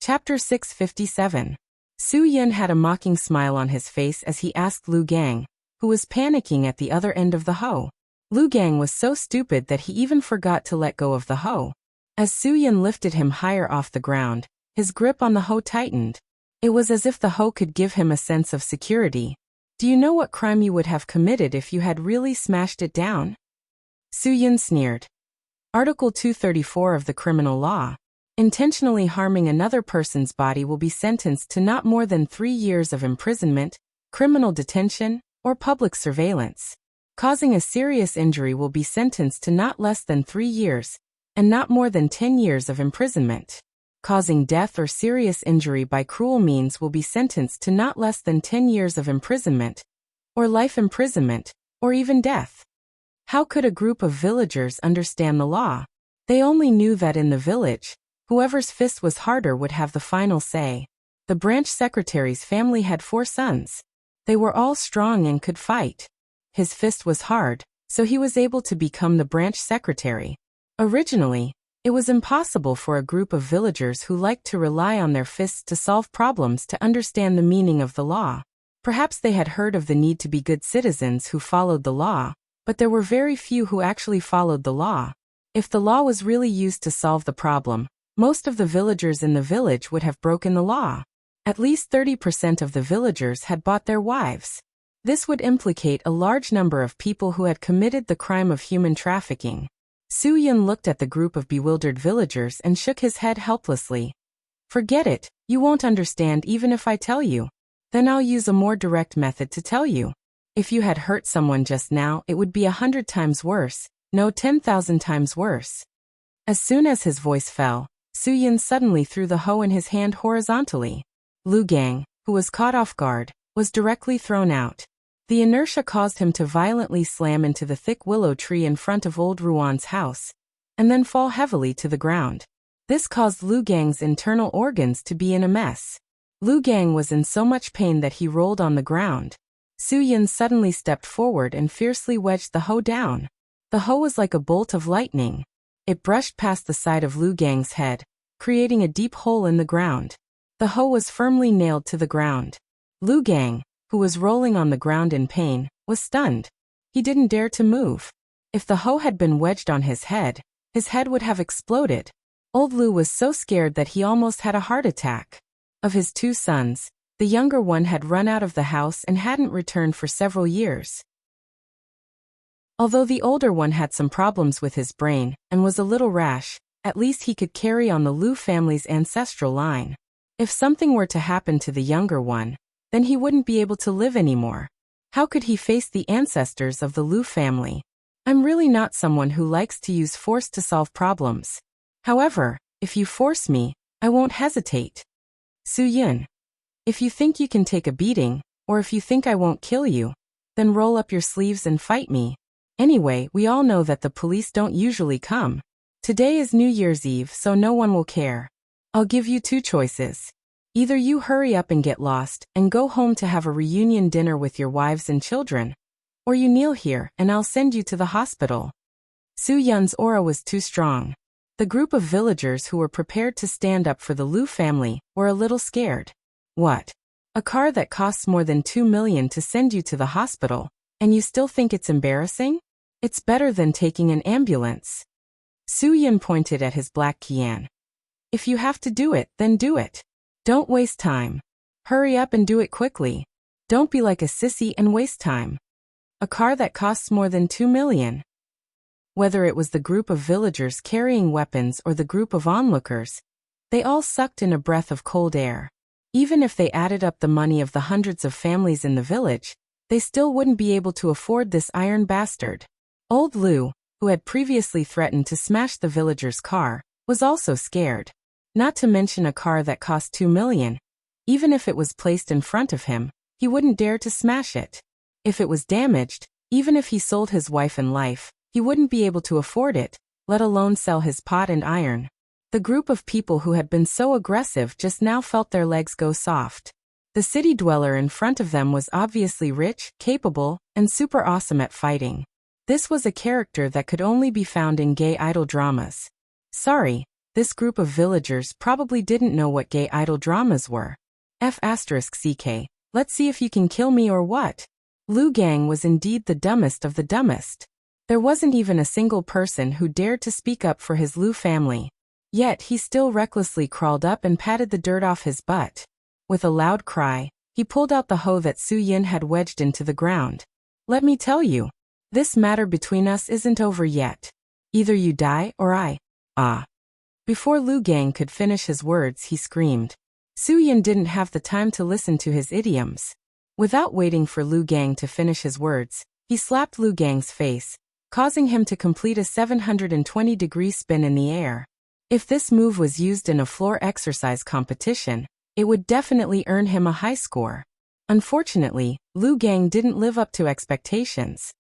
Chapter 657. Su Yun had a mocking smile on his face as he asked Lu Gang, who was panicking at the other end of the hoe. Lu Gang was so stupid that he even forgot to let go of the hoe. As Su Yun lifted him higher off the ground, his grip on the hoe tightened. It was as if the hoe could give him a sense of security. Do you know what crime you would have committed if you had really smashed it down? Su Yun sneered. Article 234 of the Criminal Law. Intentionally harming another person's body will be sentenced to not more than 3 years of imprisonment, criminal detention, or public surveillance. Causing a serious injury will be sentenced to not less than 3 years, and not more than 10 years of imprisonment. Causing death or serious injury by cruel means will be sentenced to not less than 10 years of imprisonment, or life imprisonment, or even death. How could a group of villagers understand the law? They only knew that in the village, whoever's fist was harder would have the final say. The branch secretary's family had 4 sons. They were all strong and could fight. His fist was hard, so he was able to become the branch secretary. Originally, it was impossible for a group of villagers who liked to rely on their fists to solve problems to understand the meaning of the law. Perhaps they had heard of the need to be good citizens who followed the law, but there were very few who actually followed the law. If the law was really used to solve the problem, most of the villagers in the village would have broken the law. At least 30% of the villagers had bought their wives. This would implicate a large number of people who had committed the crime of human trafficking. Su Yun looked at the group of bewildered villagers and shook his head helplessly. Forget it, you won't understand even if I tell you. Then I'll use a more direct method to tell you. If you had hurt someone just now, it would be 100 times worse, no 10,000 times worse. As soon as his voice fell, Su Yun suddenly threw the hoe in his hand horizontally. Lu Gang, who was caught off guard, was directly thrown out. The inertia caused him to violently slam into the thick willow tree in front of old Ruan's house, and then fall heavily to the ground. This caused Lu Gang's internal organs to be in a mess. Lu Gang was in so much pain that he rolled on the ground. Su Yun suddenly stepped forward and fiercely wedged the hoe down. The hoe was like a bolt of lightning. It brushed past the side of Lu Gang's head, creating a deep hole in the ground. The hoe was firmly nailed to the ground. Lu Gang, who was rolling on the ground in pain, was stunned. He didn't dare to move. If the hoe had been wedged on his head would have exploded. Old Lu was so scared that he almost had a heart attack. Of his 2 sons, the younger one had run out of the house and hadn't returned for several years. Although the older one had some problems with his brain and was a little rash, at least he could carry on the Lu family's ancestral line. If something were to happen to the younger one, then he wouldn't be able to live anymore. How could he face the ancestors of the Lu family? I'm really not someone who likes to use force to solve problems. However, if you force me, I won't hesitate. Su Yun. If you think you can take a beating, or if you think I won't kill you, then roll up your sleeves and fight me. Anyway, we all know that the police don't usually come. Today is New Year's Eve, so no one will care. I'll give you 2 choices. Either you hurry up and get lost and go home to have a reunion dinner with your wives and children, or you kneel here and I'll send you to the hospital. Su Yun's aura was too strong. The group of villagers who were prepared to stand up for the Lu family were a little scared. What? A car that costs more than 2 million to send you to the hospital, and you still think it's embarrassing? It's better than taking an ambulance. Su Yun pointed at his black Qian. If you have to do it, then do it. Don't waste time. Hurry up and do it quickly. Don't be like a sissy and waste time. A car that costs more than 2 million. Whether it was the group of villagers carrying weapons or the group of onlookers, they all sucked in a breath of cold air. Even if they added up the money of the hundreds of families in the village, they still wouldn't be able to afford this iron bastard. Old Lu, who had previously threatened to smash the villager's car, was also scared. Not to mention a car that cost 2 million. Even if it was placed in front of him, he wouldn't dare to smash it. If it was damaged, even if he sold his wife and life, he wouldn't be able to afford it, let alone sell his pot and iron. The group of people who had been so aggressive just now felt their legs go soft. The city dweller in front of them was obviously rich, capable, and super awesome at fighting. This was a character that could only be found in gay idol dramas. Sorry, This group of villagers probably didn't know what gay idol dramas were. F***ck, let's see if you can kill me or what. Lu Gang was indeed the dumbest of the dumbest. There wasn't even a single person who dared to speak up for his Lu family. Yet he still recklessly crawled up and patted the dirt off his butt. With a loud cry, he pulled out the hoe that Su Yin had wedged into the ground. Let me tell you, this matter between us isn't over yet. Either you die or I. Ah. Before Lu Gang could finish his words, he screamed. Su Yin didn't have the time to listen to his idioms. Without waiting for Lu Gang to finish his words, he slapped Lu Gang's face, causing him to complete a 720-degree spin in the air. If this move was used in a floor exercise competition, it would definitely earn him a high score. Unfortunately, Lu Gang didn't live up to expectations.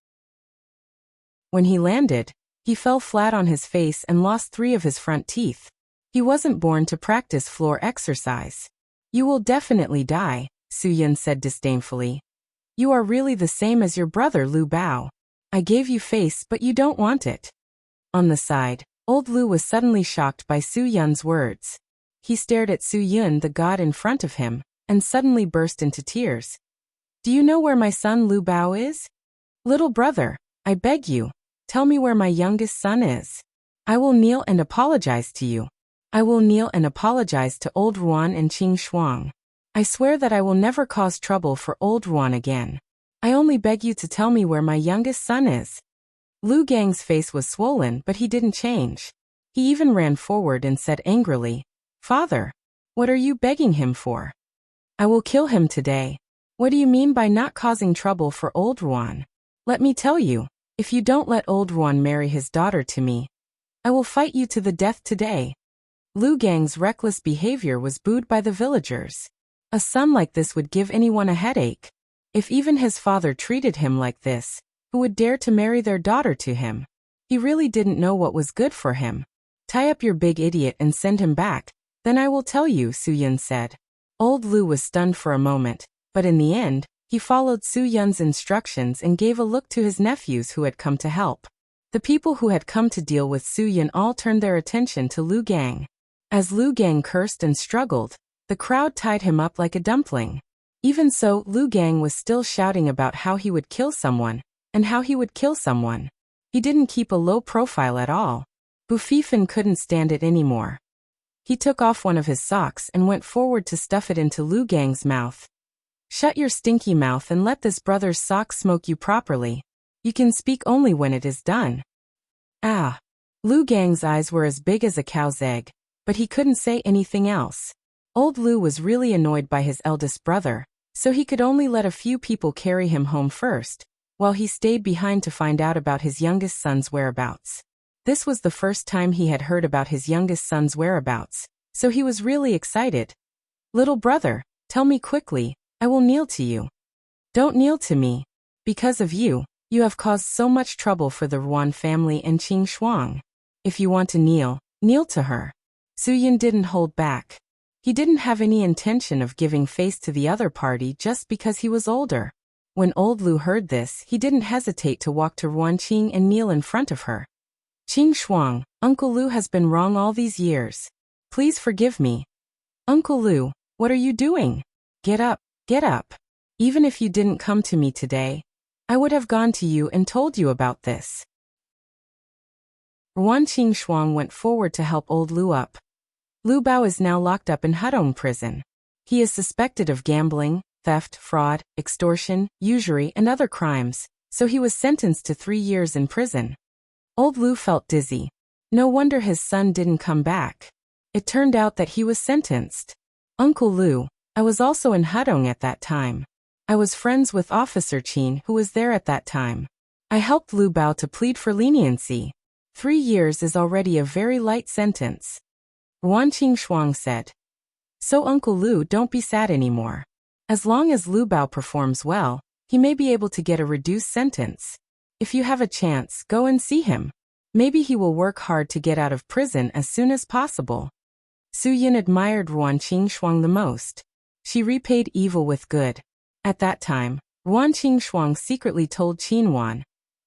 When he landed, he fell flat on his face and lost 3 of his front teeth. He wasn't born to practice floor exercise. You will definitely die, Su Yin said disdainfully. You are really the same as your brother Lu Bao. I gave you face but you don't want it. On the side, old Lu was suddenly shocked by Su Yun's words. He stared at Su Yun, the god in front of him, and suddenly burst into tears. Do you know where my son Lu Bao is? Little brother, I beg you, tell me where my youngest son is. I will kneel and apologize to you. I will kneel and apologize to old Ruan and Qing Shuang. I swear that I will never cause trouble for old Ruan again. I only beg you to tell me where my youngest son is. Lu Gang's face was swollen, but he didn't change. He even ran forward and said angrily, Father, what are you begging him for? I will kill him today. What do you mean by not causing trouble for old Ruan? Let me tell you, if you don't let old Ruan marry his daughter to me, I will fight you to the death today. Lu Gang's reckless behavior was booed by the villagers. A son like this would give anyone a headache. If even his father treated him like this, who would dare to marry their daughter to him? He really didn't know what was good for him. Tie up your big idiot and send him back, then I will tell you, Su Yun said. Old Lu was stunned for a moment, but in the end, he followed Su Yun's instructions and gave a look to his nephews who had come to help. The people who had come to deal with Su Yun all turned their attention to Lu Gang. As Lu Gang cursed and struggled, the crowd tied him up like a dumpling. Even so, Lu Gang was still shouting about how he would kill someone, and how he would kill someone. He didn't keep a low profile at all. Bufifan couldn't stand it anymore. He took off one of his socks and went forward to stuff it into Lu Gang's mouth. Shut your stinky mouth and let this brother's sock smoke you properly. You can speak only when it is done. Ah! Lu Gang's eyes were as big as a cow's egg, but he couldn't say anything else. Old Lu was really annoyed by his eldest brother, so he could only let a few people carry him home first, while he stayed behind to find out about his youngest son's whereabouts. This was the first time he had heard about his youngest son's whereabouts, so he was really excited. Little brother, tell me quickly, I will kneel to you. Don't kneel to me. Because of you, you have caused so much trouble for the Ruan family and Qing Shuang. If you want to kneel, kneel to her. Su Yun didn't hold back. He didn't have any intention of giving face to the other party just because he was older. When old Lu heard this, he didn't hesitate to walk to Ruan Qing and kneel in front of her. Qing Shuang, Uncle Lu has been wrong all these years. Please forgive me. Uncle Lu, what are you doing? Get up, get up. Even if you didn't come to me today, I would have gone to you and told you about this. Ruan Qing Shuang went forward to help old Lu up. Lu Bao is now locked up in Hudong prison. He is suspected of gambling, theft, fraud, extortion, usury, and other crimes, so he was sentenced to 3 years in prison. Old Lu felt dizzy. No wonder his son didn't come back. It turned out that he was sentenced. Uncle Lu, I was also in Hudong at that time. I was friends with Officer Qin who was there at that time. I helped Lu Bao to plead for leniency. 3 years is already a very light sentence. Ruan Qing Shuang said. So Uncle Lu, don't be sad anymore. As long as Lu Bao performs well, he may be able to get a reduced sentence. If you have a chance, go and see him. Maybe he will work hard to get out of prison as soon as possible. Su Yin admired Ruan Qing Shuang the most. She repaid evil with good. At that time, Ruan Qing Shuang secretly told Qin Wan,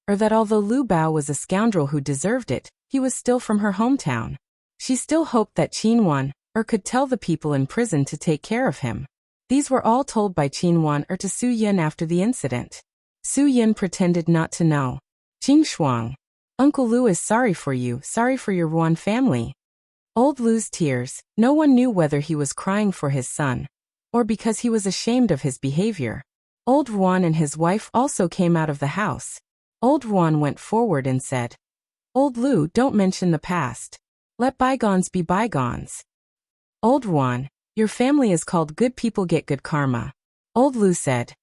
that although Lu Bao was a scoundrel who deserved it, he was still from her hometown. She still hoped that Qin could tell the people in prison to take care of him. These were all told by Qin to Su Yun after the incident. Su Yun pretended not to know. Qing Shuang. Uncle Lu is sorry for you, sorry for your Ruan family. Old Lu's tears, no one knew whether he was crying for his son, or because he was ashamed of his behavior. Old Ruan and his wife also came out of the house. Old Ruan went forward and said, Old Lu, don't mention the past. Let bygones be bygones. Old Ruan, your family is called good people get good karma. Old Lu said,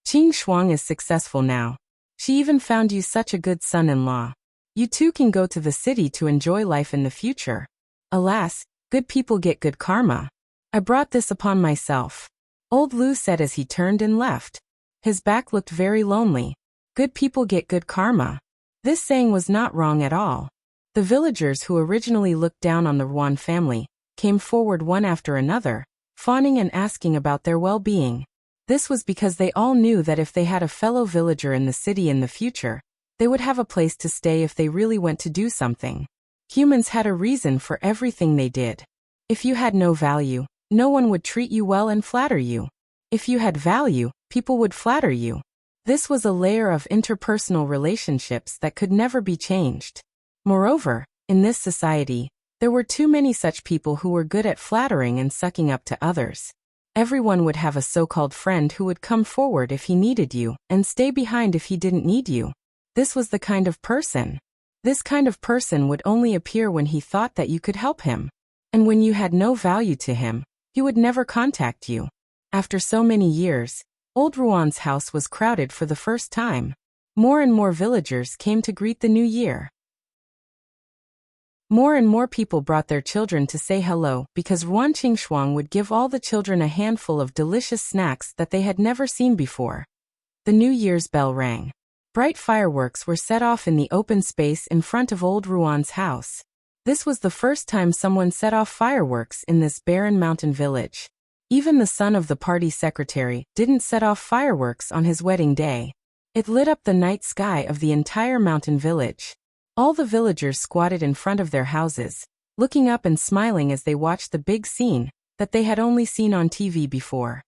Qing Shuang is successful now. She even found you such a good son-in-law. You two can go to the city to enjoy life in the future. Alas, good people get good karma. I brought this upon myself. Old Lu said as he turned and left. His back looked very lonely. Good people get good karma. This saying was not wrong at all. The villagers who originally looked down on the Ruan family came forward one after another, fawning and asking about their well-being. This was because they all knew that if they had a fellow villager in the city in the future, they would have a place to stay if they really went to do something. Humans had a reason for everything they did. If you had no value, no one would treat you well and flatter you. If you had value, people would flatter you. This was a layer of interpersonal relationships that could never be changed. Moreover, in this society, there were too many such people who were good at flattering and sucking up to others. Everyone would have a so-called friend who would come forward if he needed you and stay behind if he didn't need you. This was the kind of person. This kind of person would only appear when he thought that you could help him. And when you had no value to him, he would never contact you. After so many years, Old Ruan's house was crowded for the first time. More and more villagers came to greet the new year. More and more people brought their children to say hello because Ruan Qingshuang would give all the children a handful of delicious snacks that they had never seen before. The New Year's bell rang. Bright fireworks were set off in the open space in front of Old Ruan's house. This was the first time someone set off fireworks in this barren mountain village. Even the son of the party secretary didn't set off fireworks on his wedding day. It lit up the night sky of the entire mountain village. All the villagers squatted in front of their houses, looking up and smiling as they watched the big scene that they had only seen on TV before.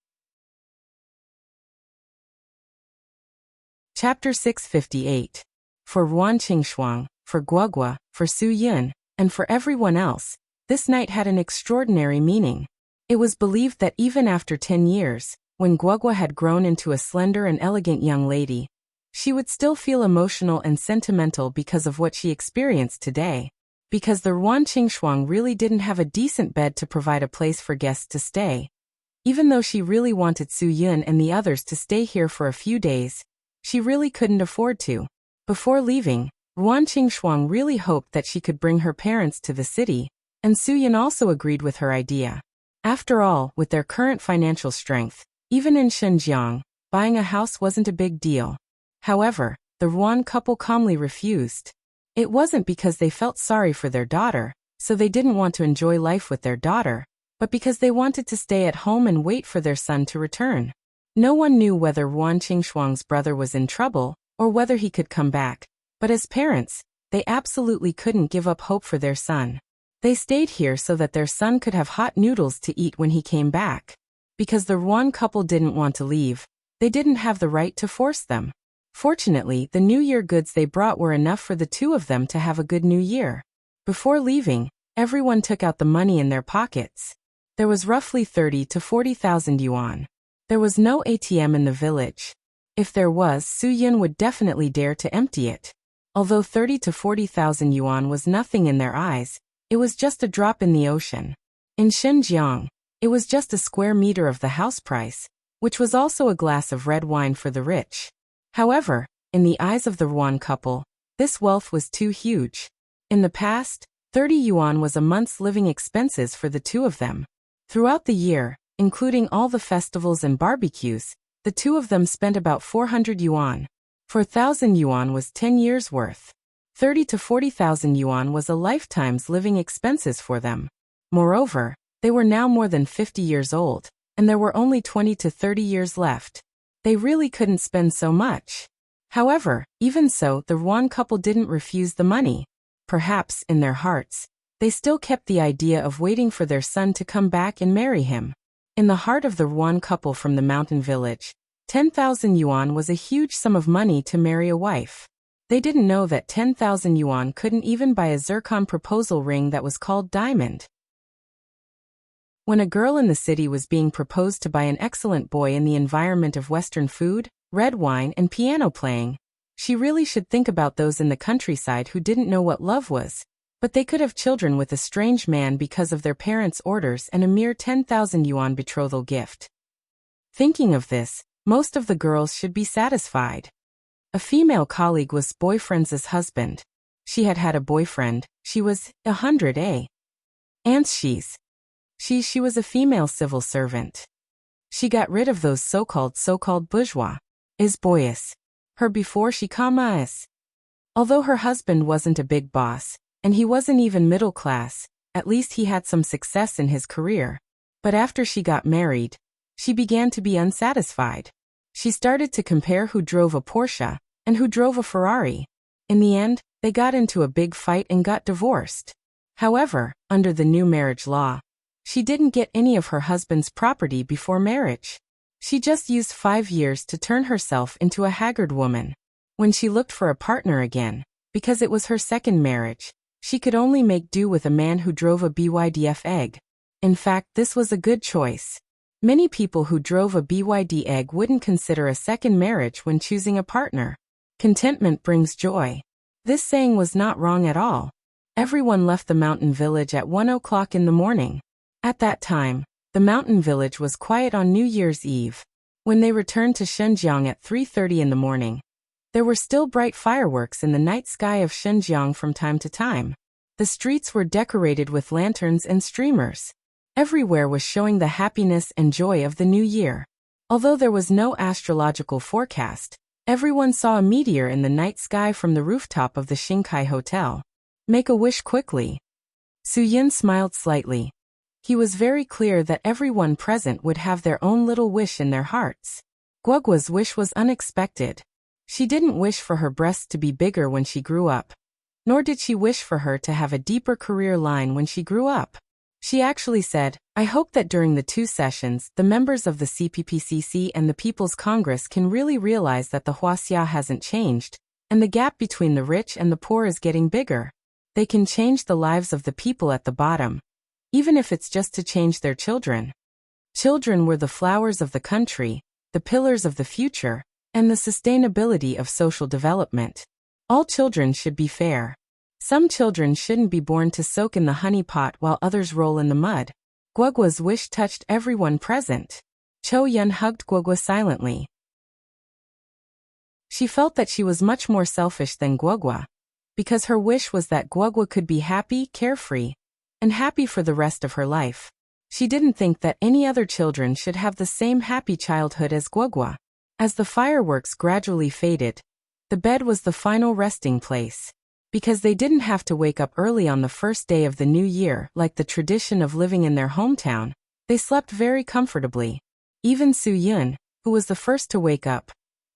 Chapter 658. For Ruan Qingshuang, for Guogua, for Su Yun, and for everyone else, this night had an extraordinary meaning. It was believed that even after 10 years, when Guogua had grown into a slender and elegant young lady, she would still feel emotional and sentimental because of what she experienced today. Because the Ruan Qingshuang really didn't have a decent bed to provide a place for guests to stay. Even though she really wanted Su Yun and the others to stay here for a few days, she really couldn't afford to. Before leaving, Ruan Qingshuang really hoped that she could bring her parents to the city, and Su Yun also agreed with her idea. After all, with their current financial strength, even in Xinjiang, buying a house wasn't a big deal. However, the Ruan couple calmly refused. It wasn't because they felt sorry for their daughter, so they didn't want to enjoy life with their daughter, but because they wanted to stay at home and wait for their son to return. No one knew whether Ruan Qingshuang's brother was in trouble, or whether he could come back, but as parents, they absolutely couldn't give up hope for their son. They stayed here so that their son could have hot noodles to eat when he came back. Because the Ruan couple didn't want to leave, they didn't have the right to force them. Fortunately, the New Year goods they brought were enough for the two of them to have a good New Year. Before leaving, everyone took out the money in their pockets. There was roughly 30 to 40,000 yuan. There was no ATM in the village. If there was, Su Yun would definitely dare to empty it. Although 30 to 40,000 yuan was nothing in their eyes, it was just a drop in the ocean. In Xinjiang, it was just a square meter of the house price, which was also a glass of red wine for the rich. However, in the eyes of the Ruan couple, this wealth was too huge. In the past, 30 yuan was a month's living expenses for the two of them. Throughout the year, including all the festivals and barbecues, the two of them spent about 400 yuan. 4,000 yuan was 10 years' worth. 30 to 40,000 yuan was a lifetime's living expenses for them. Moreover, they were now more than 50 years old, and there were only 20 to 30 years left. They really couldn't spend so much. However, even so, the Ruan couple didn't refuse the money. Perhaps, in their hearts, they still kept the idea of waiting for their son to come back and marry him. In the heart of the Ruan couple from the mountain village, 10,000 yuan was a huge sum of money to marry a wife. They didn't know that 10,000 yuan couldn't even buy a zircon proposal ring that was called diamond. When a girl in the city was being proposed to by an excellent boy in the environment of Western food, red wine, and piano playing, she really should think about those in the countryside who didn't know what love was, but they could have children with a strange man because of their parents' orders and a mere 10,000 yuan betrothal gift. Thinking of this, most of the girls should be satisfied. A female colleague was boyfriend's husband. She had had a boyfriend. She was 100 and she was a female civil servant. She got rid of those so-called bourgeois. Is boyus. Her before she is. Although her husband wasn't a big boss, and he wasn't even middle class, at least he had some success in his career. But after she got married, she began to be unsatisfied. She started to compare who drove a Porsche and who drove a Ferrari. In the end, they got into a big fight and got divorced. However, under the new marriage law, she didn't get any of her husband's property before marriage. She just used 5 years to turn herself into a haggard woman. When she looked for a partner again, because it was her second marriage, she could only make do with a man who drove a BYD egg. In fact, this was a good choice. Many people who drove a BYD egg wouldn't consider a second marriage when choosing a partner. Contentment brings joy. This saying was not wrong at all. Everyone left the mountain village at 1 o'clock in the morning. At that time, the mountain village was quiet on New Year's Eve. When they returned to Shenzhen at 3:30 in the morning, there were still bright fireworks in the night sky of Shenzhen from time to time. The streets were decorated with lanterns and streamers. Everywhere was showing the happiness and joy of the new year. Although there was no astrological forecast, everyone saw a meteor in the night sky from the rooftop of the Xingkai Hotel. Make a wish quickly. Su Yin smiled slightly. He was very clear that everyone present would have their own little wish in their hearts. Guogua's wish was unexpected. She didn't wish for her breasts to be bigger when she grew up. Nor did she wish for her to have a deeper career line when she grew up. She actually said, I hope that during the 2 sessions, the members of the CPPCC and the People's Congress can really realize that the Huaxia hasn't changed, and the gap between the rich and the poor is getting bigger. They can change the lives of the people at the bottom, even if it's just to change their children. Children were the flowers of the country, the pillars of the future, and the sustainability of social development. All children should be fair. Some children shouldn't be born to soak in the honey pot while others roll in the mud. Guogua's wish touched everyone present. Chou Yun hugged Guogua silently. She felt that she was much more selfish than Guogua, because her wish was that Guogua could be happy, carefree, and happy for the rest of her life. She didn't think that any other children should have the same happy childhood as Guogua. As the fireworks gradually faded, the bed was the final resting place. Because they didn't have to wake up early on the first day of the new year like the tradition of living in their hometown, they slept very comfortably. Even Su Yun, who was the first to wake up,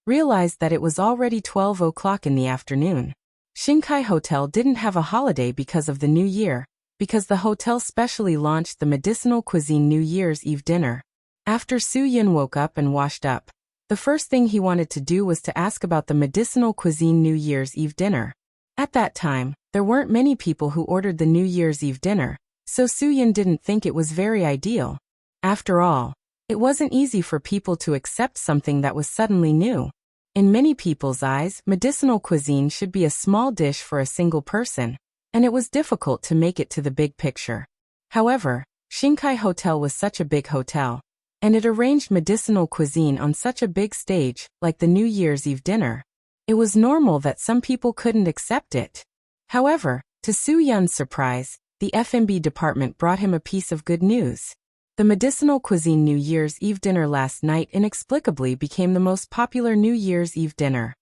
realized that it was already 12 o'clock in the afternoon. Xingkai Hotel didn't have a holiday because of the new year, because the hotel specially launched the medicinal cuisine New Year's Eve dinner. After Su Yun woke up and washed up, the first thing he wanted to do was to ask about the medicinal cuisine New Year's Eve dinner. At that time, there weren't many people who ordered the New Year's Eve dinner, so Su Yun didn't think it was very ideal. After all, it wasn't easy for people to accept something that was suddenly new. In many people's eyes, medicinal cuisine should be a small dish for a single person, and it was difficult to make it to the big picture. However, Xingkai Hotel was such a big hotel, and it arranged medicinal cuisine on such a big stage, like the New Year's Eve dinner. It was normal that some people couldn't accept it. However, to Su Yun's surprise, the F&B department brought him a piece of good news. The medicinal cuisine New Year's Eve dinner last night inexplicably became the most popular New Year's Eve dinner.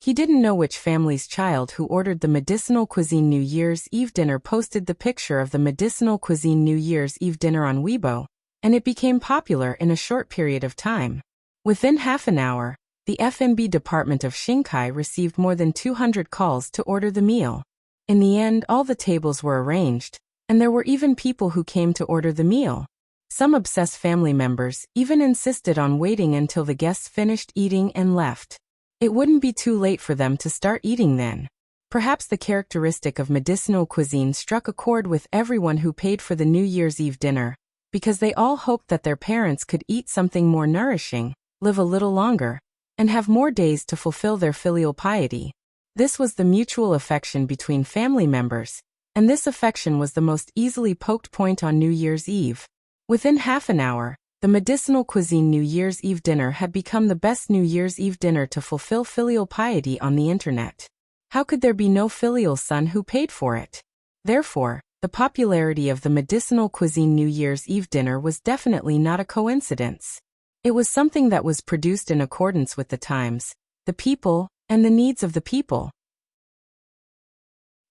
He didn't know which family's child who ordered the medicinal cuisine New Year's Eve dinner posted the picture of the medicinal cuisine New Year's Eve dinner on Weibo, and it became popular in a short period of time. Within half an hour, the F&B department of Xingkai received more than 200 calls to order the meal. In the end, all the tables were arranged, And there were even people who came to order the meal. Some obsessed family members even insisted on waiting until the guests finished eating and left. It wouldn't be too late for them to start eating then. Perhaps the characteristic of medicinal cuisine struck a chord with everyone who paid for the New Year's Eve dinner, because they all hoped that their parents could eat something more nourishing, live a little longer, and have more days to fulfill their filial piety. This was the mutual affection between family members, and this affection was the most easily poked point on New Year's Eve. Within half an hour, the medicinal cuisine New Year's Eve dinner had become the best New Year's Eve dinner to fulfill filial piety on the internet. How could there be no filial son who paid for it? Therefore, the popularity of the medicinal cuisine New Year's Eve dinner was definitely not a coincidence. It was something that was produced in accordance with the times, the people, and the needs of the people.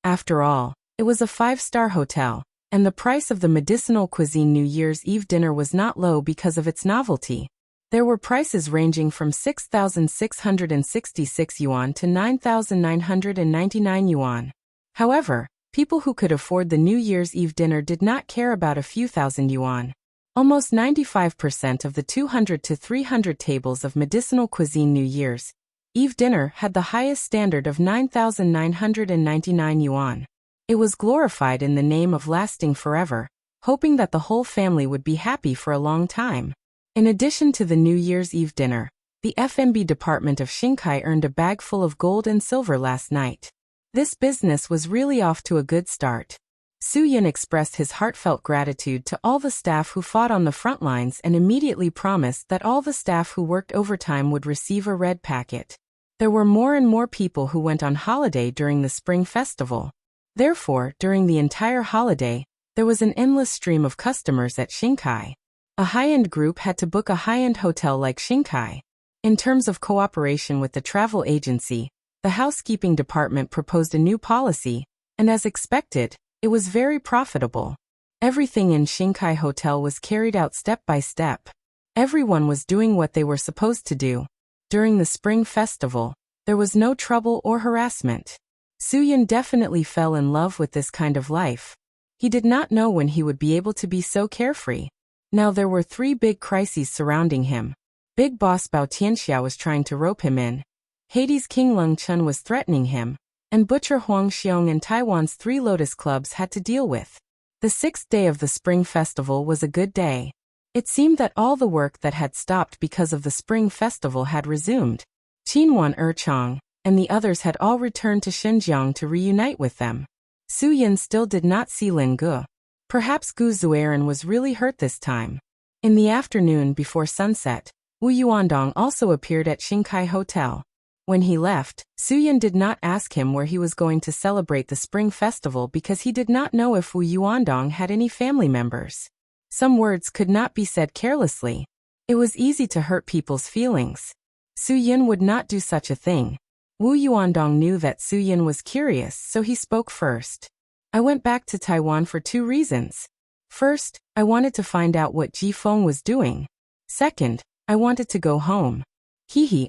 After all, it was a 5-star hotel, and the price of the medicinal cuisine New Year's Eve dinner was not low because of its novelty. There were prices ranging from 6,666 yuan to 9,999 yuan. However, people who could afford the New Year's Eve dinner did not care about a few thousand yuan. Almost 95% of the 200 to 300 tables of medicinal cuisine New Year's Eve dinner had the highest standard of 9,999 yuan. It was glorified in the name of lasting forever, hoping that the whole family would be happy for a long time. In addition to the New Year's Eve dinner, the F&B department of Xinkai earned a bag full of gold and silver last night. This business was really off to a good start. Su Yin expressed his heartfelt gratitude to all the staff who fought on the front lines and immediately promised that all the staff who worked overtime would receive a red packet. There were more and more people who went on holiday during the Spring Festival. Therefore, during the entire holiday, there was an endless stream of customers at Xinkai. A high-end group had to book a high-end hotel like Xinkai. In terms of cooperation with the travel agency, the housekeeping department proposed a new policy, and as expected, it was very profitable. Everything in Xinkai Hotel was carried out step by step. Everyone was doing what they were supposed to do. During the Spring Festival, there was no trouble or harassment. Su Yin definitely fell in love with this kind of life. He did not know when he would be able to be so carefree. Now there were 3 big crises surrounding him. Big boss Bao Tianxia was trying to rope him in. Hades King Leng Chun was threatening him. And Butcher Huang Xiong and Taiwan's 3 Lotus Clubs had to deal with. The 6th day of the Spring Festival was a good day. It seemed that all the work that had stopped because of the Spring Festival had resumed. Qinwan Erchang and the others had all returned to Xinjiang to reunite with them. Su Yin still did not see Lin Ge. Perhaps Gu Zuiren was really hurt this time. In the afternoon before sunset, Wu Yuandong also appeared at Xinkai Hotel. When he left, Su Yin did not ask him where he was going to celebrate the Spring Festival because he did not know if Wu Yuandong had any family members. Some words could not be said carelessly. It was easy to hurt people's feelings. Su Yin would not do such a thing. Wu Yuandong knew that Su Yin was curious, so he spoke first. I went back to Taiwan for 2 reasons. First, I wanted to find out what Ji Feng was doing. Second, I wanted to go home.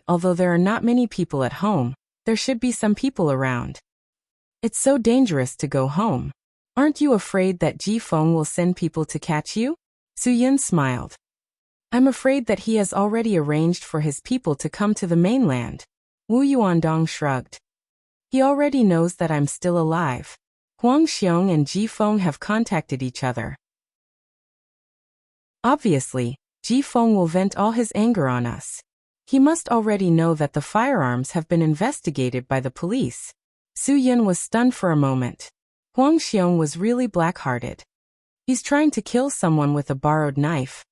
Although there are not many people at home, there should be some people around. It's so dangerous to go home. Aren't you afraid that Ji Feng will send people to catch you? Su Yin smiled. I'm afraid that he has already arranged for his people to come to the mainland. Wu Yuandong shrugged. He already knows that I'm still alive. Huang Xiong and Ji Feng have contacted each other. Obviously, Ji Feng will vent all his anger on us. He must already know that the firearms have been investigated by the police. Su Yin was stunned for a moment. Huang Xiong was really black-hearted. He's trying to kill someone with a borrowed knife.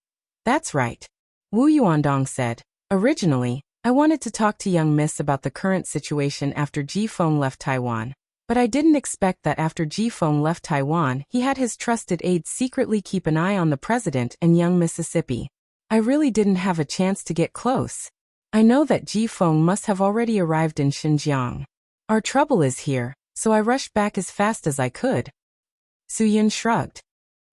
That's right. Wu Yuandong said. Originally, I wanted to talk to young Miss about the current situation after Ji Feng left Taiwan. But I didn't expect that after Ji Feng left Taiwan, he had his trusted aides secretly keep an eye on the president and young Mississippi. I really didn't have a chance to get close. I know that Ji Feng must have already arrived in Xinjiang. Our trouble is here, so I rushed back as fast as I could. Su Yin shrugged.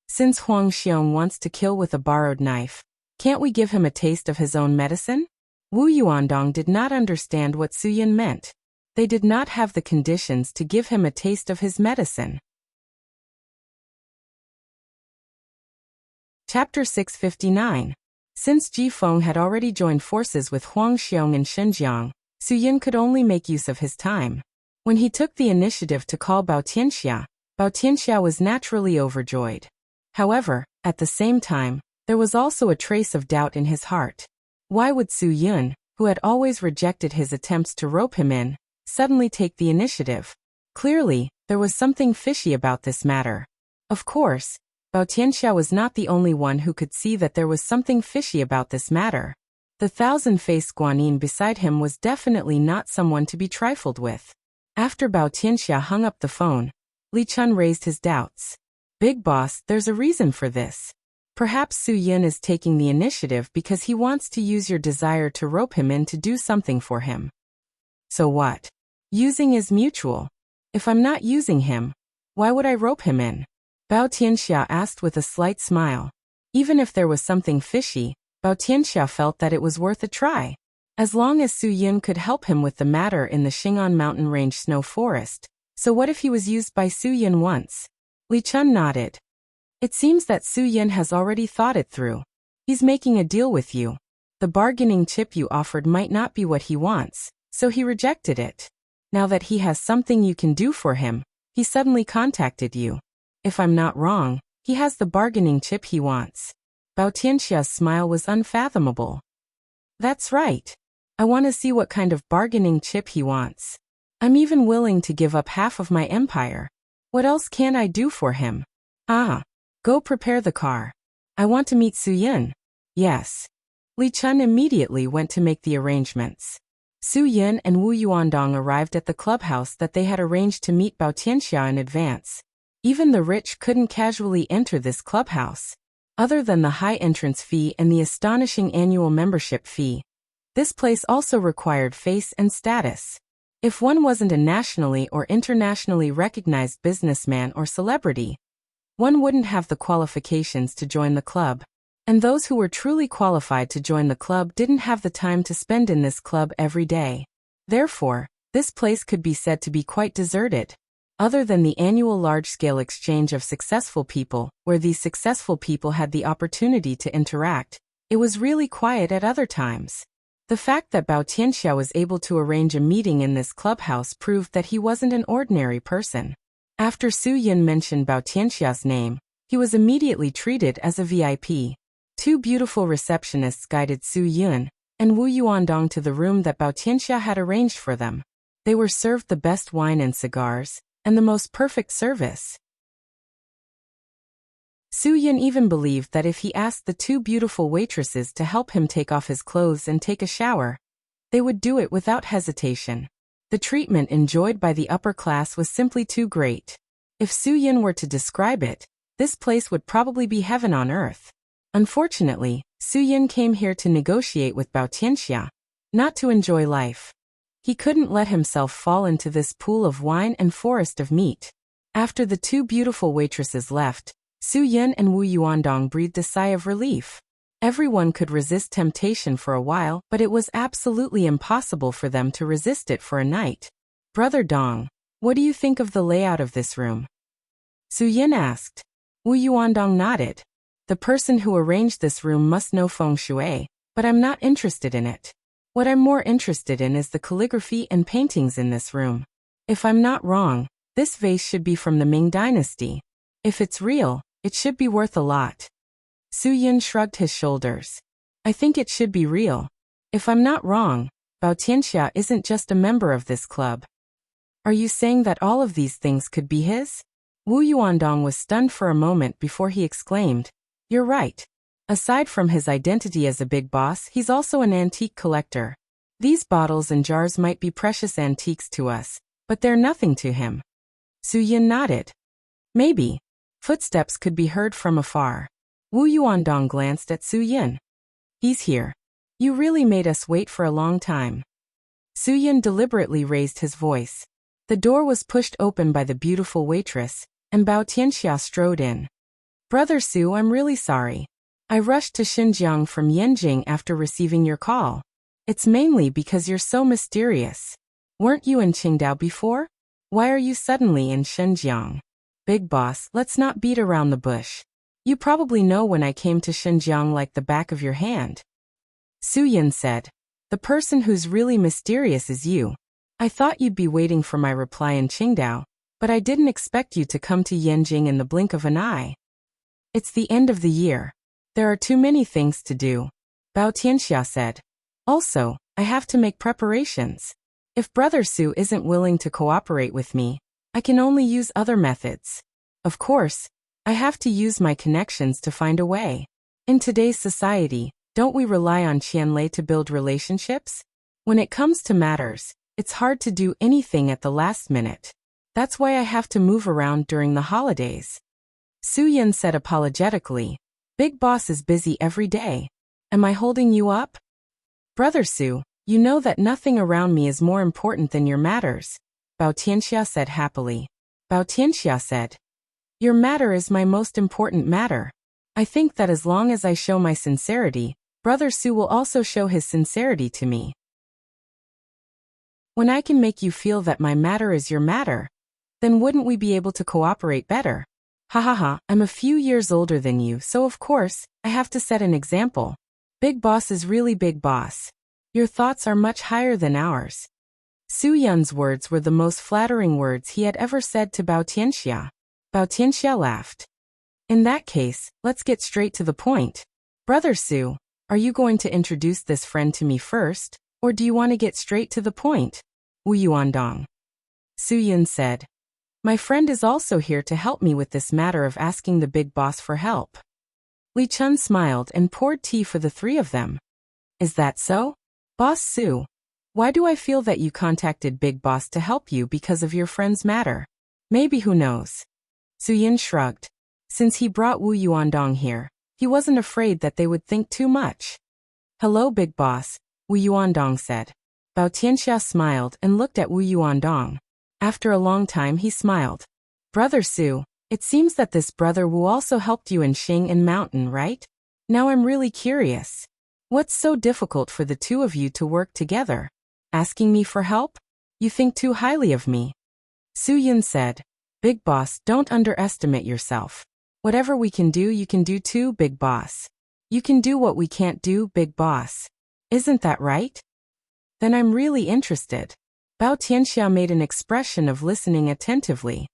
Since Huang Xiong wants to kill with a borrowed knife, can't we give him a taste of his own medicine? Wu Yuandong did not understand what Su Yin meant. They did not have the conditions to give him a taste of his medicine. Chapter 659. Since Ji Feng had already joined forces with Huang Xiong in Xinjiang, Su Yin could only make use of his time. When he took the initiative to call Bao Tianxia was naturally overjoyed. However, at the same time, there was also a trace of doubt in his heart. Why would Su Yin, who had always rejected his attempts to rope him in, suddenly take the initiative? Clearly, there was something fishy about this matter. Of course, Bao Tianxia was not the only one who could see that there was something fishy about this matter. The thousand-faced Guanyin beside him was definitely not someone to be trifled with. After Bao Tianxia hung up the phone, Li Chun raised his doubts. Big boss, there's a reason for this. Perhaps Su Yin is taking the initiative because he wants to use your desire to rope him in to do something for him. So what? Using is mutual. If I'm not using him, why would I rope him in? Bao Tianxia asked with a slight smile. Even if there was something fishy, Bao Tianxia felt that it was worth a try. As long as Su Yin could help him with the matter in the Xing'an mountain range snow forest, so what if he was used by Su Yin once? Li Chun nodded. It seems that Su Yin has already thought it through. He's making a deal with you. The bargaining chip you offered might not be what he wants, so he rejected it. Now that he has something you can do for him, he suddenly contacted you. If I'm not wrong, he has the bargaining chip he wants. Bao Tianxia's smile was unfathomable. That's right. I want to see what kind of bargaining chip he wants. I'm even willing to give up half of my empire. What else can I do for him? Go prepare the car. I want to meet Su Yin. Yes. Li Chun immediately went to make the arrangements. Su Yin and Wu Yuandong arrived at the clubhouse that they had arranged to meet Bao Tianxia in advance. Even the rich couldn't casually enter this clubhouse. Other than the high entrance fee and the astonishing annual membership fee, this place also required face and status. If one wasn't a nationally or internationally recognized businessman or celebrity, one wouldn't have the qualifications to join the club. And those who were truly qualified to join the club didn't have the time to spend in this club every day. Therefore, this place could be said to be quite deserted. Other than the annual large-scale exchange of successful people, where these successful people had the opportunity to interact, it was really quiet at other times. The fact that Bao Tianxia was able to arrange a meeting in this clubhouse proved that he wasn't an ordinary person. After Su Yin mentioned Bao Tianxia's name, he was immediately treated as a VIP. Two beautiful receptionists guided Su Yin and Wu Yuandong to the room that Bao Tianxia had arranged for them. They were served the best wine and cigars, and the most perfect service. Su Yin even believed that if he asked the two beautiful waitresses to help him take off his clothes and take a shower, they would do it without hesitation. The treatment enjoyed by the upper class was simply too great. If Su Yin were to describe it, this place would probably be heaven on earth. Unfortunately, Su Yin came here to negotiate with Bao Tianxia, not to enjoy life. He couldn't let himself fall into this pool of wine and forest of meat. After the two beautiful waitresses left, Su Yin and Wu Yuandong breathed a sigh of relief. Everyone could resist temptation for a while, but it was absolutely impossible for them to resist it for a night. Brother Dong, what do you think of the layout of this room? Su Yin asked. Wu Yuandong nodded. The person who arranged this room must know feng shui, but I'm not interested in it. What I'm more interested in is the calligraphy and paintings in this room. If I'm not wrong, this vase should be from the Ming Dynasty. If it's real, it should be worth a lot. Su Yin shrugged his shoulders. I think it should be real. If I'm not wrong, Bao Tianxia isn't just a member of this club. Are you saying that all of these things could be his? Wu Yuandong was stunned for a moment before he exclaimed, You're right. Aside from his identity as a big boss, he's also an antique collector. These bottles and jars might be precious antiques to us, but they're nothing to him. Su Yin nodded. Maybe. Footsteps could be heard from afar. Wu Yuandong glanced at Su Yin. He's here. You really made us wait for a long time. Su Yin deliberately raised his voice. The door was pushed open by the beautiful waitress, and Bao Tianxia strode in. Brother Su, I'm really sorry. I rushed to Xinjiang from Yanjing after receiving your call. It's mainly because you're so mysterious. Weren't you in Qingdao before? Why are you suddenly in Xinjiang? Big boss, let's not beat around the bush. You probably know when I came to Xinjiang like the back of your hand. Su Yin said. The person who's really mysterious is you. I thought you'd be waiting for my reply in Qingdao, but I didn't expect you to come to Yanjing in the blink of an eye. It's the end of the year. There are too many things to do, Bao Tianxia said. Also, I have to make preparations. If Brother Su isn't willing to cooperate with me, I can only use other methods. Of course, I have to use my connections to find a way. In today's society, don't we rely on Qianlei to build relationships? When it comes to matters, it's hard to do anything at the last minute. That's why I have to move around during the holidays. Su Yin said apologetically, Big Boss is busy every day. Am I holding you up? Brother Su, you know that nothing around me is more important than your matters, Bao Tianxia said happily. Bao Tianxia said, Your matter is my most important matter. I think that as long as I show my sincerity, Brother Su will also show his sincerity to me. When I can make you feel that my matter is your matter, then wouldn't we be able to cooperate better? Ha ha ha, I'm a few years older than you, so of course, I have to set an example. Big Boss is really Big Boss. Your thoughts are much higher than ours. Su Yun's words were the most flattering words he had ever said to Bao Tianxia. Bao Tianxia laughed. In that case, let's get straight to the point. Brother Su, are you going to introduce this friend to me first, or do you want to get straight to the point? Wu Yuandong. Su Yun said. My friend is also here to help me with this matter of asking the Big Boss for help. Li Chun smiled and poured tea for the three of them. Is that so? Boss Su, why do I feel that you contacted Big Boss to help you because of your friend's matter? Maybe, who knows? Su Yin shrugged. Since he brought Wu Yuandong here, he wasn't afraid that they would think too much. Hello, Big Boss, Wu Yuandong said. Bao Tianxia smiled and looked at Wu Yuandong. After a long time he smiled. Brother Su, it seems that this brother Wu also helped you in Xing and Mountain, right? Now I'm really curious. What's so difficult for the two of you to work together? Asking me for help? You think too highly of me. Su Yun said, Big Boss, don't underestimate yourself. Whatever we can do you can do too, Big Boss. You can do what we can't do, Big Boss. Isn't that right? Then I'm really interested. Bao Tianxia made an expression of listening attentively.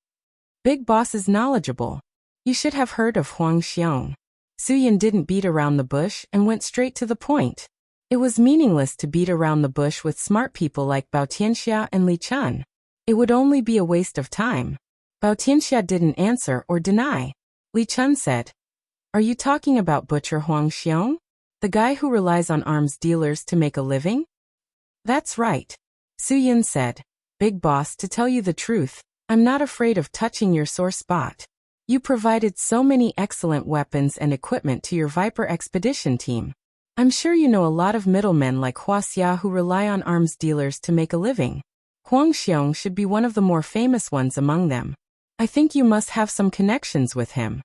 Big Boss is knowledgeable. You should have heard of Huang Xiong. Su Yin didn't beat around the bush and went straight to the point. It was meaningless to beat around the bush with smart people like Bao Tianxia and Li Chun. It would only be a waste of time. Bao Tianxia didn't answer or deny. Li Chun said, Are you talking about Butcher Huang Xiong? The guy who relies on arms dealers to make a living? That's right. Su Yin said, Big Boss, to tell you the truth, I'm not afraid of touching your sore spot. You provided so many excellent weapons and equipment to your Viper expedition team. I'm sure you know a lot of middlemen like Huaxia who rely on arms dealers to make a living. Huang Xiong should be one of the more famous ones among them. I think you must have some connections with him.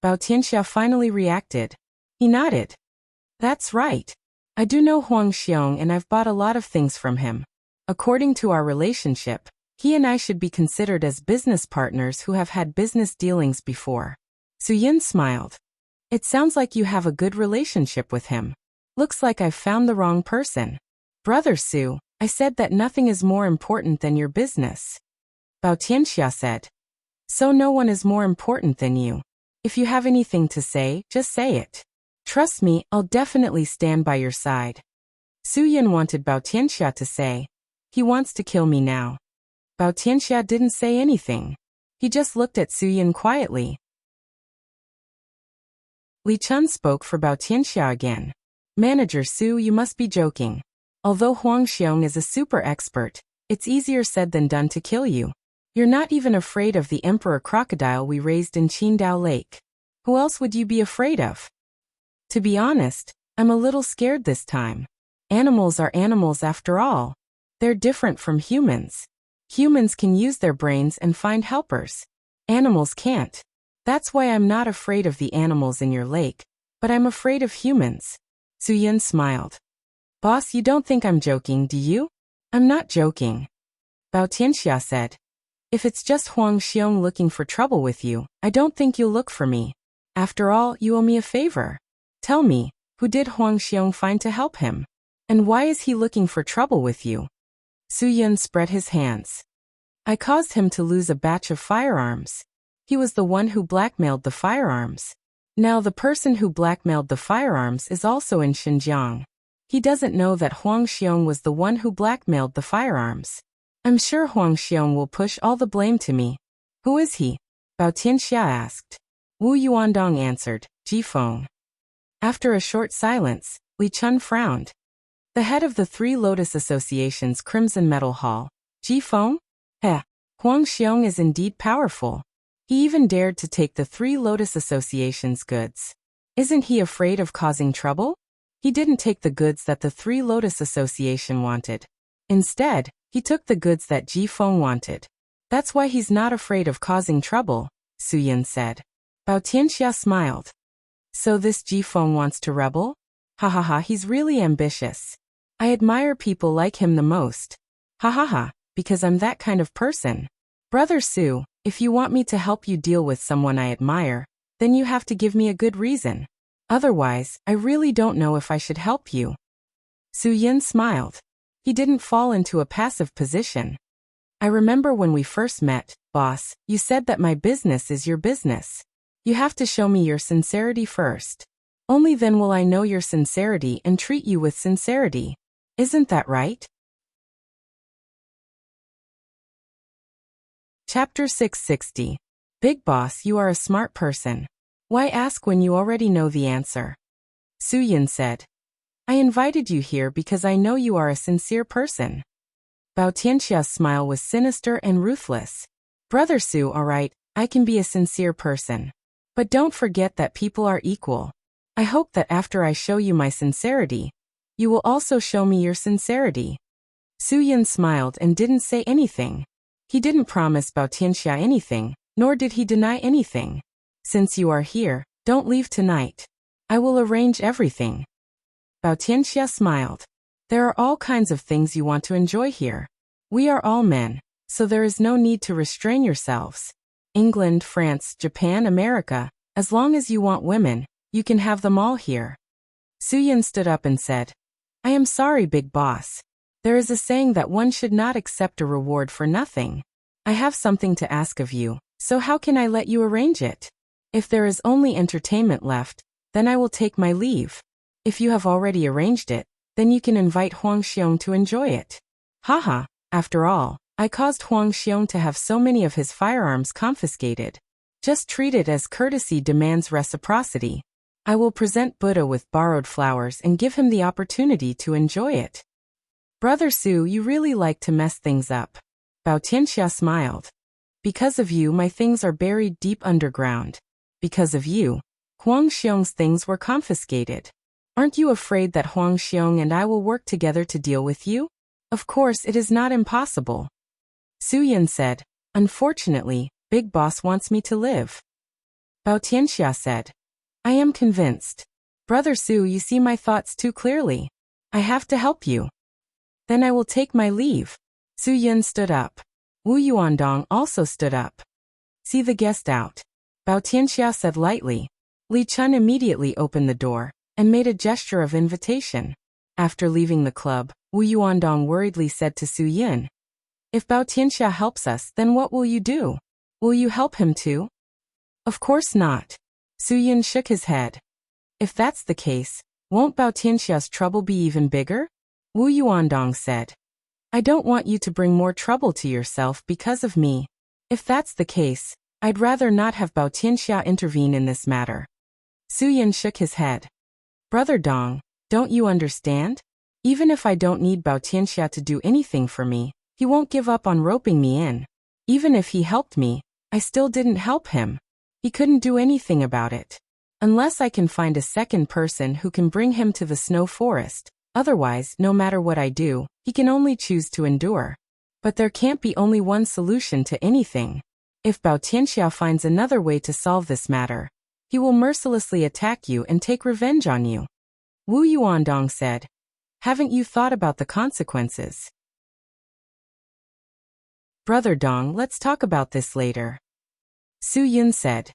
Bao Tianxia finally reacted. He nodded. That's right. I do know Huang Xiong and I've bought a lot of things from him. According to our relationship, he and I should be considered as business partners who have had business dealings before. Su Yin smiled. It sounds like you have a good relationship with him. Looks like I've found the wrong person. Brother Su, I said that nothing is more important than your business. Bao Tianxia said. So no one is more important than you. If you have anything to say, just say it. Trust me, I'll definitely stand by your side. Su Yin wanted Bao Tianxia to say, He wants to kill me now. Bao Tianxia didn't say anything. He just looked at Su Yin quietly. Li Chun spoke for Bao Tianxia again. Manager Su, you must be joking. Although Huang Xiong is a super expert, it's easier said than done to kill you. You're not even afraid of the emperor crocodile we raised in Qingdao Lake. Who else would you be afraid of? To be honest, I'm a little scared this time. Animals are animals after all. They're different from humans. Humans can use their brains and find helpers. Animals can't. That's why I'm not afraid of the animals in your lake, but I'm afraid of humans. Su Yin smiled. Boss, you don't think I'm joking, do you? I'm not joking. Bao Tianxia said. If it's just Huang Xiong looking for trouble with you, I don't think you'll look for me. After all, you owe me a favor. Tell me, who did Huang Xiong find to help him? And why is he looking for trouble with you? Su Yun spread his hands. I caused him to lose a batch of firearms. He was the one who blackmailed the firearms. Now the person who blackmailed the firearms is also in Xinjiang. He doesn't know that Huang Xiong was the one who blackmailed the firearms. I'm sure Huang Xiong will push all the blame to me. Who is he? Bao Tianxia asked. Wu Yuandong answered, Ji Feng. After a short silence, Li Chun frowned. The head of the Three Lotus Association's Crimson Metal Hall, Ji Feng? Huang Xiong is indeed powerful. He even dared to take the Three Lotus Association's goods. Isn't he afraid of causing trouble? He didn't take the goods that the Three Lotus Association wanted. Instead, he took the goods that Ji Feng wanted. That's why he's not afraid of causing trouble, Su Yun said. Bao Tianxia smiled. So this Ji Feng wants to rebel? Ha ha ha, he's really ambitious. I admire people like him the most. Ha ha ha, because I'm that kind of person. Brother Su, if you want me to help you deal with someone I admire, then you have to give me a good reason. Otherwise, I really don't know if I should help you. Su Yun smiled. He didn't fall into a passive position. I remember when we first met, boss, you said that my business is your business. You have to show me your sincerity first. Only then will I know your sincerity and treat you with sincerity. Isn't that right? Chapter 660. Big Boss, you are a smart person. Why ask when you already know the answer? Su Yun said. I invited you here because I know you are a sincere person. Bao Tianxia's smile was sinister and ruthless. Brother Su, all right, I can be a sincere person. But don't forget that people are equal. I hope that after I show you my sincerity, you will also show me your sincerity. Su Yun smiled and didn't say anything. He didn't promise Bao Tianxia anything, nor did he deny anything. Since you are here, don't leave tonight. I will arrange everything. Bao Tianxia smiled. There are all kinds of things you want to enjoy here. We are all men, so there is no need to restrain yourselves. England, France, Japan, America, as long as you want women, you can have them all here. Su Yun stood up and said, I am sorry, Big Boss. There is a saying that one should not accept a reward for nothing. I have something to ask of you, so how can I let you arrange it? If there is only entertainment left, then I will take my leave. If you have already arranged it, then you can invite Huang Xiong to enjoy it. Haha, after all, I caused Huang Xiong to have so many of his firearms confiscated. Just treat it as courtesy demands reciprocity. I will present Buddha with borrowed flowers and give him the opportunity to enjoy it. Brother Su, you really like to mess things up. Bao Tianxia smiled. Because of you, my things are buried deep underground. Because of you, Huang Xiong's things were confiscated. Aren't you afraid that Huang Xiong and I will work together to deal with you? Of course, it is not impossible. Su Yun said, Unfortunately, Big Boss wants me to live. Bao Tianxia said, I am convinced. Brother Su, you see my thoughts too clearly. I have to help you. Then I will take my leave. Su Yun stood up. Wu Yuandong also stood up. See the guest out. Bao Tianxia said lightly. Li Chun immediately opened the door and made a gesture of invitation. After leaving the club, Wu Yuandong worriedly said to Su Yun, If Bao Tianxia helps us, then what will you do? Will you help him too? Of course not. Su Yun shook his head. If that's the case, won't Bao Tianxia's trouble be even bigger? Wu Yuandong said, I don't want you to bring more trouble to yourself because of me. If that's the case, I'd rather not have Bao Tianxia intervene in this matter. Su Yun shook his head. Brother Dong, don't you understand? Even if I don't need Bao Tianxia to do anything for me, he won't give up on roping me in. Even if he helped me, I still didn't help him. He couldn't do anything about it. Unless I can find a second person who can bring him to the snow forest. Otherwise, no matter what I do, he can only choose to endure. But there can't be only one solution to anything. If Bao Tianxia finds another way to solve this matter, he will mercilessly attack you and take revenge on you. Wu Yuandong said, Haven't you thought about the consequences? Brother Dong, let's talk about this later. Su Yun said,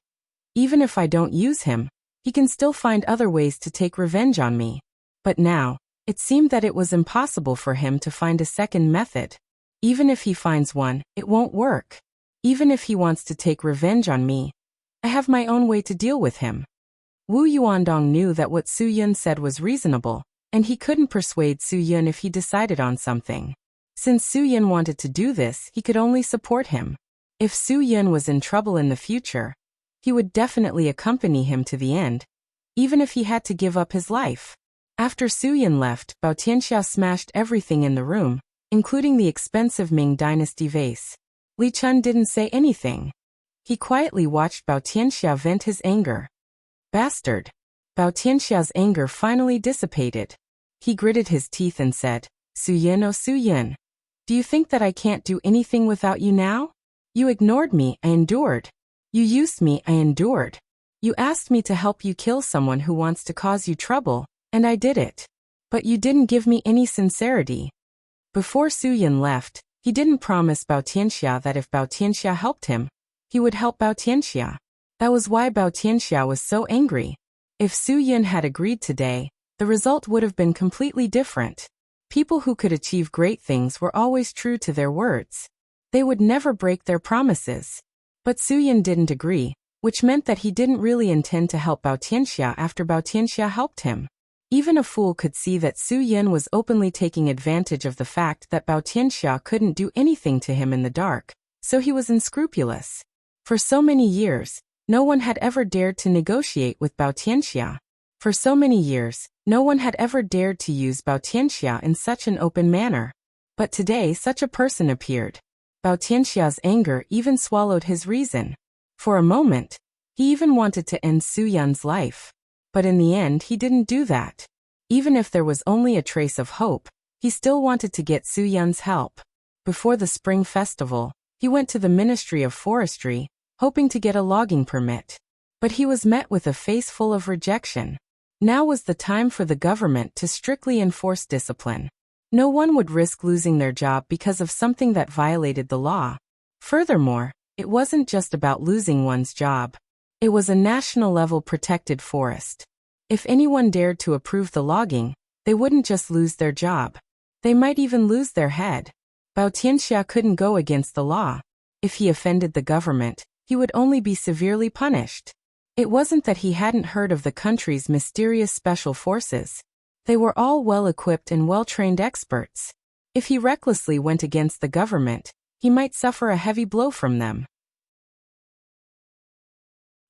Even if I don't use him, he can still find other ways to take revenge on me. But now, it seemed that it was impossible for him to find a second method. Even if he finds one, it won't work. Even if he wants to take revenge on me, I have my own way to deal with him. Wu Yuandong knew that what Su Yun said was reasonable, and he couldn't persuade Su Yun if he decided on something. Since Su Yun wanted to do this, he could only support him. If Su Yun was in trouble in the future, he would definitely accompany him to the end, even if he had to give up his life. After Su Yun left, Bao Tianxia smashed everything in the room, including the expensive Ming Dynasty vase. Li Chun didn't say anything. He quietly watched Bao Tianxia vent his anger. Bastard! Bao Tianxia's anger finally dissipated. He gritted his teeth and said, Su Yun, oh Su Yun, do you think that I can't do anything without you now? You ignored me, I endured. You used me, I endured. You asked me to help you kill someone who wants to cause you trouble, and I did it. But you didn't give me any sincerity. Before Su Yun left, he didn't promise Bao Tianxia that if Bao Tianxia helped him, he would help Bao Tianxia. That was why Bao Tianxia was so angry. If Su Yun had agreed today, the result would have been completely different. People who could achieve great things were always true to their words. They would never break their promises. But Su Yun didn't agree, which meant that he didn't really intend to help Bao Tianxia after Bao Tianxia helped him. Even a fool could see that Su Yun was openly taking advantage of the fact that Bao Tianxia couldn't do anything to him in the dark, so he was unscrupulous. For so many years, no one had ever dared to negotiate with Bao Tianxia. For so many years, no one had ever dared to use Bao Tianxia in such an open manner. But today such a person appeared. Bao Tianxia's anger even swallowed his reason. For a moment, he even wanted to end Su Yun's life. But in the end he didn't do that. Even if there was only a trace of hope, he still wanted to get Su Yun's help. Before the Spring Festival, he went to the Ministry of Forestry, hoping to get a logging permit. But he was met with a face full of rejection. Now was the time for the government to strictly enforce discipline. No one would risk losing their job because of something that violated the law. Furthermore, it wasn't just about losing one's job. It was a national-level protected forest. If anyone dared to approve the logging, they wouldn't just lose their job. They might even lose their head. Bao Tianxia couldn't go against the law. If he offended the government, he would only be severely punished. It wasn't that he hadn't heard of the country's mysterious special forces. They were all well-equipped and well-trained experts. If he recklessly went against the government, he might suffer a heavy blow from them.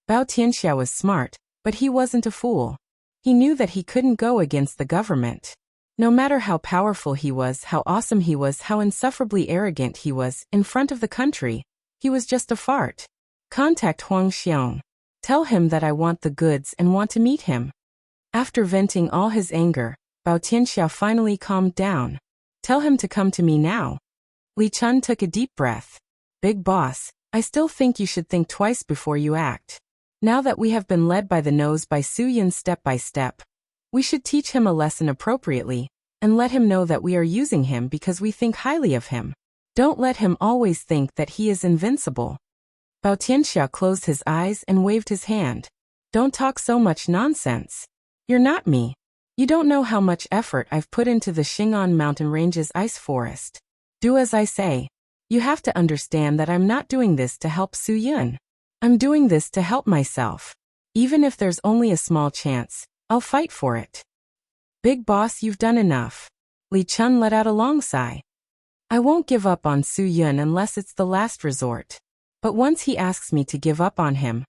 Bao Tianxia was smart, but he wasn't a fool. He knew that he couldn't go against the government. No matter how powerful he was, how awesome he was, how insufferably arrogant he was, in front of the country, he was just a fart. Contact Huang Xiong. Tell him that I want the goods and want to meet him. After venting all his anger, Bao Tianxia finally calmed down. Tell him to come to me now. Li Chun took a deep breath. Big boss, I still think you should think twice before you act. Now that we have been led by the nose by Su Yun step by step, we should teach him a lesson appropriately, and let him know that we are using him because we think highly of him. Don't let him always think that he is invincible. Bao Tianxia closed his eyes and waved his hand. Don't talk so much nonsense. You're not me. You don't know how much effort I've put into the Xing'an Mountain Range's ice forest. Do as I say. You have to understand that I'm not doing this to help Su Yun. I'm doing this to help myself. Even if there's only a small chance, I'll fight for it. Big boss, you've done enough. Li Chun let out a long sigh. I won't give up on Su Yun unless it's the last resort. But once he asks me to give up on him,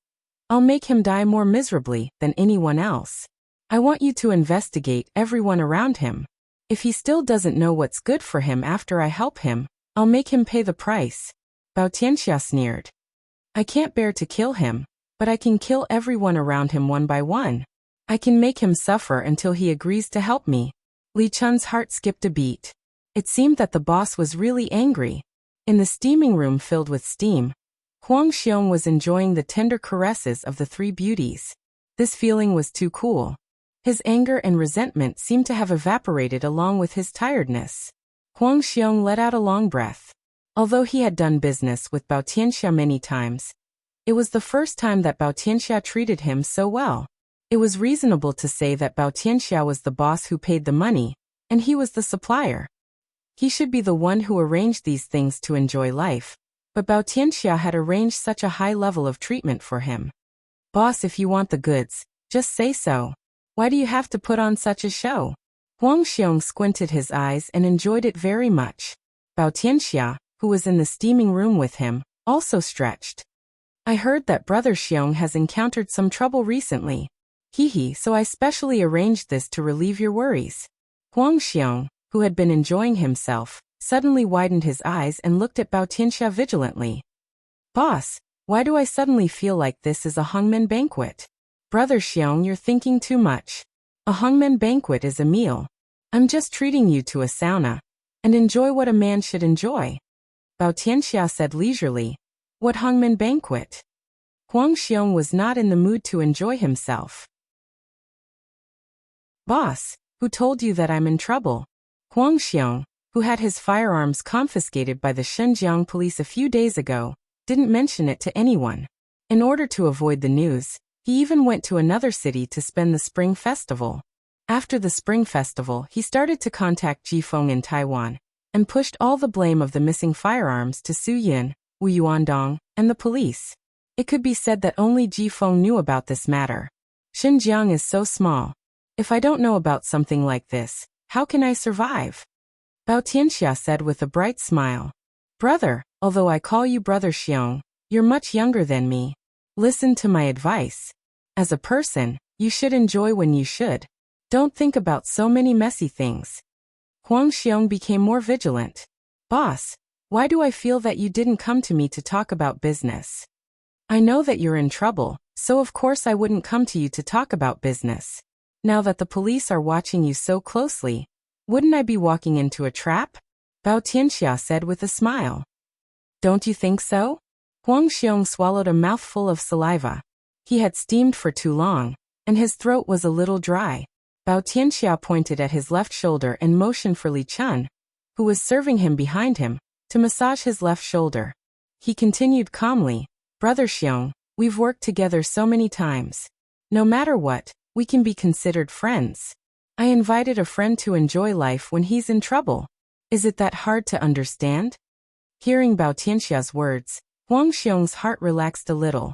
I'll make him die more miserably than anyone else. I want you to investigate everyone around him. If he still doesn't know what's good for him after I help him, I'll make him pay the price. Bao Tianxia sneered. I can't bear to kill him, but I can kill everyone around him one by one. I can make him suffer until he agrees to help me. Li Chun's heart skipped a beat. It seemed that the boss was really angry. In the steaming room filled with steam, Huang Xiong was enjoying the tender caresses of the three beauties. This feeling was too cool. His anger and resentment seemed to have evaporated along with his tiredness. Huang Xiong let out a long breath. Although he had done business with Bao Tianxia many times, It was the first time that Bao Tianxia treated him so well. It was reasonable to say that Bao Tianxia was the boss who paid the money, and he was the supplier. He should be the one who arranged these things to enjoy life, but Bao Tianxia had arranged such a high level of treatment for him. Boss, if you want the goods, just say so. Why do you have to put on such a show? Huang Xiong squinted his eyes and enjoyed it very much. Bao Tianxia, who was in the steaming room with him, also stretched. I heard that Brother Xiong has encountered some trouble recently. So I specially arranged this to relieve your worries. Huang Xiong, who had been enjoying himself, suddenly widened his eyes and looked at Bao Tianxia vigilantly. Boss, why do I suddenly feel like this is a hangmen banquet? Brother Xiong, you're thinking too much. A hangmen banquet is a meal. I'm just treating you to a sauna. And enjoy what a man should enjoy. Bao Tianxia said leisurely. What hangmen banquet? Huang Xiong was not in the mood to enjoy himself. Boss, who told you that I'm in trouble? Huang Xiong, who had his firearms confiscated by the Xinjiang police a few days ago, didn't mention it to anyone. In order to avoid the news, he even went to another city to spend the Spring Festival. After the Spring Festival, he started to contact Ji Feng in Taiwan, and pushed all the blame of the missing firearms to Su Yin, Wu Yuandong, and the police. It could be said that only Ji Feng knew about this matter. Xinjiang is so small. If I don't know about something like this, how can I survive? Bao Tianxia said with a bright smile. Brother, although I call you Brother Xiong, you're much younger than me. Listen to my advice. As a person, you should enjoy when you should. Don't think about so many messy things. Huang Xiong became more vigilant. Boss, why do I feel that you didn't come to me to talk about business? I know that you're in trouble, so of course I wouldn't come to you to talk about business. Now that the police are watching you so closely, wouldn't I be walking into a trap? Bao Tianxia said with a smile. Don't you think so? Huang Xiong swallowed a mouthful of saliva. He had steamed for too long, and his throat was a little dry. Bao Tianxia pointed at his left shoulder and motioned for Li Chun, who was serving him behind him, to massage his left shoulder. He continued calmly, Brother Xiong, we've worked together so many times. No matter what, we can be considered friends. I invited a friend to enjoy life when he's in trouble. Is it that hard to understand? Hearing Bao Tianxia's words, Huang Xiong's heart relaxed a little.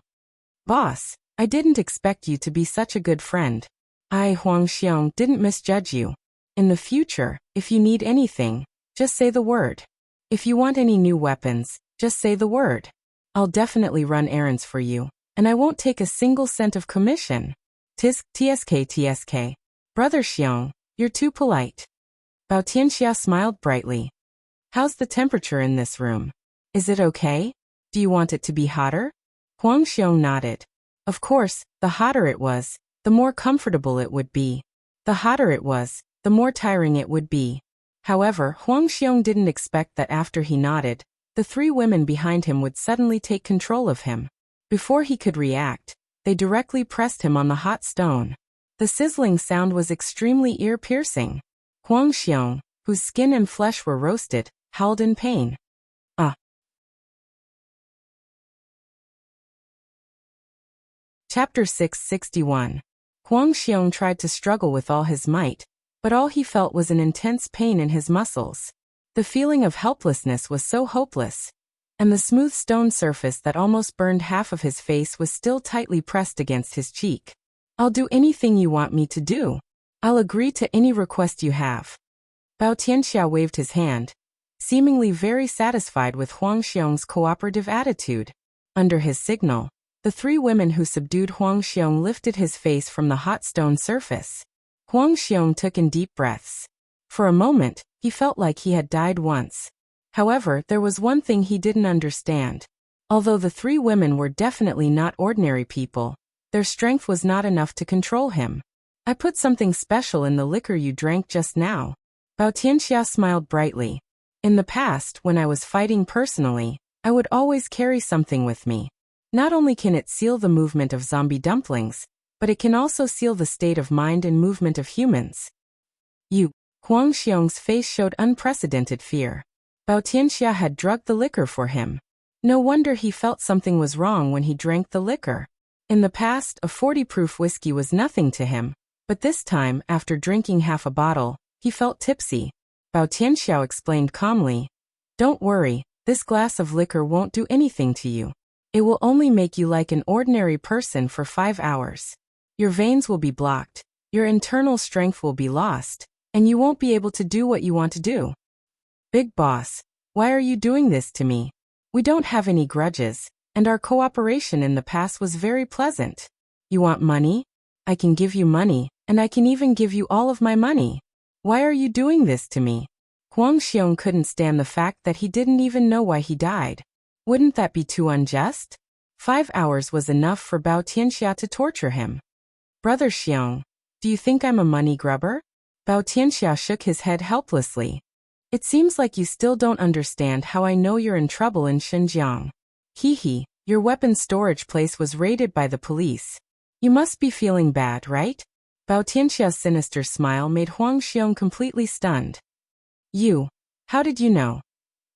Boss, I didn't expect you to be such a good friend. I, Huang Xiong, didn't misjudge you. In the future, if you need anything, just say the word. If you want any new weapons, just say the word. I'll definitely run errands for you, and I won't take a single cent of commission. TSK. Brother Xiong, you're too polite. Bao Tianxia smiled brightly. How's the temperature in this room? Is it okay? Do you want it to be hotter? Huang Xiong nodded. Of course, the hotter it was, the more comfortable it would be. The hotter it was, the more tiring it would be. However, Huang Xiong didn't expect that after he nodded, the three women behind him would suddenly take control of him. Before he could react, they directly pressed him on the hot stone. The sizzling sound was extremely ear-piercing. Huang Xiong, whose skin and flesh were roasted, howled in pain. Chapter 661. Huang Xiong tried to struggle with all his might, but all he felt was an intense pain in his muscles. The feeling of helplessness was so hopeless, and the smooth stone surface that almost burned half of his face was still tightly pressed against his cheek. I'll do anything you want me to do. I'll agree to any request you have. Bao Tianxia waved his hand, seemingly very satisfied with Huang Xiong's cooperative attitude. Under his signal, the three women who subdued Huang Xiong lifted his face from the hot stone surface. Huang Xiong took in deep breaths. For a moment, he felt like he had died once. However, there was one thing he didn't understand. Although the three women were definitely not ordinary people, their strength was not enough to control him. I put something special in the liquor you drank just now. Bao Tianxia smiled brightly. In the past, when I was fighting personally, I would always carry something with me. Not only can it seal the movement of zombie dumplings, but it can also seal the state of mind and movement of humans. Huang Xiong's face showed unprecedented fear. Bao Tianxia had drugged the liquor for him. No wonder he felt something was wrong when he drank the liquor. In the past, a 40-proof whiskey was nothing to him, but this time, after drinking half a bottle, he felt tipsy. Bao Tianxiao explained calmly, "Don't worry, this glass of liquor won't do anything to you. It will only make you like an ordinary person for 5 hours. Your veins will be blocked, your internal strength will be lost, and you won't be able to do what you want to do." "Big boss, why are you doing this to me? We don't have any grudges, and our cooperation in the past was very pleasant. You want money? I can give you money, and I can even give you all of my money. Why are you doing this to me?" Huang Xiong couldn't stand the fact that he didn't even know why he died. Wouldn't that be too unjust? 5 hours was enough for Bao Tianxia to torture him. "Brother Xiong, do you think I'm a money grubber?" Bao Tianxia shook his head helplessly. "It seems like you still don't understand how I know you're in trouble in Xinjiang. Hee, your weapons storage place was raided by the police. You must be feeling bad, right?" Bao Tianxia's sinister smile made Huang Xiong completely stunned. How did you know?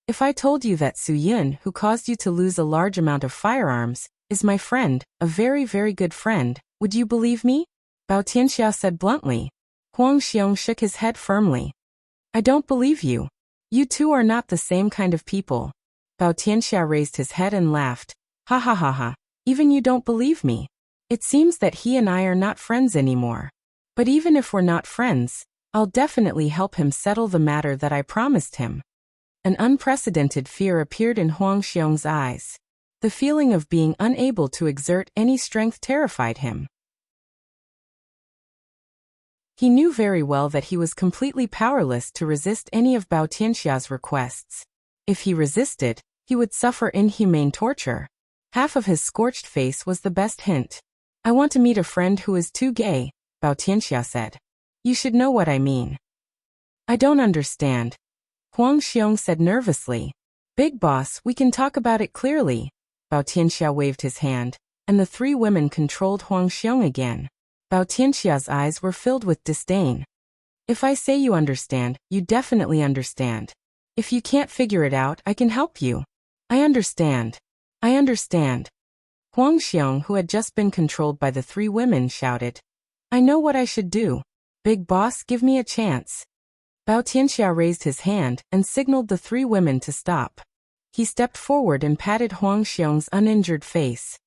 If I told you that Su Yun, who caused you to lose a large amount of firearms, is my friend, a very, very good friend, would you believe me?" Bao Tianxia said bluntly. Huang Xiong shook his head firmly. "I don't believe you. You two are not the same kind of people." Bao Tianxia raised his head and laughed. "Ha ha ha ha, even you don't believe me. It seems that he and I are not friends anymore. But even if we're not friends, I'll definitely help him settle the matter that I promised him." An unprecedented fear appeared in Huang Xiong's eyes. The feeling of being unable to exert any strength terrified him. He knew very well that he was completely powerless to resist any of Bao Tianxia's requests. If he resisted, he would suffer inhumane torture. Half of his scorched face was the best hint. "I want to meet a friend who is too gay," Bao Tianxia said. "You should know what I mean." "I don't understand," Huang Xiong said nervously. "Big boss, we can talk about it clearly." Bao Tianxia waved his hand, and the three women controlled Huang Xiong again. Bao Tianxia's eyes were filled with disdain. "If I say you understand, you definitely understand. If you can't figure it out, I can help you." "I understand. I understand." Huang Xiong, who had just been controlled by the three women, shouted, "I know what I should do. Big boss, give me a chance." Bao Tianxia raised his hand and signaled the three women to stop. He stepped forward and patted Huang Xiong's uninjured face.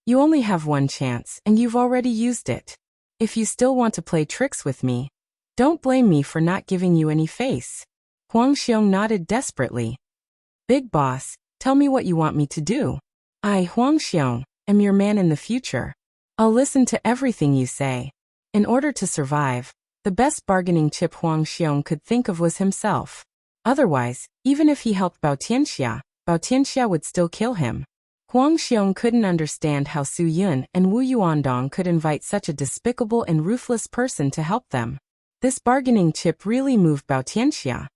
"You only have one chance, and you've already used it. If you still want to play tricks with me, don't blame me for not giving you any face." Huang Xiong nodded desperately. "Big boss, tell me what you want me to do. I, Huang Xiong, am your man in the future. I'll listen to everything you say." In order to survive, the best bargaining chip Huang Xiong could think of was himself. Otherwise, even if he helped Bao Tianxia would still kill him. Huang Xiong couldn't understand how Su Yun and Wu Yuandong could invite such a despicable and ruthless person to help them. This bargaining chip really moved Bao Tianxia.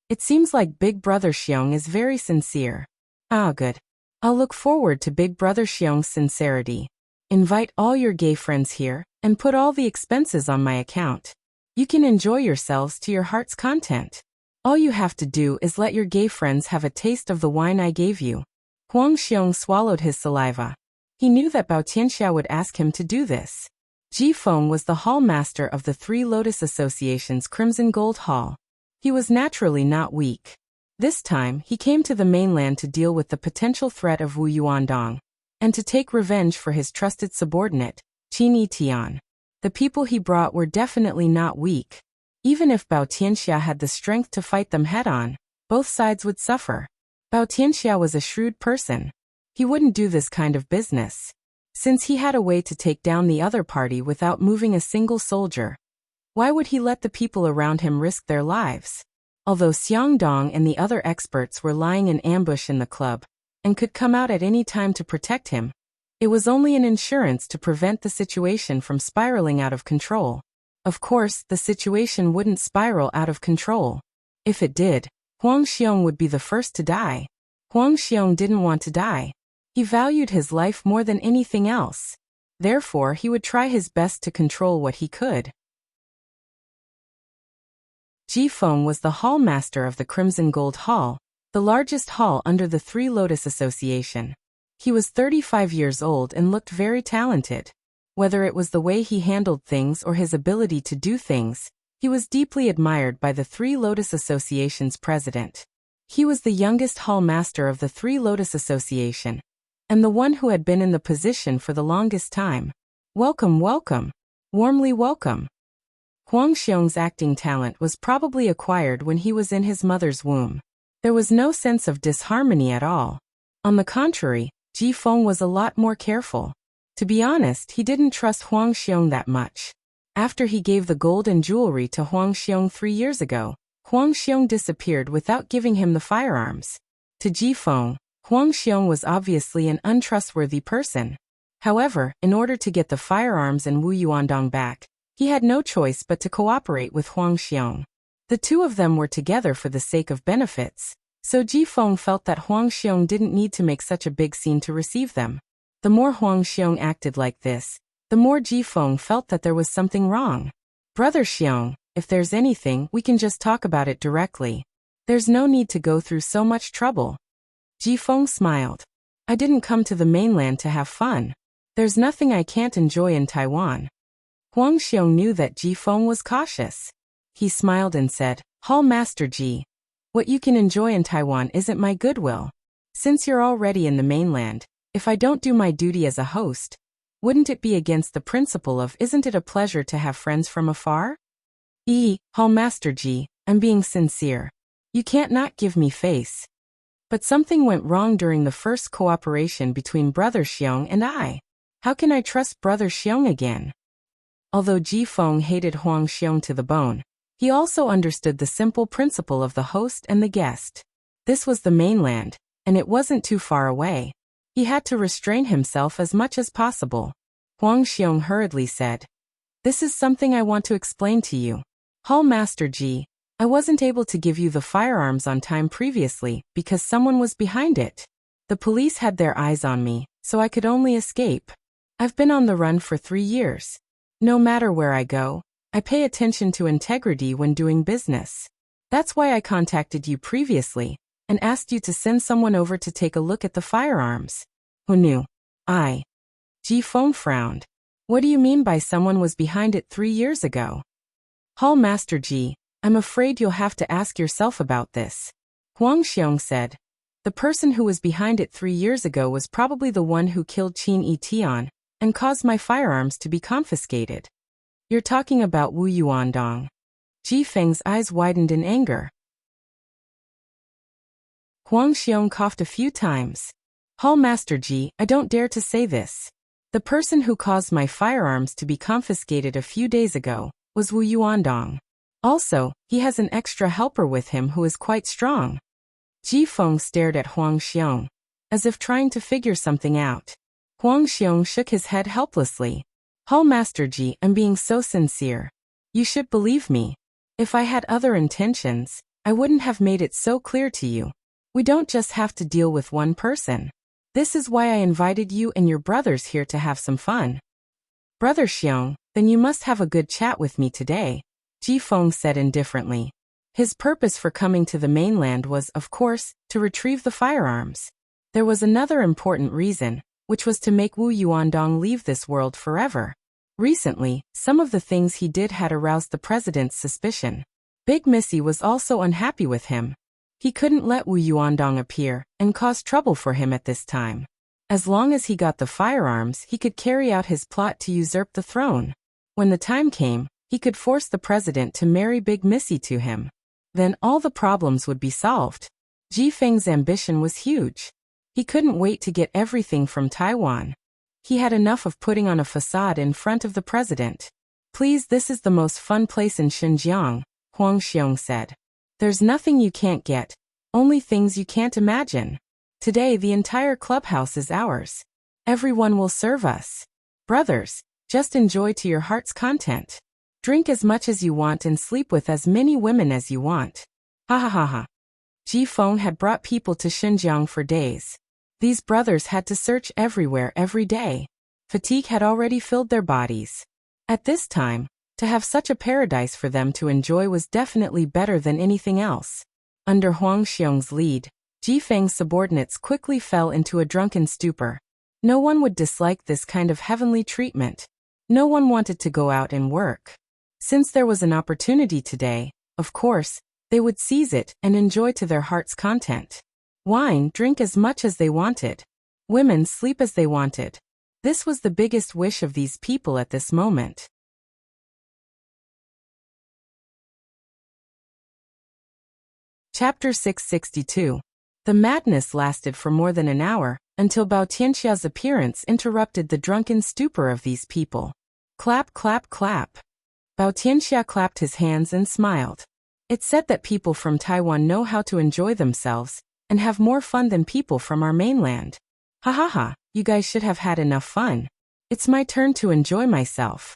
It seems like Big Brother Xiong is very sincere. Ah, good. I'll look forward to Big Brother Xiong's sincerity. Invite all your gay friends here, and put all the expenses on my account. You can enjoy yourselves to your heart's content. All you have to do is let your gay friends have a taste of the wine I gave you." Huang Xiong swallowed his saliva. He knew that Bao Tianxia would ask him to do this. Ji Feng was the hall master of the Three Lotus Association's Crimson Gold Hall. He was naturally not weak. This time, he came to the mainland to deal with the potential threat of Wu Yuandong, and to take revenge for his trusted subordinate, Qin Yitian. The people he brought were definitely not weak. Even if Bao Tianxia had the strength to fight them head-on, both sides would suffer. Bao Tianxia was a shrewd person. He wouldn't do this kind of business. Since he had a way to take down the other party without moving a single soldier, why would he let the people around him risk their lives? Although Xiang Dong and the other experts were lying in ambush in the club, and could come out at any time to protect him, it was only an insurance to prevent the situation from spiraling out of control. Of course, the situation wouldn't spiral out of control. If it did, Huang Xiong would be the first to die. Huang Xiong didn't want to die. He valued his life more than anything else. Therefore, he would try his best to control what he could. Ji Feng was the hall master of the Crimson Gold Hall, the largest hall under the Three Lotus Association. He was 35 years old and looked very talented. Whether it was the way he handled things or his ability to do things, he was deeply admired by the Three Lotus Association's president. He was the youngest hall master of the Three Lotus Association, and the one who had been in the position for the longest time. Welcome, welcome. Warmly welcome. Huang Xiong's acting talent was probably acquired when he was in his mother's womb. There was no sense of disharmony at all. On the contrary, Ji Feng was a lot more careful. To be honest, he didn't trust Huang Xiong that much. After he gave the gold and jewelry to Huang Xiong 3 years ago, Huang Xiong disappeared without giving him the firearms. To Ji Feng, Huang Xiong was obviously an untrustworthy person. However, in order to get the firearms and Wu Yuandong back, he had no choice but to cooperate with Huang Xiong. The two of them were together for the sake of benefits, so Ji Feng felt that Huang Xiong didn't need to make such a big scene to receive them. The more Huang Xiong acted like this, the more Ji Feng felt that there was something wrong. Brother Xiong, if there's anything, we can just talk about it directly. There's no need to go through so much trouble. Ji Feng smiled. I didn't come to the mainland to have fun. There's nothing I can't enjoy in Taiwan. Huang Xiong knew that Ji Feng was cautious. He smiled and said, Hall Master Ji, what you can enjoy in Taiwan isn't my goodwill. Since you're already in the mainland, if I don't do my duty as a host, wouldn't it be against the principle of isn't it a pleasure to have friends from afar? Hall Master Ji, I'm being sincere. You can't not give me face. But something went wrong during the first cooperation between Brother Xiong and I. How can I trust Brother Xiong again? Although Ji Feng hated Huang Xiong to the bone, he also understood the simple principle of the host and the guest. This was the mainland, and it wasn't too far away. He had to restrain himself as much as possible. Huang Xiong hurriedly said, This is something I want to explain to you. Hall Master Ji, I wasn't able to give you the firearms on time previously because someone was behind it. The police had their eyes on me, so I could only escape. I've been on the run for 3 years. No matter where I go, I pay attention to integrity when doing business. That's why I contacted you previously and asked you to send someone over to take a look at the firearms. Who knew? Ji Feng frowned. What do you mean by someone was behind it 3 years ago? Hall Master Ji, I'm afraid you'll have to ask yourself about this. Huang Xiong said. The person who was behind it 3 years ago was probably the one who killed Qin Yi Tian and caused my firearms to be confiscated. You're talking about Wu Yuandong. Ji Feng's eyes widened in anger. Huang Xiong coughed a few times. Hall Master Ji, I don't dare to say this. The person who caused my firearms to be confiscated a few days ago was Wu Yuandong. Also, he has an extra helper with him who is quite strong. Ji Feng stared at Huang Xiong, as if trying to figure something out. Huang Xiong shook his head helplessly. Hall Master Ji, I'm being so sincere. You should believe me. If I had other intentions, I wouldn't have made it so clear to you. We don't just have to deal with one person. This is why I invited you and your brothers here to have some fun. Brother Xiong, then you must have a good chat with me today, Ji Feng said indifferently. His purpose for coming to the mainland was, of course, to retrieve the firearms. There was another important reason, which was to make Wu Yuandong leave this world forever. Recently, some of the things he did had aroused the president's suspicion. Big Missy was also unhappy with him. He couldn't let Wu Yuandong appear and cause trouble for him at this time. As long as he got the firearms, he could carry out his plot to usurp the throne. When the time came, he could force the president to marry Big Missy to him. Then all the problems would be solved. Ji Feng's ambition was huge. He couldn't wait to get everything from Taiwan. He had enough of putting on a facade in front of the president. Please, this is the most fun place in Xinjiang, Huang Xiong said. There's nothing you can't get, only things you can't imagine. Today the entire clubhouse is ours. Everyone will serve us. Brothers, just enjoy to your heart's content. Drink as much as you want and sleep with as many women as you want. Ha ha ha ha. Ji Feng had brought people to Xinjiang for days. These brothers had to search everywhere every day. Fatigue had already filled their bodies. At this time, to have such a paradise for them to enjoy was definitely better than anything else. Under Huang Xiong's lead, Ji Feng's subordinates quickly fell into a drunken stupor. No one would dislike this kind of heavenly treatment. No one wanted to go out and work. Since there was an opportunity today, of course, they would seize it and enjoy to their heart's content. Wine, drink as much as they wanted. Women, sleep as they wanted. This was the biggest wish of these people at this moment. Chapter 662. The madness lasted for more than an hour, until Bao Tianxia's appearance interrupted the drunken stupor of these people. Clap, clap, clap. Bao Tianxia clapped his hands and smiled. It's said that people from Taiwan know how to enjoy themselves and have more fun than people from our mainland. Ha ha ha, you guys should have had enough fun. It's my turn to enjoy myself.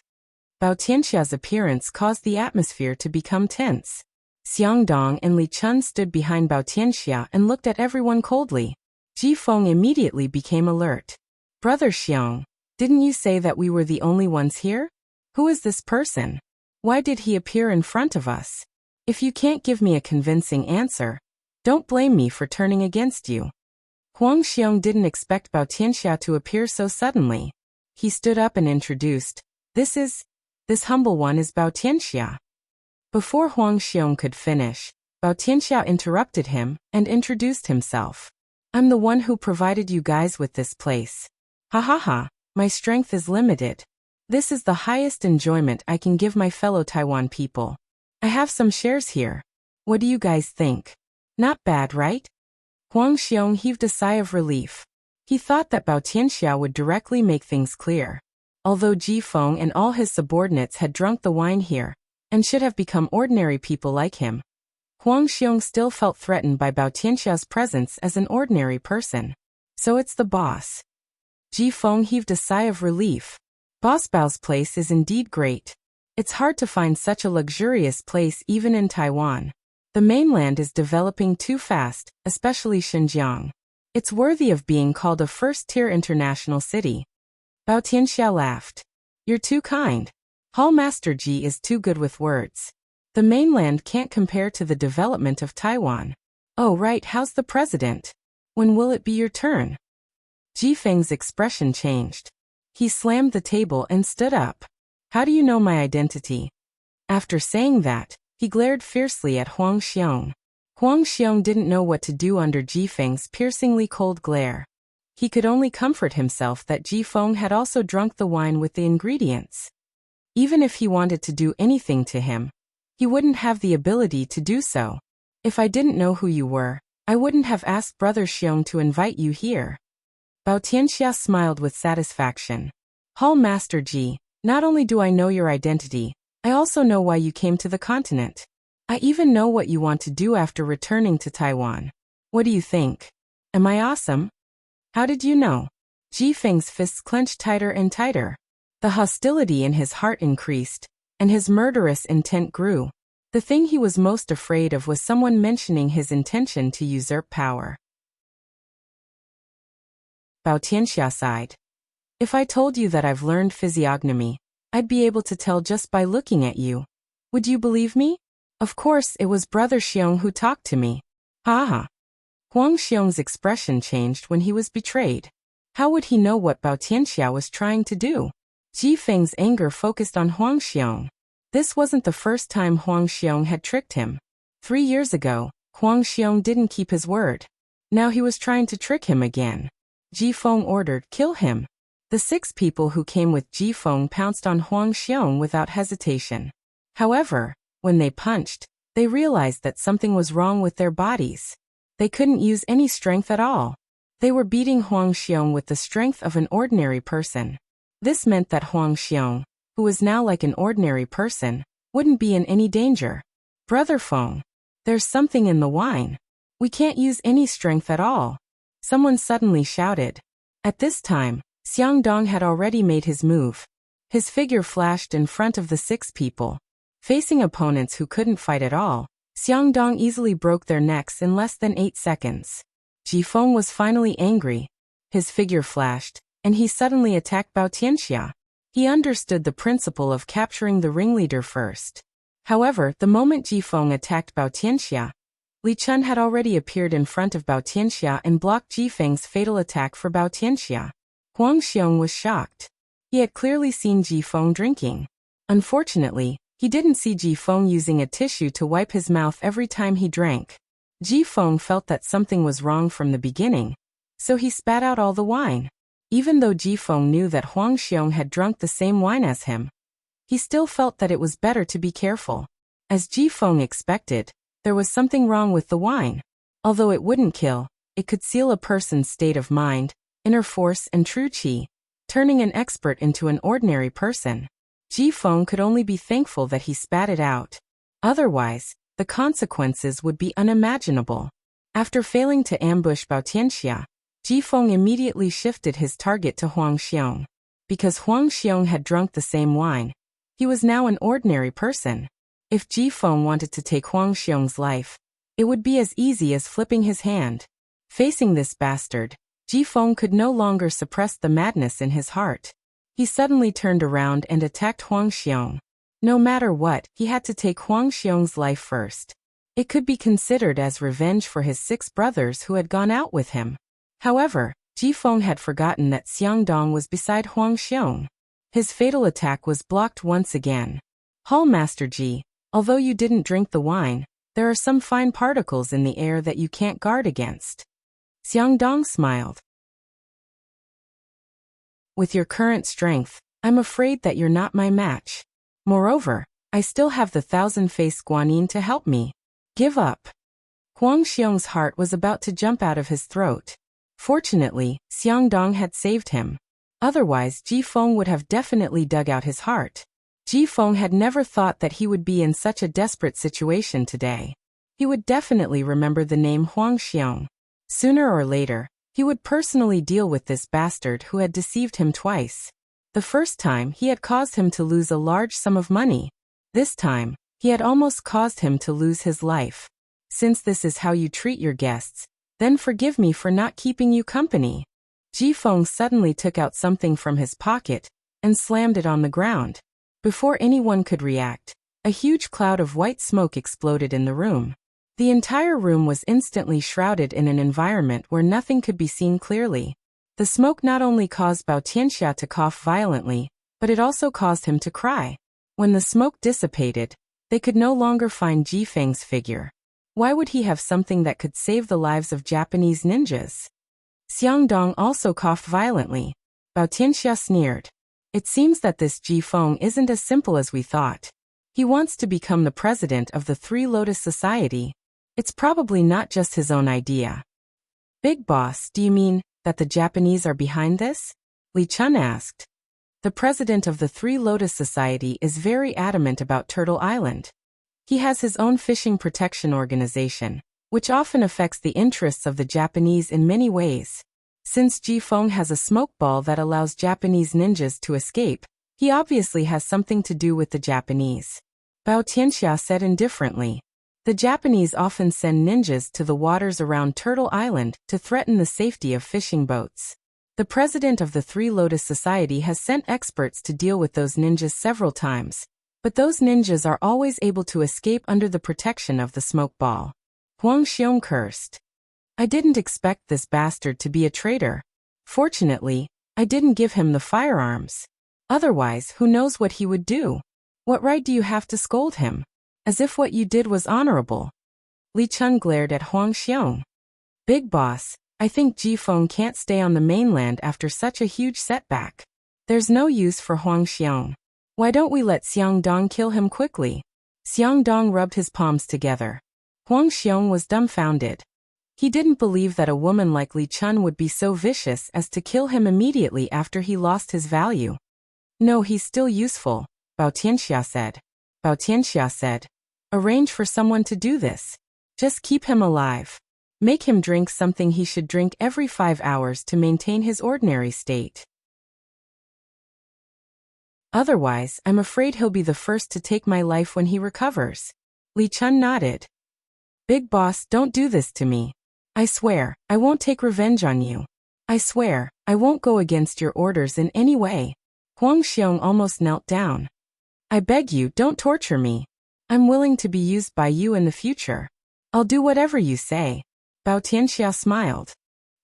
Bao Tianxia's appearance caused the atmosphere to become tense. Xiang Dong and Li Chun stood behind Bao Tianxia and looked at everyone coldly. Ji Feng immediately became alert. Brother Xiang, didn't you say that we were the only ones here? Who is this person? Why did he appear in front of us? If you can't give me a convincing answer, don't blame me for turning against you. Huang Xiong didn't expect Bao Tianxia to appear so suddenly. He stood up and introduced, This humble one is Bao Tianxia. Before Huang Xiong could finish, Bao Tianxia interrupted him and introduced himself. I'm the one who provided you guys with this place. Ha ha ha, my strength is limited. This is the highest enjoyment I can give my fellow Taiwan people. I have some shares here. What do you guys think? Not bad, right? Huang Xiong heaved a sigh of relief. He thought that Bao Tianxia would directly make things clear. Although Ji Feng and all his subordinates had drunk the wine here, and should have become ordinary people like him, Huang Xiong still felt threatened by Bao Tianxia's presence as an ordinary person. So it's the boss. Ji Feng heaved a sigh of relief. Boss Bao's place is indeed great. It's hard to find such a luxurious place even in Taiwan. The mainland is developing too fast, especially Xinjiang. It's worthy of being called a first-tier international city. Bao Tianxia laughed. You're too kind. Hall Master Ji is too good with words. The mainland can't compare to the development of Taiwan. Oh right, how's the president? When will it be your turn? Ji Feng's expression changed. He slammed the table and stood up. How do you know my identity? After saying that, he glared fiercely at Huang Xiong. Huang Xiong didn't know what to do under Ji Feng's piercingly cold glare. He could only comfort himself that Ji Feng had also drunk the wine with the ingredients. Even if he wanted to do anything to him, he wouldn't have the ability to do so. If I didn't know who you were, I wouldn't have asked Brother Xiong to invite you here. Bao Tianxia smiled with satisfaction. Hall Master Ji, not only do I know your identity, I also know why you came to the continent. I even know what you want to do after returning to Taiwan. What do you think? Am I awesome? How did you know? Ji Feng's fists clenched tighter and tighter. The hostility in his heart increased, and his murderous intent grew. The thing he was most afraid of was someone mentioning his intention to usurp power. Bao Tianxia sighed. If I told you that I've learned physiognomy, I'd be able to tell just by looking at you. Would you believe me? Of course, it was Brother Xiong who talked to me. Ha ha. Huang Xiong's expression changed when he was betrayed. How would he know what Bao Tianxia was trying to do? Ji Feng's anger focused on Huang Xiong. This wasn't the first time Huang Xiong had tricked him. 3 years ago, Huang Xiong didn't keep his word. Now he was trying to trick him again. Ji Feng ordered, kill him. The 6 people who came with Ji Feng pounced on Huang Xiong without hesitation. However, when they punched, they realized that something was wrong with their bodies. They couldn't use any strength at all. They were beating Huang Xiong with the strength of an ordinary person. This meant that Huang Xiong, who was now like an ordinary person, wouldn't be in any danger. Brother Feng, there's something in the wine. We can't use any strength at all. Someone suddenly shouted. At this time, Xiang Dong had already made his move. His figure flashed in front of the 6 people. Facing opponents who couldn't fight at all, Xiang Dong easily broke their necks in less than 8 seconds. Ji Feng was finally angry. His figure flashed, and he suddenly attacked Bao Tianxia. He understood the principle of capturing the ringleader first. However, the moment Ji Feng attacked Bao Tianxia, Li Chun had already appeared in front of Bao Tianxia and blocked Ji Feng's fatal attack for Bao Tianxia. Huang Xiong was shocked. He had clearly seen Ji Feng drinking. Unfortunately, he didn't see Ji Feng using a tissue to wipe his mouth every time he drank. Ji Feng felt that something was wrong from the beginning, so he spat out all the wine. Even though Ji Feng knew that Huang Xiong had drunk the same wine as him, he still felt that it was better to be careful. As Ji Feng expected, there was something wrong with the wine. Although it wouldn't kill, it could seal a person's state of mind, inner force and true qi, turning an expert into an ordinary person. Ji Feng could only be thankful that he spat it out. Otherwise, the consequences would be unimaginable. After failing to ambush Bao Tianxia, Ji Feng immediately shifted his target to Huang Xiong. Because Huang Xiong had drunk the same wine, he was now an ordinary person. If Ji Feng wanted to take Huang Xiong's life, it would be as easy as flipping his hand. Facing this bastard, Ji Feng could no longer suppress the madness in his heart. He suddenly turned around and attacked Huang Xiong. No matter what, he had to take Huang Xiong's life first. It could be considered as revenge for his 6 brothers who had gone out with him. However, Ji Feng had forgotten that Xiang Dong was beside Huang Xiong. His fatal attack was blocked once again. Hall Master Ji, although you didn't drink the wine, there are some fine particles in the air that you can't guard against. Xiang Dong smiled. With your current strength, I'm afraid that you're not my match. Moreover, I still have the 1,000-faced Guanyin to help me. Give up. Huang Xiong's heart was about to jump out of his throat. Fortunately, Xiang Dong had saved him. Otherwise, Ji Feng would have definitely dug out his heart. Ji Feng had never thought that he would be in such a desperate situation today. He would definitely remember the name Huang Xiong. Sooner or later, he would personally deal with this bastard who had deceived him twice. The first time, he had caused him to lose a large sum of money. This time, he had almost caused him to lose his life. Since this is how you treat your guests, then forgive me for not keeping you company. Ji Feng suddenly took out something from his pocket and slammed it on the ground. Before anyone could react, a huge cloud of white smoke exploded in the room. The entire room was instantly shrouded in an environment where nothing could be seen clearly. The smoke not only caused Bao Tianxia to cough violently, but it also caused him to cry. When the smoke dissipated, they could no longer find Ji Feng's figure. Why would he have something that could save the lives of Japanese ninjas? Xiang Dong also coughed violently. Bao Tianxia sneered. It seems that this Ji Feng isn't as simple as we thought. He wants to become the president of the Three Lotus Society. It's probably not just his own idea. Big boss, do you mean that the Japanese are behind this? Li Chun asked. The president of the Three Lotus Society is very adamant about Turtle Island. He has his own fishing protection organization, which often affects the interests of the Japanese in many ways. Since Ji Feng has a smoke ball that allows Japanese ninjas to escape, he obviously has something to do with the Japanese. Bao Tianxia said indifferently. The Japanese often send ninjas to the waters around Turtle Island to threaten the safety of fishing boats. The president of the Three Lotus Society has sent experts to deal with those ninjas several times, but those ninjas are always able to escape under the protection of the smoke ball. Huang Xiong cursed. I didn't expect this bastard to be a traitor. Fortunately, I didn't give him the firearms. Otherwise, who knows what he would do? What right do you have to scold him? As if what you did was honorable. Li Chun glared at Huang Xiong. Big boss, I think Ji Feng can't stay on the mainland after such a huge setback. There's no use for Huang Xiong. Why don't we let Xiang Dong kill him quickly? Xiang Dong rubbed his palms together. Huang Xiong was dumbfounded. He didn't believe that a woman like Li Chun would be so vicious as to kill him immediately after he lost his value. No, he's still useful, Bao Tianxia said. Bao Tianxia said, arrange for someone to do this. Just keep him alive. Make him drink something he should drink every 5 hours to maintain his ordinary state. Otherwise, I'm afraid he'll be the first to take my life when he recovers. Li Chun nodded. Big boss, don't do this to me. I swear, I won't take revenge on you. I swear, I won't go against your orders in any way. Huang Xiong almost knelt down. I beg you, don't torture me. I'm willing to be used by you in the future. I'll do whatever you say. Bao Tianxia smiled.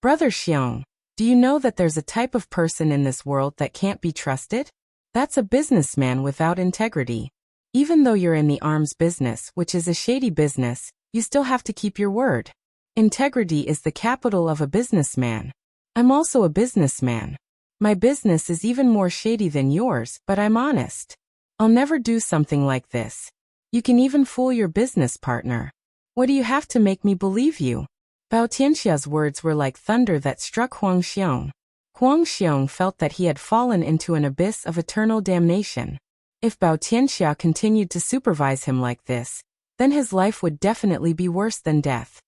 Brother Xiong, do you know that there's a type of person in this world that can't be trusted? That's a businessman without integrity. Even though you're in the arms business, which is a shady business, you still have to keep your word. Integrity is the capital of a businessman. I'm also a businessman. My business is even more shady than yours, but I'm honest. I'll never do something like this. You can even fool your business partner. What do you have to make me believe you? Bao Tianxia's words were like thunder that struck Huang Xiong. Huang Xiong felt that he had fallen into an abyss of eternal damnation. If Bao Tianxia continued to supervise him like this, then his life would definitely be worse than death.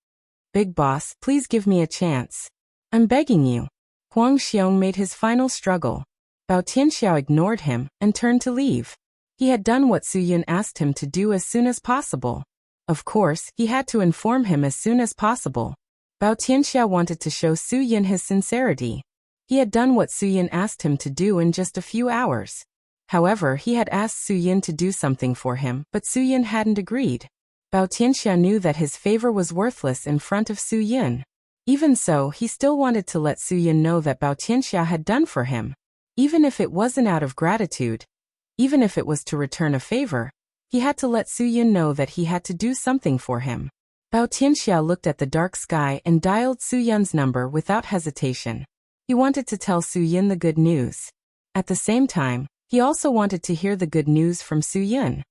Big boss, please give me a chance. I'm begging you. Huang Xiong made his final struggle. Bao Tianxia ignored him and turned to leave. He had done what Su Yun asked him to do as soon as possible. Of course, he had to inform him as soon as possible. Bao Tianxia wanted to show Su Yun his sincerity. He had done what Su Yun asked him to do in just a few hours. However, he had asked Su Yun to do something for him, but Su Yun hadn't agreed. Bao Tianxia knew that his favor was worthless in front of Su Yun. Even so, he still wanted to let Su Yun know that Bao Tianxia had done for him. Even if it wasn't out of gratitude, even if it was to return a favor, he had to let Su Yun know that he had to do something for him. Bao Tianxia looked at the dark sky and dialed Su Yun's number without hesitation. He wanted to tell Su Yun the good news. At the same time, he also wanted to hear the good news from Su Yun.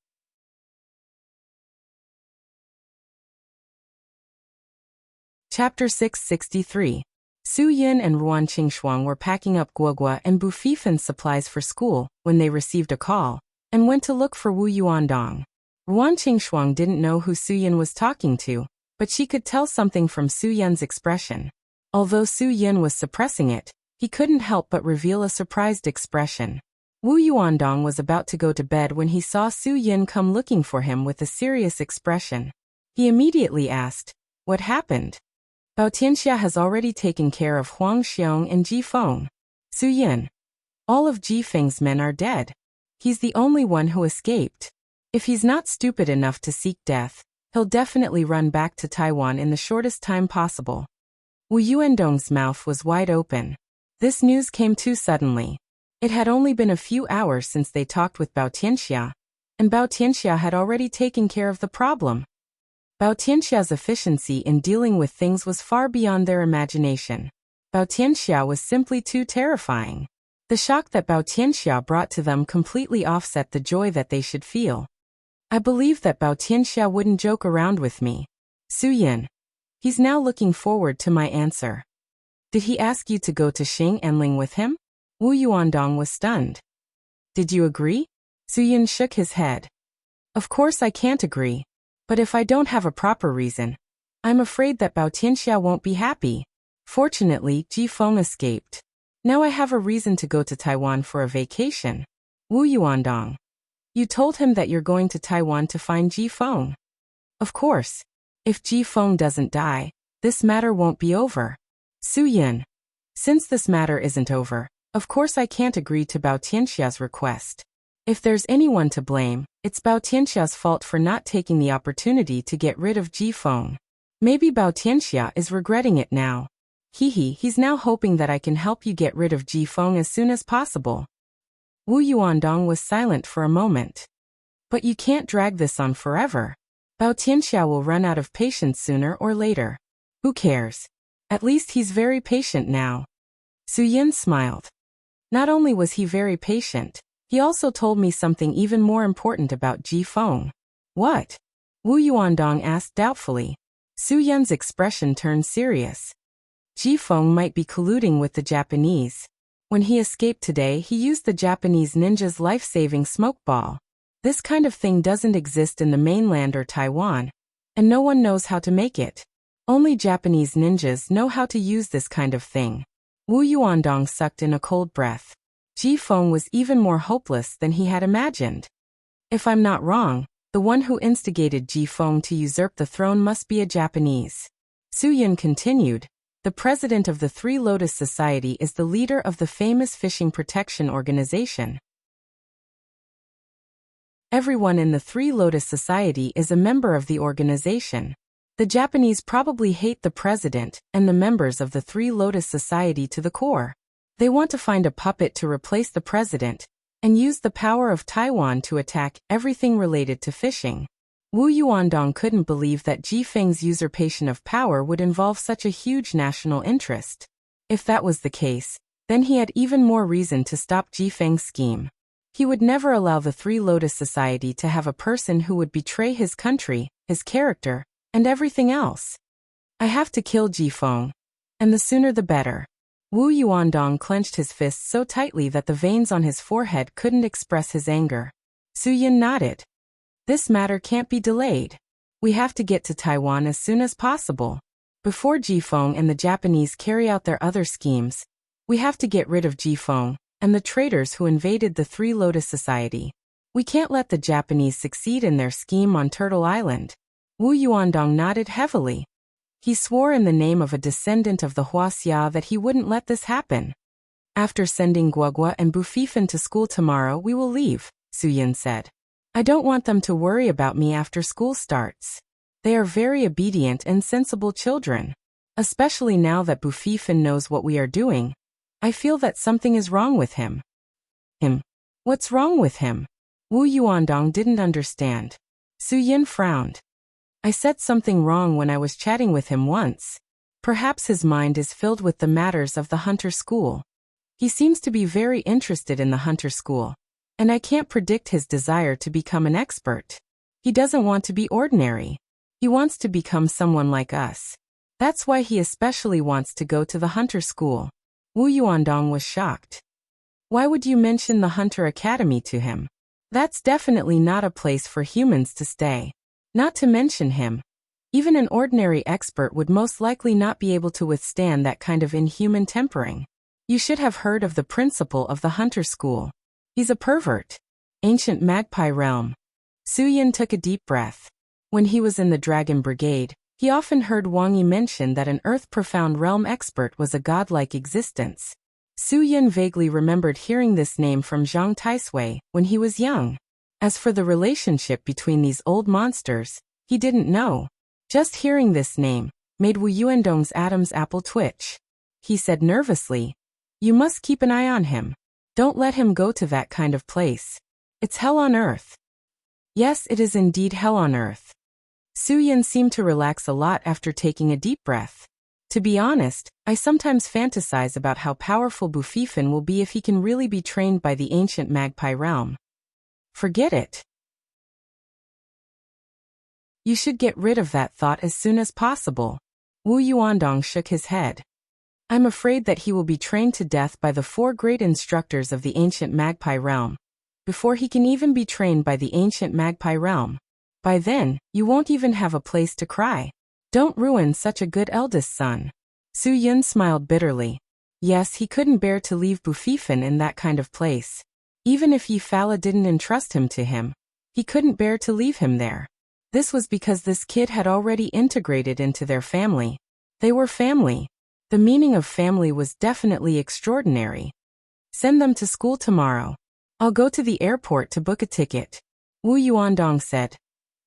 Chapter 663. Su Yun and Ruan Qingshuang were packing up Guogua and Bu Fifen's supplies for school when they received a call and went to look for Wu Yuandong. Ruan Qingshuang didn't know who Su Yun was talking to, but she could tell something from Su Yun's expression. Although Su Yun was suppressing it, he couldn't help but reveal a surprised expression. Wu Yuandong was about to go to bed when he saw Su Yun come looking for him with a serious expression. He immediately asked, "What happened?" Bao Tianxia has already taken care of Huang Xiong and Ji Feng. Su Yun. All of Ji Feng's men are dead. He's the only one who escaped. If he's not stupid enough to seek death, he'll definitely run back to Taiwan in the shortest time possible. Wu Yuandong's mouth was wide open. This news came too suddenly. It had only been a few hours since they talked with Bao Tianxia, and Bao Tianxia had already taken care of the problem. Bao Tianxia's efficiency in dealing with things was far beyond their imagination. Bao Tianxia was simply too terrifying. The shock that Bao Tianxia brought to them completely offset the joy that they should feel. I believe that Bao Tianxia wouldn't joke around with me. Su Yun. He's now looking forward to my answer. Did he ask you to go to Xing Enling with him? Wu Yuandong was stunned. Did you agree? Su Yun shook his head. Of course I can't agree. But if I don't have a proper reason, I'm afraid that Bao Tianxia won't be happy. Fortunately, Ji Feng escaped. Now I have a reason to go to Taiwan for a vacation. Wu Yuandong. You told him that you're going to Taiwan to find Ji Feng. Of course. If Ji Feng doesn't die, this matter won't be over. Su Yun. Since this matter isn't over, of course I can't agree to Bao Tianxia's request. If there's anyone to blame, it's Bao Tianxia's fault for not taking the opportunity to get rid of Ji Feng. Maybe Bao Tianxia is regretting it now. He's now hoping that I can help you get rid of Ji Feng as soon as possible. Wu Yuandong was silent for a moment. But you can't drag this on forever. Bao Tianxia will run out of patience sooner or later. Who cares? At least he's very patient now. Su Yun smiled. Not only was he very patient, he also told me something even more important about Ji Feng. What? Wu Yuandong asked doubtfully. Su Yun's expression turned serious. Ji Feng might be colluding with the Japanese. When he escaped today, he used the Japanese ninja's life-saving smoke ball. This kind of thing doesn't exist in the mainland or Taiwan, and no one knows how to make it. Only Japanese ninjas know how to use this kind of thing. Wu Yuandong sucked in a cold breath. Ji Feng was even more hopeless than he had imagined. If I'm not wrong, the one who instigated Ji Feng to usurp the throne must be a Japanese. Su Yun continued. The president of the Three Lotus Society is the leader of the famous fishing protection organization. Everyone in the Three Lotus Society is a member of the organization. The Japanese probably hate the president and the members of the Three Lotus Society to the core. They want to find a puppet to replace the president and use the power of Taiwan to attack everything related to fishing. Wu Yuandong couldn't believe that Ji Feng's usurpation of power would involve such a huge national interest. If that was the case, then he had even more reason to stop Ji Feng's scheme. He would never allow the Three Lotus Society to have a person who would betray his country, his character, and everything else. I have to kill Ji Feng. And the sooner the better. Wu Yuandong clenched his fists so tightly that the veins on his forehead couldn't express his anger. Su Yin nodded. This matter can't be delayed. We have to get to Taiwan as soon as possible. Before Ji Feng and the Japanese carry out their other schemes, we have to get rid of Ji Feng and the traitors who invaded the Three Lotus Society. We can't let the Japanese succeed in their scheme on Turtle Island. Wu Yuandong nodded heavily. He swore in the name of a descendant of the Huaxia that he wouldn't let this happen. After sending Guogua and Bufifan to school tomorrow, we will leave, Su Yin said. I don't want them to worry about me after school starts. They are very obedient and sensible children. Especially now that Bufifan knows what we are doing. I feel that something is wrong with him. What's wrong with him? Wu Yuandong didn't understand. Su Yin frowned. I said something wrong when I was chatting with him once. Perhaps his mind is filled with the matters of the Hunter School. He seems to be very interested in the Hunter School. And I can't predict his desire to become an expert. He doesn't want to be ordinary. He wants to become someone like us. That's why he especially wants to go to the Hunter School. Wu Yuandong was shocked. Why would you mention the Hunter Academy to him? That's definitely not a place for humans to stay. Not to mention him. Even an ordinary expert would most likely not be able to withstand that kind of inhuman tempering. You should have heard of the principal of the Hunter School. He's a pervert. Ancient Magpie Realm. Su Yin took a deep breath. When he was in the Dragon Brigade, he often heard Wang Yi mention that an Earth-profound realm expert was a godlike existence. Su Yin vaguely remembered hearing this name from Zhang Taisui when he was young. As for the relationship between these old monsters, he didn't know. Just hearing this name made Wu Yuandong's Adam's apple twitch. He said nervously, "You must keep an eye on him. Don't let him go to that kind of place. It's hell on earth." Yes, it is indeed hell on earth. Su Yin seemed to relax a lot after taking a deep breath. To be honest, I sometimes fantasize about how powerful Bufifan will be if he can really be trained by the ancient Magpie Realm. Forget it. You should get rid of that thought as soon as possible. Wu Yuandong shook his head. I'm afraid that he will be trained to death by the 4 great instructors of the ancient Magpie Realm, before he can even be trained by the ancient Magpie Realm. By then, you won't even have a place to cry. Don't ruin such a good eldest son. Su Yin smiled bitterly. Yes, he couldn't bear to leave Bufifan in that kind of place. Even if Yi Fala didn't entrust him to him, he couldn't bear to leave him there. This was because this kid had already integrated into their family. They were family. The meaning of family was definitely extraordinary. Send them to school tomorrow. I'll go to the airport to book a ticket. Wu Yuandong said.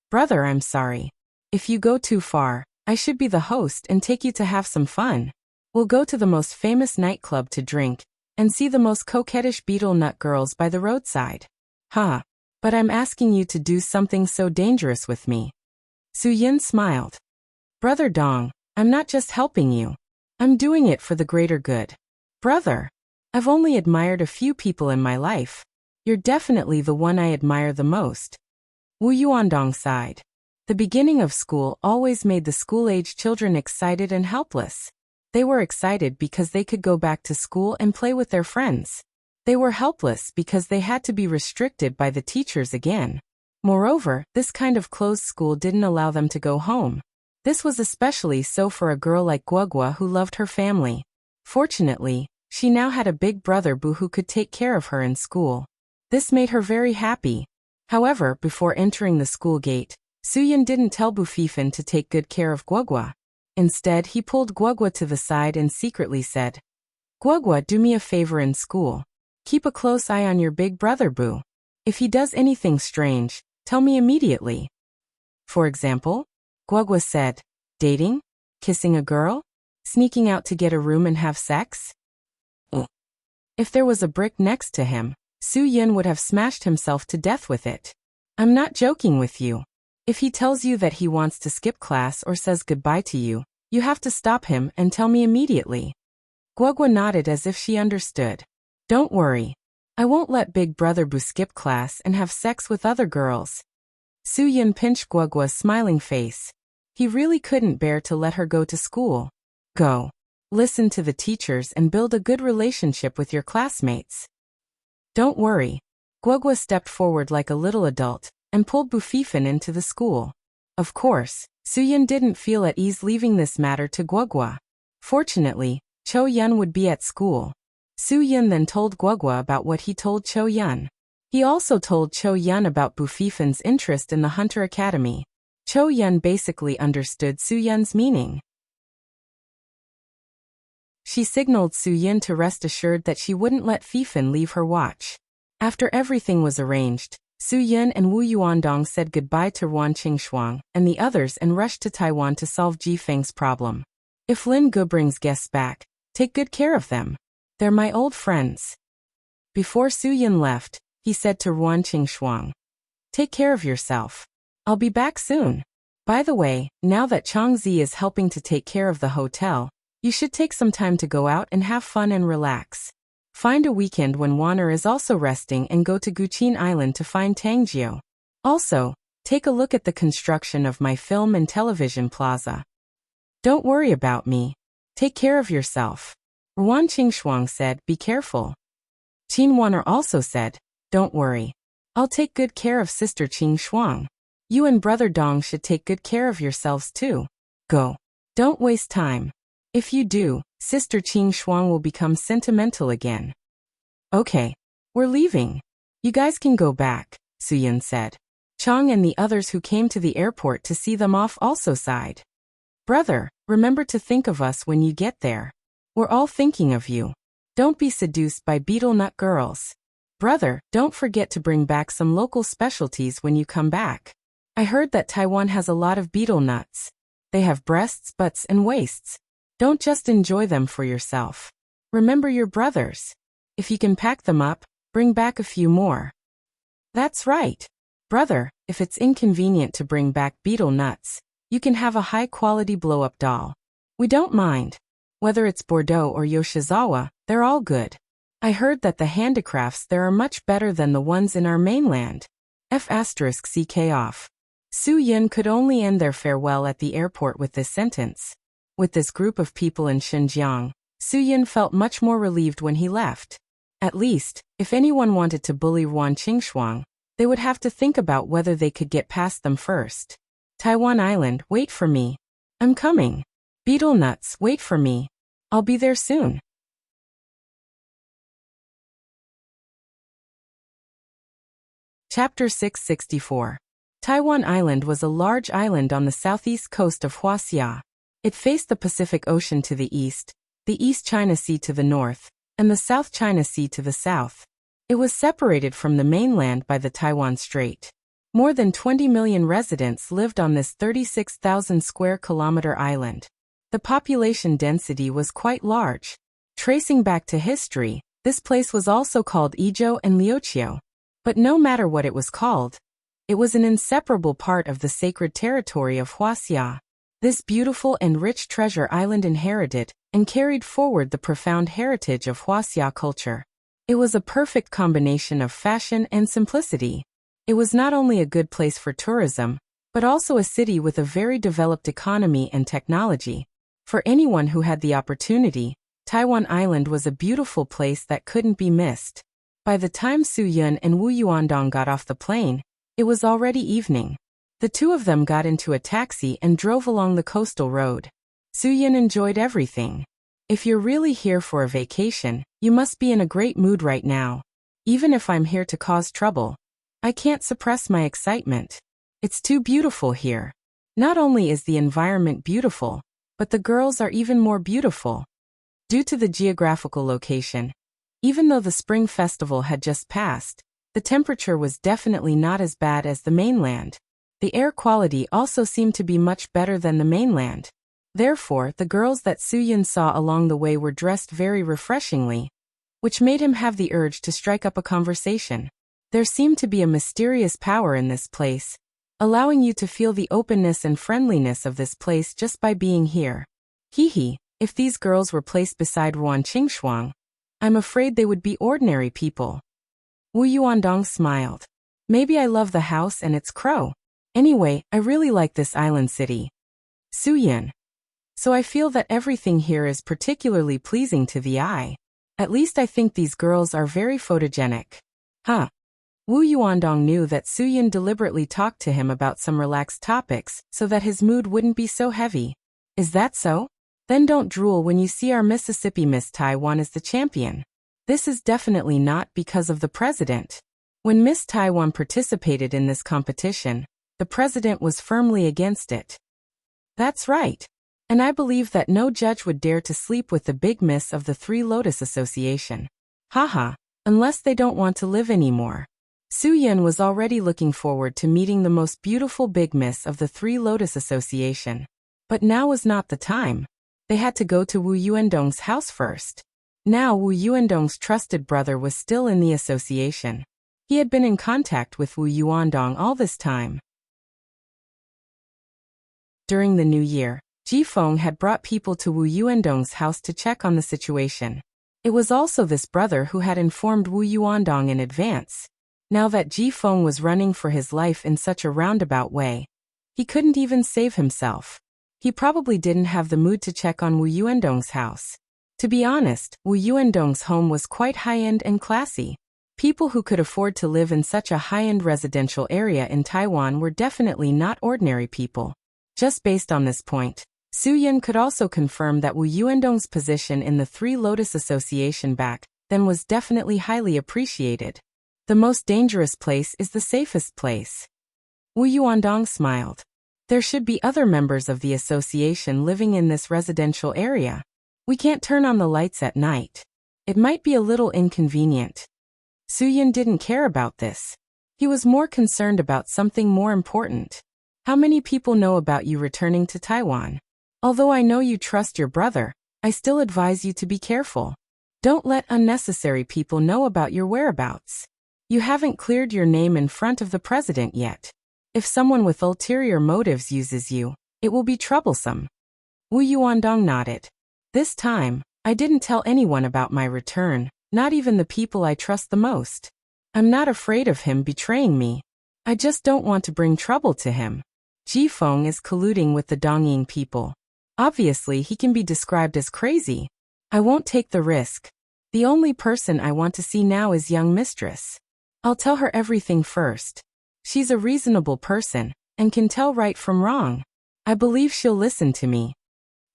Brother, I'm sorry. If you go too far, I should be the host and take you to have some fun. We'll go to the most famous nightclub to drink, and see the most coquettish beetle nut girls by the roadside. Huh. But I'm asking you to do something so dangerous with me. Su Yin smiled. Brother Dong, I'm not just helping you. I'm doing it for the greater good. Brother, I've only admired a few people in my life. You're definitely the one I admire the most. Wu Yuandong sighed. The beginning of school always made the school-age children excited and helpless. They were excited because they could go back to school and play with their friends. They were helpless because they had to be restricted by the teachers again. Moreover, this kind of closed school didn't allow them to go home. This was especially so for a girl like Guogua who loved her family. Fortunately, she now had a big brother Bu who could take care of her in school. This made her very happy. However, before entering the school gate, Su Yin didn't tell Bufifan to take good care of Guogua. Instead, he pulled Guogua to the side and secretly said, Guogua, do me a favor in school. Keep a close eye on your big brother Bu. If he does anything strange, tell me immediately. For example? Guogua said, Dating? Kissing a girl? Sneaking out to get a room and have sex? If there was a brick next to him, Su-yin would have smashed himself to death with it. I'm not joking with you. If he tells you that he wants to skip class or says goodbye to you, you have to stop him and tell me immediately. Guogua nodded as if she understood. Don't worry. I won't let Big Brother Boo skip class and have sex with other girls. Su-yin pinched Guogua's smiling face. He really couldn't bear to let her go to school. Go. Listen to the teachers and build a good relationship with your classmates. Don't worry. Guogua stepped forward like a little adult and pulled Bufifin into the school. Of course, Su-yin didn't feel at ease leaving this matter to Guogua. Fortunately, Cho-yun would be at school. Su-yin then told Guogua about what he told Cho-yun. He also told Cho-yun about Bufifin's interest in the Hunter Academy. Cho-yun basically understood Su-yun's meaning. She signaled Su-yin to rest assured that she wouldn't let Fifin leave her watch. After everything was arranged, Su-yin and Wu Yuandong said goodbye to Ruan Qingshuang and the others and rushed to Taiwan to solve Ji Feng's problem. If Lin Gu brings guests back, take good care of them. They're my old friends. Before Su-yin left, he said to Ruan Qingshuang, take care of yourself. I'll be back soon. By the way, now that Changzi is helping to take care of the hotel, you should take some time to go out and have fun and relax. Find a weekend when Wanner is also resting and go to Guqin Island to find Tangjiu. Also, take a look at the construction of my film and television plaza. Don't worry about me. Take care of yourself. Ruan Qingshuang said, be careful. Qin Wanner also said, don't worry. I'll take good care of Sister Qingshuang. You and Brother Dong should take good care of yourselves too. Go. Don't waste time. If you do, Sister Qingshuang will become sentimental again. Okay. We're leaving. You guys can go back, Su-yin said. Chang and the others who came to the airport to see them off also sighed. Brother, remember to think of us when you get there. We're all thinking of you. Don't be seduced by beetle nut girls. Brother, don't forget to bring back some local specialties when you come back. I heard that Taiwan has a lot of beetle nuts. They have breasts, butts, and waists. Don't just enjoy them for yourself. Remember your brothers. If you can pack them up, bring back a few more. That's right. Brother, if it's inconvenient to bring back beetle nuts, you can have a high-quality blow-up doll. We don't mind. Whether it's Bordeaux or Yoshizawa, they're all good. I heard that the handicrafts there are much better than the ones in our mainland. F***ck off. Su-yin could only end their farewell at the airport with this sentence. With this group of people in Xinjiang, Su-yin felt much more relieved when he left. At least, if anyone wanted to bully Ruan Qingshuang, they would have to think about whether they could get past them first. Taiwan Island, wait for me. I'm coming. Beetle nuts, wait for me. I'll be there soon. Chapter 664. Taiwan Island was a large island on the southeast coast of Huaxia. It faced the Pacific Ocean to the east, the East China Sea to the north, and the South China Sea to the south. It was separated from the mainland by the Taiwan Strait. More than 20 million residents lived on this 36,000 square kilometer island. The population density was quite large. Tracing back to history, this place was also called Izhou and Liuqiu. But no matter what it was called, it was an inseparable part of the sacred territory of Huaxia. This beautiful and rich treasure island inherited and carried forward the profound heritage of Huaxia culture. It was a perfect combination of fashion and simplicity. It was not only a good place for tourism, but also a city with a very developed economy and technology. For anyone who had the opportunity, Taiwan Island was a beautiful place that couldn't be missed. By the time Su-yin and Wu Yuandong got off the plane, it was already evening. The two of them got into a taxi and drove along the coastal road. Su-yin enjoyed everything. If you're really here for a vacation, you must be in a great mood right now. Even if I'm here to cause trouble, I can't suppress my excitement. It's too beautiful here. Not only is the environment beautiful, but the girls are even more beautiful. Due to the geographical location, even though the Spring Festival had just passed, the temperature was definitely not as bad as the mainland. The air quality also seemed to be much better than the mainland. Therefore, the girls that Su-Yun saw along the way were dressed very refreshingly, which made him have the urge to strike up a conversation. There seemed to be a mysterious power in this place, allowing you to feel the openness and friendliness of this place just by being here. Hee, if these girls were placed beside Ruan Qingxuang, I'm afraid they would be ordinary people. Wu Yuandong smiled. Maybe I love the house and its crow. Anyway, I really like this island city. Su-Yun. So I feel that everything here is particularly pleasing to the eye. At least I think these girls are very photogenic. Huh. Wu Yuandong knew that Su-Yun deliberately talked to him about some relaxed topics so that his mood wouldn't be so heavy. Is that so? Then don't drool when you see our Mississippi Miss Taiwan as the champion. This is definitely not because of the president. When Miss Taiwan participated in this competition, the president was firmly against it. That's right. And I believe that no judge would dare to sleep with the big miss of the Three Lotus Association. Haha, unless they don't want to live anymore. Su-Yun was already looking forward to meeting the most beautiful big miss of the Three Lotus Association. But now was not the time. They had to go to Wu Yuandong's house first. Now Wu Yuandong's trusted brother was still in the association. He had been in contact with Wu Yuandong all this time. During the new year, Ji Feng had brought people to Wu Yuandong's house to check on the situation. It was also this brother who had informed Wu Yuandong in advance. Now that Ji Feng was running for his life in such a roundabout way, he couldn't even save himself. He probably didn't have the mood to check on Wu Yuandong's house. To be honest, Wu Yuandong's home was quite high-end and classy. People who could afford to live in such a high-end residential area in Taiwan were definitely not ordinary people. Just based on this point, Su-Yun could also confirm that Wu Yuandong's position in the Three Lotus Association back then was definitely highly appreciated. The most dangerous place is the safest place. Wu Yuandong smiled. There should be other members of the association living in this residential area. We can't turn on the lights at night. It might be a little inconvenient. Su-Yun didn't care about this. He was more concerned about something more important. How many people know about you returning to Taiwan? Although I know you trust your brother, I still advise you to be careful. Don't let unnecessary people know about your whereabouts. You haven't cleared your name in front of the president yet. If someone with ulterior motives uses you, it will be troublesome. Wu Yuandong nodded. This time, I didn't tell anyone about my return, not even the people I trust the most. I'm not afraid of him betraying me. I just don't want to bring trouble to him. Ji Feng is colluding with the Dongying people. Obviously, he can be described as crazy. I won't take the risk. The only person I want to see now is young mistress. I'll tell her everything first. She's a reasonable person, and can tell right from wrong. I believe she'll listen to me.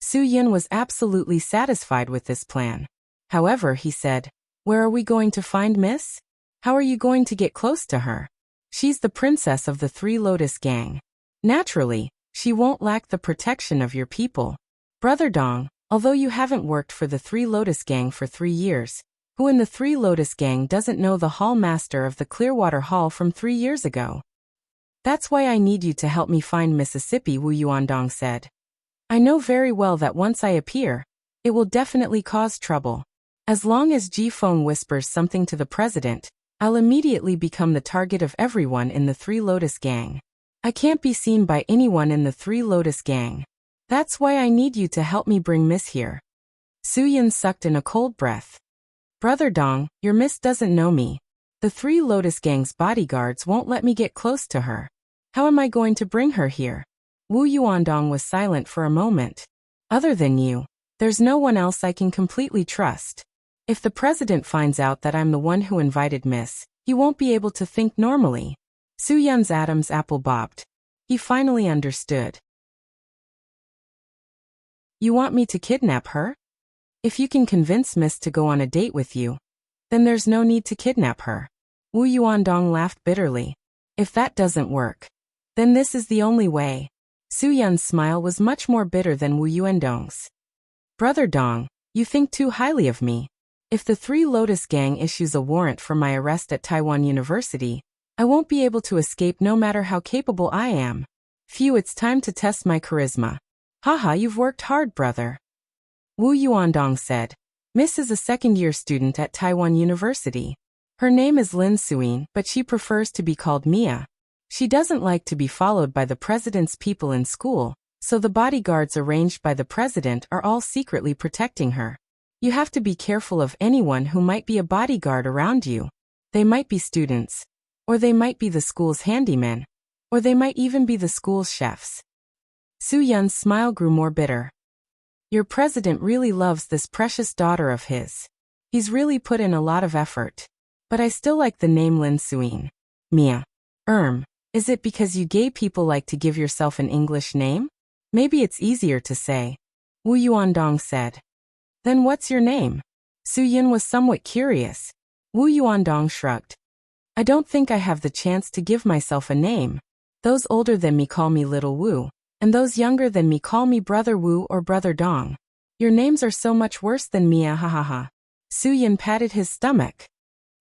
Su-Yun was absolutely satisfied with this plan. However, he said, where are we going to find Miss? How are you going to get close to her? She's the princess of the Three Lotus Gang. Naturally, she won't lack the protection of your people. Brother Dong, although you haven't worked for the Three Lotus Gang for 3 years, who in the Three Lotus Gang doesn't know the hall master of the Clearwater Hall from 3 years ago? That's why I need you to help me find Mississippi, Wu Yuandong said. I know very well that once I appear, it will definitely cause trouble. As long as Ji Feng whispers something to the president, I'll immediately become the target of everyone in the Three Lotus Gang. I can't be seen by anyone in the Three Lotus Gang. That's why I need you to help me bring Miss here. Su-Yun sucked in a cold breath. Brother Dong, your Miss doesn't know me. The Three Lotus Gang's bodyguards won't let me get close to her. How am I going to bring her here? Wu Yuandong was silent for a moment. Other than you, there's no one else I can completely trust. If the president finds out that I'm the one who invited Miss, he won't be able to think normally. Su-Yun's Adam's apple bobbed. He finally understood. You want me to kidnap her? If you can convince Miss to go on a date with you, then there's no need to kidnap her. Wu Yuandong laughed bitterly. If that doesn't work, then this is the only way. Su-Yun's smile was much more bitter than Wu Yuandong's. Brother Dong, you think too highly of me. If the Three Lotus Gang issues a warrant for my arrest at Taiwan University, I won't be able to escape no matter how capable I am. Phew, it's time to test my charisma. Haha, you've worked hard, brother. Wu Yuandong said. Miss is a second-year student at Taiwan University. Her name is Lin Suyin, but she prefers to be called Mia. She doesn't like to be followed by the president's people in school, so the bodyguards arranged by the president are all secretly protecting her. You have to be careful of anyone who might be a bodyguard around you. They might be students, or they might be the school's handymen, or they might even be the school's chefs. Su Yun's smile grew more bitter. Your president really loves this precious daughter of his. He's really put in a lot of effort. But I still like the name Lin Suyin. Mia. Is it because you gay people like to give yourself an English name? Maybe it's easier to say. Wu Yuandong said. Then what's your name? Su Yun was somewhat curious. Wu Yuandong shrugged. I don't think I have the chance to give myself a name. Those older than me call me Little Wu, and those younger than me call me Brother Wu or Brother Dong. Your names are so much worse than Mia, ha ha ha. Su Yun patted his stomach.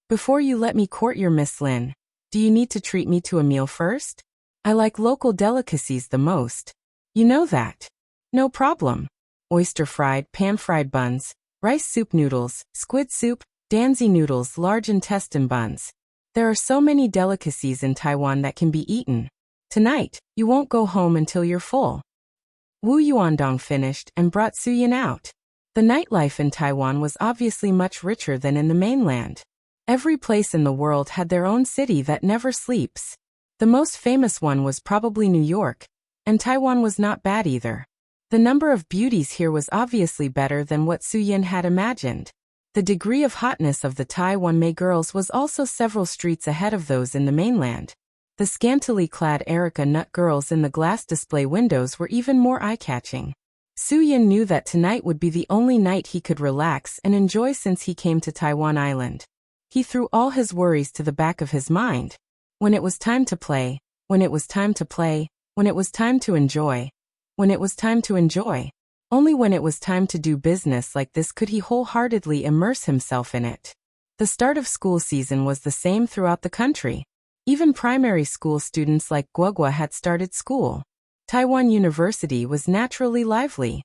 Before you let me court your Miss Lin, do you need to treat me to a meal first? I like local delicacies the most. You know that. No problem. Oyster fried, pan-fried buns, rice soup noodles, squid soup, danzi noodles, large intestine buns. There are so many delicacies in Taiwan that can be eaten. Tonight, you won't go home until you're full. Wu Yuandong finished and brought Su Yun out. The nightlife in Taiwan was obviously much richer than in the mainland. Every place in the world had their own city that never sleeps. The most famous one was probably New York, and Taiwan was not bad either. The number of beauties here was obviously better than what Su Yun had imagined. The degree of hotness of the Taiwan May girls was also several streets ahead of those in the mainland. The scantily clad Erica Nut girls in the glass display windows were even more eye-catching. Su Yun knew that tonight would be the only night he could relax and enjoy since he came to Taiwan Island. He threw all his worries to the back of his mind. When it was time to play, when it was time to play, when it was time to enjoy, when it was time to enjoy. Only when it was time to do business like this could he wholeheartedly immerse himself in it. The start of school season was the same throughout the country. Even primary school students like Guogua had started school. Taiwan University was naturally lively.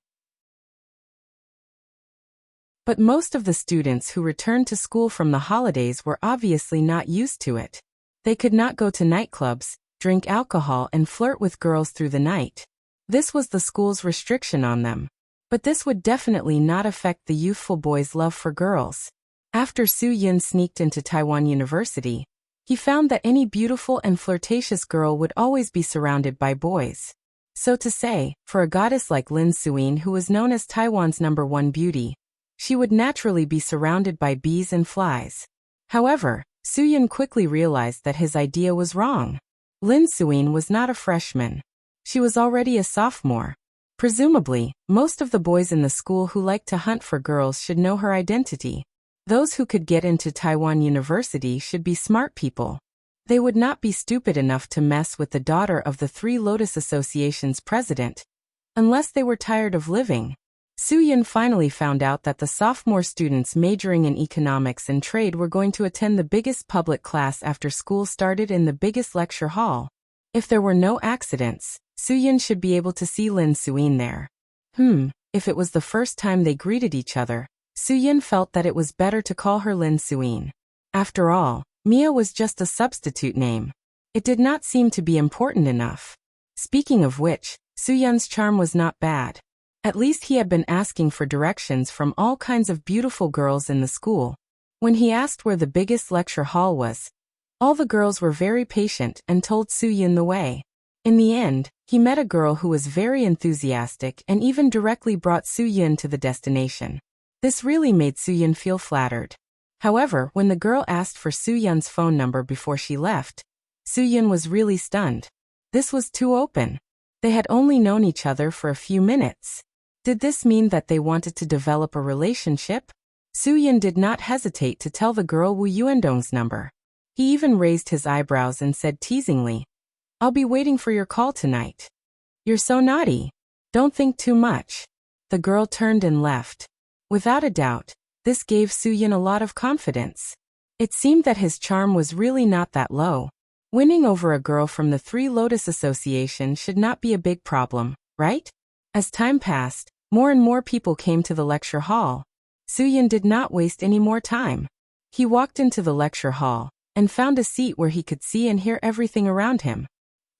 But most of the students who returned to school from the holidays were obviously not used to it. They could not go to nightclubs, drink alcohol and flirt with girls through the night. This was the school's restriction on them. But this would definitely not affect the youthful boys' love for girls. After Su Yun sneaked into Taiwan University, he found that any beautiful and flirtatious girl would always be surrounded by boys. So to say, for a goddess like Lin Suyin, who was known as Taiwan's #1 beauty, she would naturally be surrounded by bees and flies. However, Su Yun quickly realized that his idea was wrong. Lin Suyin was not a freshman. She was already a sophomore. Presumably, most of the boys in the school who liked to hunt for girls should know her identity. Those who could get into Taiwan University should be smart people. They would not be stupid enough to mess with the daughter of the Three Lotus Association's president, unless they were tired of living. Su Yun finally found out that the sophomore students majoring in economics and trade were going to attend the biggest public class after school started in the biggest lecture hall. If there were no accidents, Su Yun should be able to see Lin Suyin there. If it was the first time they greeted each other, Su Yun felt that it was better to call her Lin Suyin. After all, Mia was just a substitute name. It did not seem to be important enough. Speaking of which, Su Yun's charm was not bad. At least he had been asking for directions from all kinds of beautiful girls in the school. When he asked where the biggest lecture hall was, all the girls were very patient and told Su Yun the way. In the end, he met a girl who was very enthusiastic and even directly brought Su Yun to the destination. This really made Su Yun feel flattered. However, when the girl asked for Su Yun's phone number before she left, Su Yun was really stunned. This was too open. They had only known each other for a few minutes. Did this mean that they wanted to develop a relationship? Su Yun did not hesitate to tell the girl Wu Yuandong's number. He even raised his eyebrows and said teasingly, "I'll be waiting for your call tonight." "You're so naughty. Don't think too much." The girl turned and left. Without a doubt, this gave Su Yun a lot of confidence. It seemed that his charm was really not that low. Winning over a girl from the Three Lotus Association should not be a big problem, right? As time passed, more and more people came to the lecture hall. Soo-Yun did not waste any more time. He walked into the lecture hall and found a seat where he could see and hear everything around him.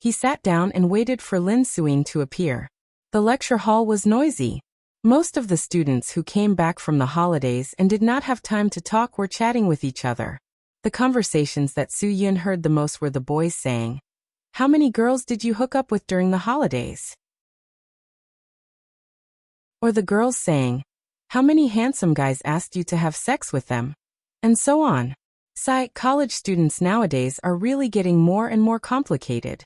He sat down and waited for Lin Suin to appear. The lecture hall was noisy. Most of the students who came back from the holidays and did not have time to talk were chatting with each other. The conversations that Soo-Yun heard the most were the boys saying, "How many girls did you hook up with during the holidays?" Or the girls saying, "How many handsome guys asked you to have sex with them?" And so on. College students nowadays are really getting more and more complicated.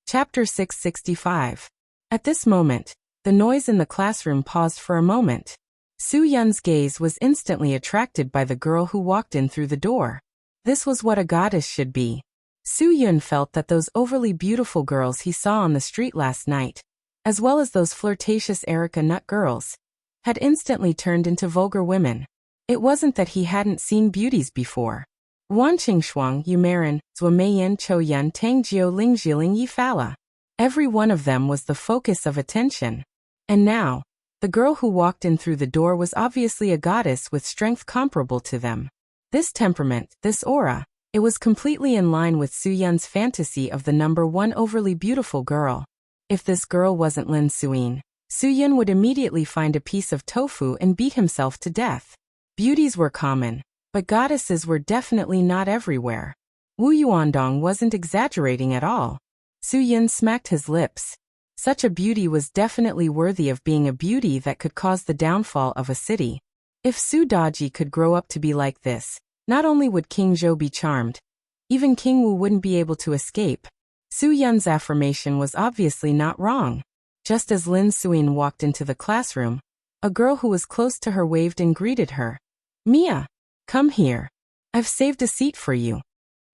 Chapter 665. At this moment, the noise in the classroom paused for a moment. Soo-Yun's gaze was instantly attracted by the girl who walked in through the door. This was what a goddess should be. Soo-Yun felt that those overly beautiful girls he saw on the street last night, as well as those flirtatious Erica Nut girls, had instantly turned into vulgar women. It wasn't that he hadn't seen beauties before. Wanqing Shuang Yu Marin, Zuomeyan Cho Yun Tang Jiu Ling Jiling Yi Fala. Every one of them was the focus of attention. And now, the girl who walked in through the door was obviously a goddess with strength comparable to them. This temperament, this aura, it was completely in line with Soo-Yun's fantasy of the number one overly beautiful girl. If this girl wasn't Lin Suin, Soo-Yun would immediately find a piece of tofu and beat himself to death. Beauties were common, but goddesses were definitely not everywhere. Wu Yuandong wasn't exaggerating at all. Soo-Yun smacked his lips. Such a beauty was definitely worthy of being a beauty that could cause the downfall of a city. If Su Daji could grow up to be like this, not only would King Zhou be charmed, even King Wu wouldn't be able to escape. Soo-Yun's affirmation was obviously not wrong. Just as Lin Suin walked into the classroom, a girl who was close to her waved and greeted her. "Mia, come here. I've saved a seat for you."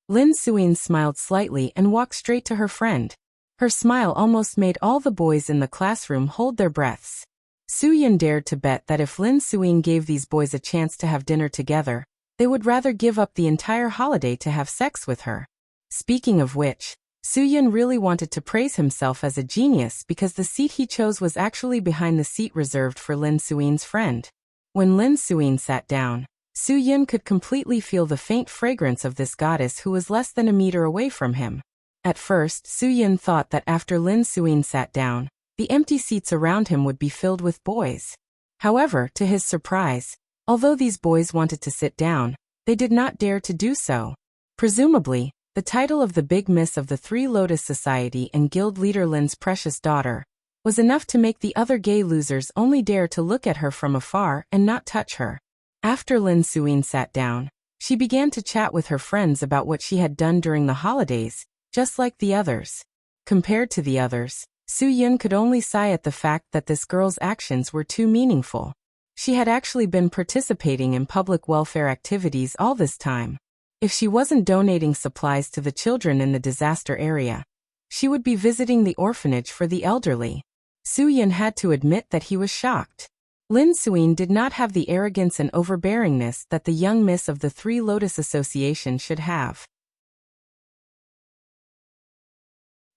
Lin Suin smiled slightly and walked straight to her friend. Her smile almost made all the boys in the classroom hold their breaths. Soo-Yun dared to bet that if Lin Suin gave these boys a chance to have dinner together, they would rather give up the entire holiday to have sex with her. Speaking of which, Soo-Yun really wanted to praise himself as a genius because the seat he chose was actually behind the seat reserved for Lin Suin's friend. When Lin Suin sat down, Soo-Yun could completely feel the faint fragrance of this goddess who was less than a meter away from him. At first, Soo-Yun thought that after Lin Suin sat down, the empty seats around him would be filled with boys. However, to his surprise, although these boys wanted to sit down, they did not dare to do so. Presumably, the title of the big miss of the Three Lotus Society and guild leader Lin's precious daughter was enough to make the other gay losers only dare to look at her from afar and not touch her. After Lin Suin sat down, she began to chat with her friends about what she had done during the holidays, just like the others. Compared to the others, Soo-Yun could only sigh at the fact that this girl's actions were too meaningful. She had actually been participating in public welfare activities all this time. If she wasn't donating supplies to the children in the disaster area, she would be visiting the orphanage for the elderly. Soo-Yun had to admit that he was shocked. Lin Suin did not have the arrogance and overbearingness that the young miss of the Three Lotus Association should have.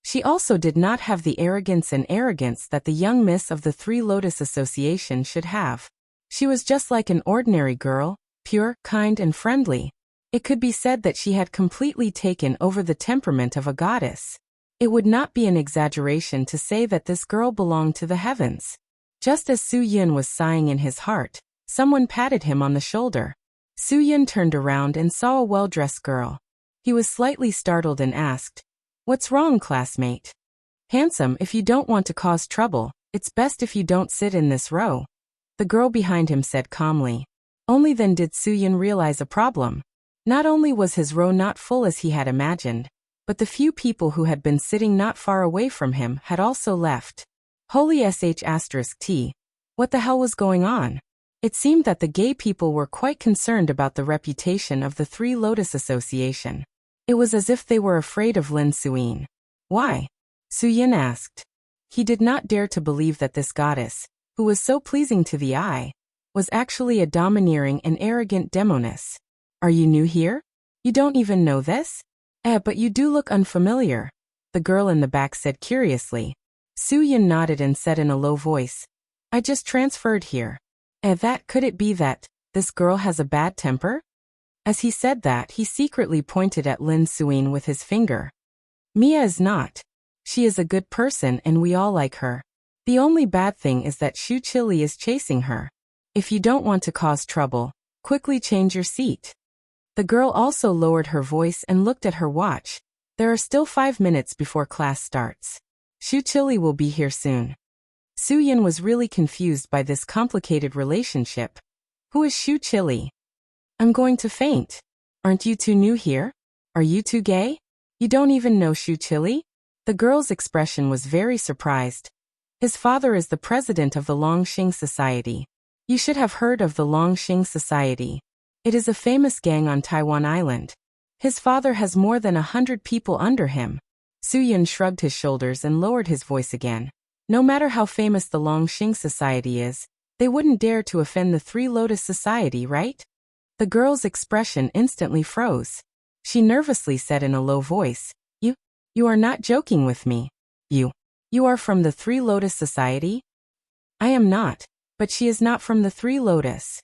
She also did not have the arrogance that the young miss of the Three Lotus Association should have. She was just like an ordinary girl, pure, kind and friendly. It could be said that she had completely taken over the temperament of a goddess. It would not be an exaggeration to say that this girl belonged to the heavens. Just as Soo-Yun was sighing in his heart, someone patted him on the shoulder. Soo-Yun turned around and saw a well-dressed girl. He was slightly startled and asked, "What's wrong, classmate?" "Handsome, if you don't want to cause trouble, it's best if you don't sit in this row," the girl behind him said calmly. Only then did Soo-Yun realize a problem. Not only was his row not full as he had imagined, but the few people who had been sitting not far away from him had also left. Holy **T. What the hell was going on? It seemed that the gay people were quite concerned about the reputation of the Three Lotus Association. It was as if they were afraid of Lin Suin. "Why?" Soo-Yun asked. He did not dare to believe that this goddess, who was so pleasing to the eye, was actually a domineering and arrogant demoness. Are you new here? You don't even know this? But you do look unfamiliar, the girl in the back said curiously. Su-Yun nodded and said in a low voice, I just transferred here. Could it be that this girl has a bad temper? As he said that, he secretly pointed at Lin Suyin with his finger. Mia is not. She is a good person and we all like her. The only bad thing is that Shu Chili is chasing her. If you don't want to cause trouble, quickly change your seat. The girl also lowered her voice and looked at her watch. There are still 5 minutes before class starts. Shu Chili will be here soon. Su-Yun was really confused by this complicated relationship. Who is Shu Chili? I'm going to faint. Aren't you two new here? Are you two gay? You don't even know Shu Chili? The girl's expression was very surprised. His father is the president of the Longxing Society. You should have heard of the Longxing Society. It is a famous gang on Taiwan Island. His father has more than 100 people under him. Su-Yun shrugged his shoulders and lowered his voice again. No matter how famous the Longxing Society is, they wouldn't dare to offend the Three Lotus Society, right? The girl's expression instantly froze. She nervously said in a low voice, You are not joking with me. You are from the Three Lotus Society? I am not, but she is not from the Three Lotus.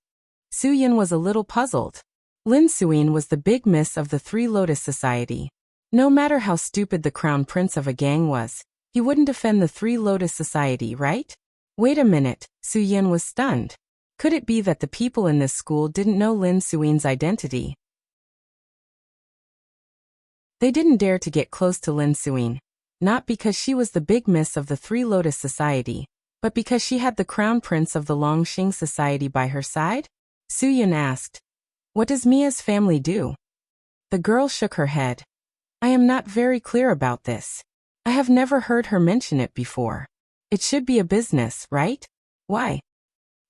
Su-Yun was a little puzzled. Lin Suyin was the big miss of the Three Lotus Society. No matter how stupid the crown prince of a gang was, he wouldn't offend the Three Lotus Society, right? Wait a minute, Su-Yun was stunned. Could it be that the people in this school didn't know Lin Suyin's identity? They didn't dare to get close to Lin Suyin, not because she was the big miss of the Three Lotus Society, but because she had the crown prince of the Longxing Society by her side? Su-Yun asked. What does Mia's family do? The girl shook her head. I am not very clear about this. I have never heard her mention it before. It should be a business, right? Why?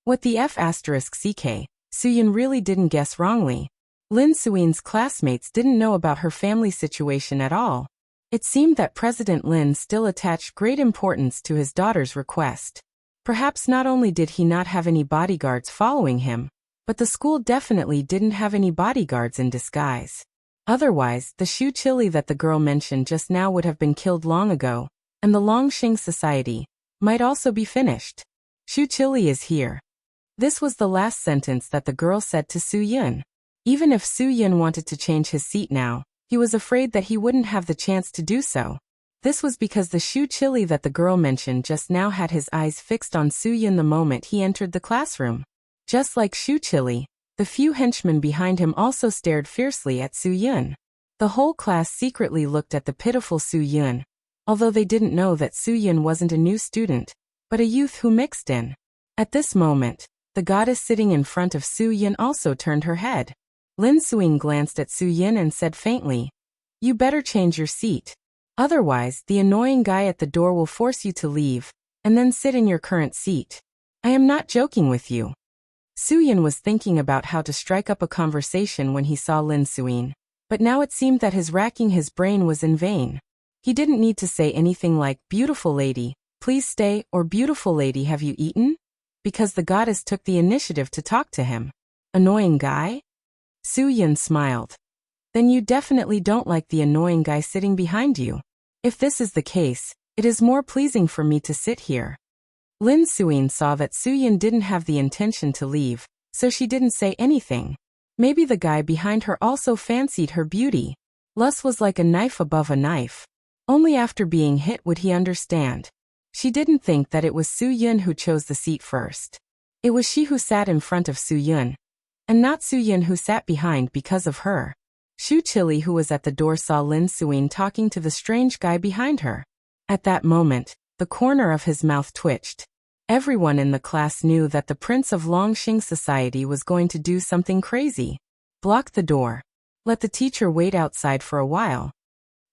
What the F***ck, Su-Yun really didn't guess wrongly. Lin Suyin's classmates didn't know about her family situation at all. It seemed that President Lin still attached great importance to his daughter's request. Perhaps not only did he not have any bodyguards following him, but the school definitely didn't have any bodyguards in disguise. Otherwise, the Shu Chili that the girl mentioned just now would have been killed long ago, and the Longxing Society might also be finished. Shu Chili is here. This was the last sentence that the girl said to Su-Yun. Even if Su-Yun wanted to change his seat now, he was afraid that he wouldn't have the chance to do so. This was because the Shu Chili that the girl mentioned just now had his eyes fixed on Su-Yun the moment he entered the classroom. Just like Shu Chili, the few henchmen behind him also stared fiercely at Su-Yun. The whole class secretly looked at the pitiful Su-Yun, although they didn't know that Su-Yun wasn't a new student, but a youth who mixed in. At this moment, the goddess sitting in front of Su-Yun also turned her head. Lin Suyin glanced at Su-Yun and said faintly, You better change your seat. Otherwise, the annoying guy at the door will force you to leave, and then sit in your current seat. I am not joking with you. Su-Yun was thinking about how to strike up a conversation when he saw Lin Suyin, but now it seemed that his racking his brain was in vain. He didn't need to say anything like, Beautiful lady, please stay, or Beautiful lady, have you eaten? Because the goddess took the initiative to talk to him. Annoying guy? Su-Yun smiled. Then you definitely don't like the annoying guy sitting behind you. If this is the case, it is more pleasing for me to sit here. Lin Suyin saw that Su-Yun didn't have the intention to leave, so she didn't say anything. Maybe the guy behind her also fancied her beauty. Lust was like a knife above a knife. Only after being hit would he understand. She didn't think that it was Su-Yun who chose the seat first. It was she who sat in front of Su-Yun, and not Su-Yun who sat behind because of her. Shu Chili, who was at the door, saw Lin Suyin talking to the strange guy behind her. At that moment, the corner of his mouth twitched. Everyone in the class knew that the Prince of Longxing Society was going to do something crazy. Block the door. Let the teacher wait outside for a while.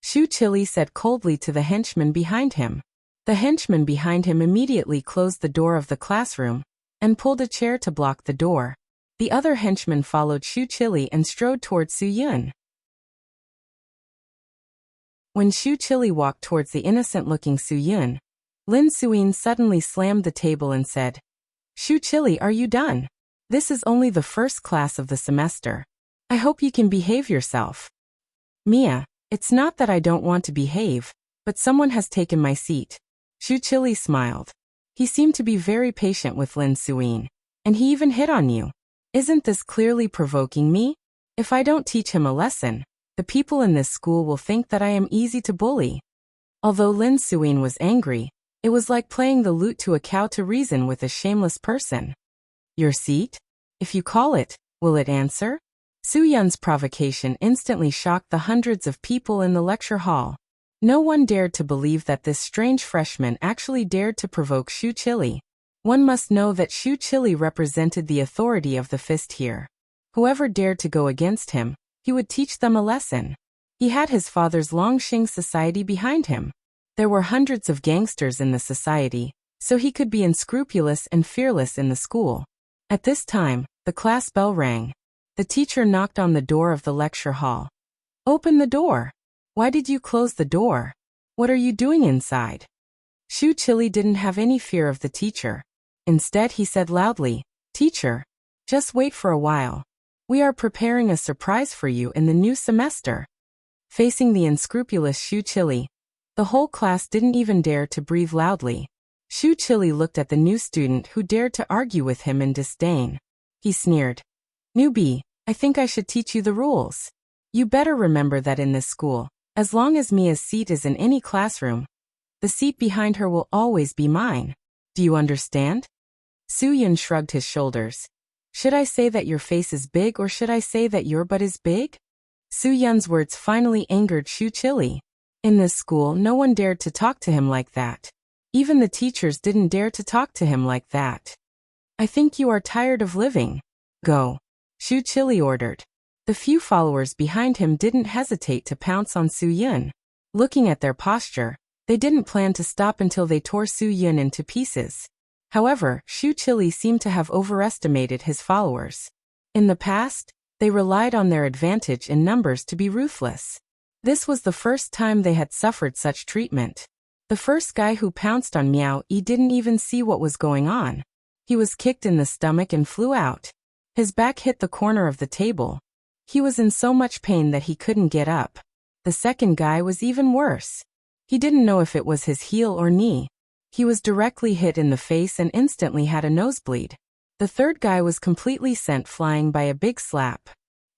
Shu Chili said coldly to the henchman behind him. The henchman behind him immediately closed the door of the classroom and pulled a chair to block the door. The other henchman followed Shu Chili and strode toward Su-Yun. When Shu Chili walked towards the innocent-looking Su-Yun, Lin Suyin suddenly slammed the table and said, Shu Chili, are you done? This is only the first class of the semester. I hope you can behave yourself. Mia, it's not that I don't want to behave, but someone has taken my seat. Shu Chili smiled. He seemed to be very patient with Lin Suyin. And he even hit on you. Isn't this clearly provoking me? If I don't teach him a lesson, the people in this school will think that I am easy to bully. Although Lin Suyin was angry, it was like playing the lute to a cow to reason with a shameless person. Your seat? If you call it, will it answer? Su Yun's provocation instantly shocked the hundreds of people in the lecture hall. No one dared to believe that this strange freshman actually dared to provoke Shu Chili. One must know that Shu Chili represented the authority of the fist here. Whoever dared to go against him, he would teach them a lesson. He had his father's Longxing society behind him. There were hundreds of gangsters in the society, so he could be unscrupulous and fearless in the school. At this time, the class bell rang. The teacher knocked on the door of the lecture hall. Open the door. Why did you close the door? What are you doing inside? Shu Chili didn't have any fear of the teacher. Instead, he said loudly, Teacher, just wait for a while. We are preparing a surprise for you in the new semester. Facing the unscrupulous Shu Chili, the whole class didn't even dare to breathe loudly. Shu Chili looked at the new student who dared to argue with him in disdain. He sneered. Newbie, I think I should teach you the rules. You better remember that in this school, as long as Mia's seat is in any classroom, the seat behind her will always be mine. Do you understand? Su Yun shrugged his shoulders. Should I say that your face is big or should I say that your butt is big? Su Yun's words finally angered Shu Chili. In this school, no one dared to talk to him like that. Even the teachers didn't dare to talk to him like that. I think you are tired of living. Go. Shu Chili ordered. The few followers behind him didn't hesitate to pounce on Su Yun. Looking at their posture, they didn't plan to stop until they tore Su Yun into pieces. However, Shu Chili seemed to have overestimated his followers. In the past, they relied on their advantage in numbers to be ruthless. This was the first time they had suffered such treatment. The first guy who pounced on Miao Yi didn't even see what was going on. He was kicked in the stomach and flew out. His back hit the corner of the table. He was in so much pain that he couldn't get up. The second guy was even worse. He didn't know if it was his heel or knee. He was directly hit in the face and instantly had a nosebleed. The third guy was completely sent flying by a big slap.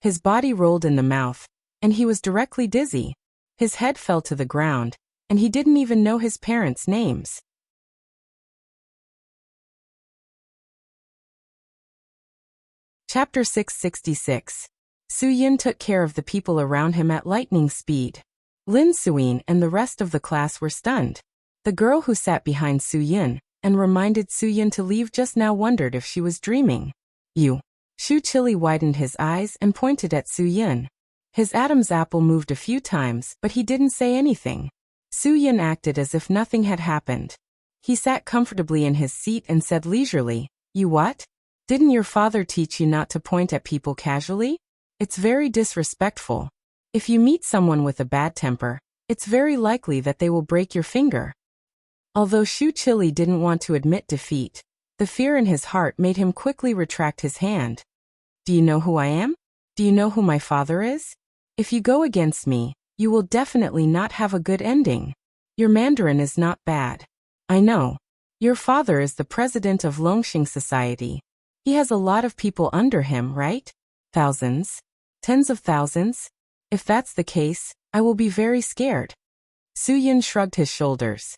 His body rolled in the mouth, and he was directly dizzy. His head fell to the ground, and he didn't even know his parents' names. Chapter 666. Su Yun took care of the people around him at lightning speed. Lin Suyin and the rest of the class were stunned. The girl who sat behind Su Yun and reminded Su Yun to leave just now wondered if she was dreaming. You. Shu Chili widened his eyes and pointed at Su Yun. His Adam's apple moved a few times, but he didn't say anything. Su Yun acted as if nothing had happened. He sat comfortably in his seat and said leisurely, You what? Didn't your father teach you not to point at people casually? It's very disrespectful. If you meet someone with a bad temper, it's very likely that they will break your finger. Although Shu Chili didn't want to admit defeat, the fear in his heart made him quickly retract his hand. Do you know who I am? Do you know who my father is? If you go against me, you will definitely not have a good ending. Your Mandarin is not bad. I know. Your father is the president of Longxing Society. He has a lot of people under him, right? Thousands? Tens of thousands? If that's the case, I will be very scared. Su Yun shrugged his shoulders.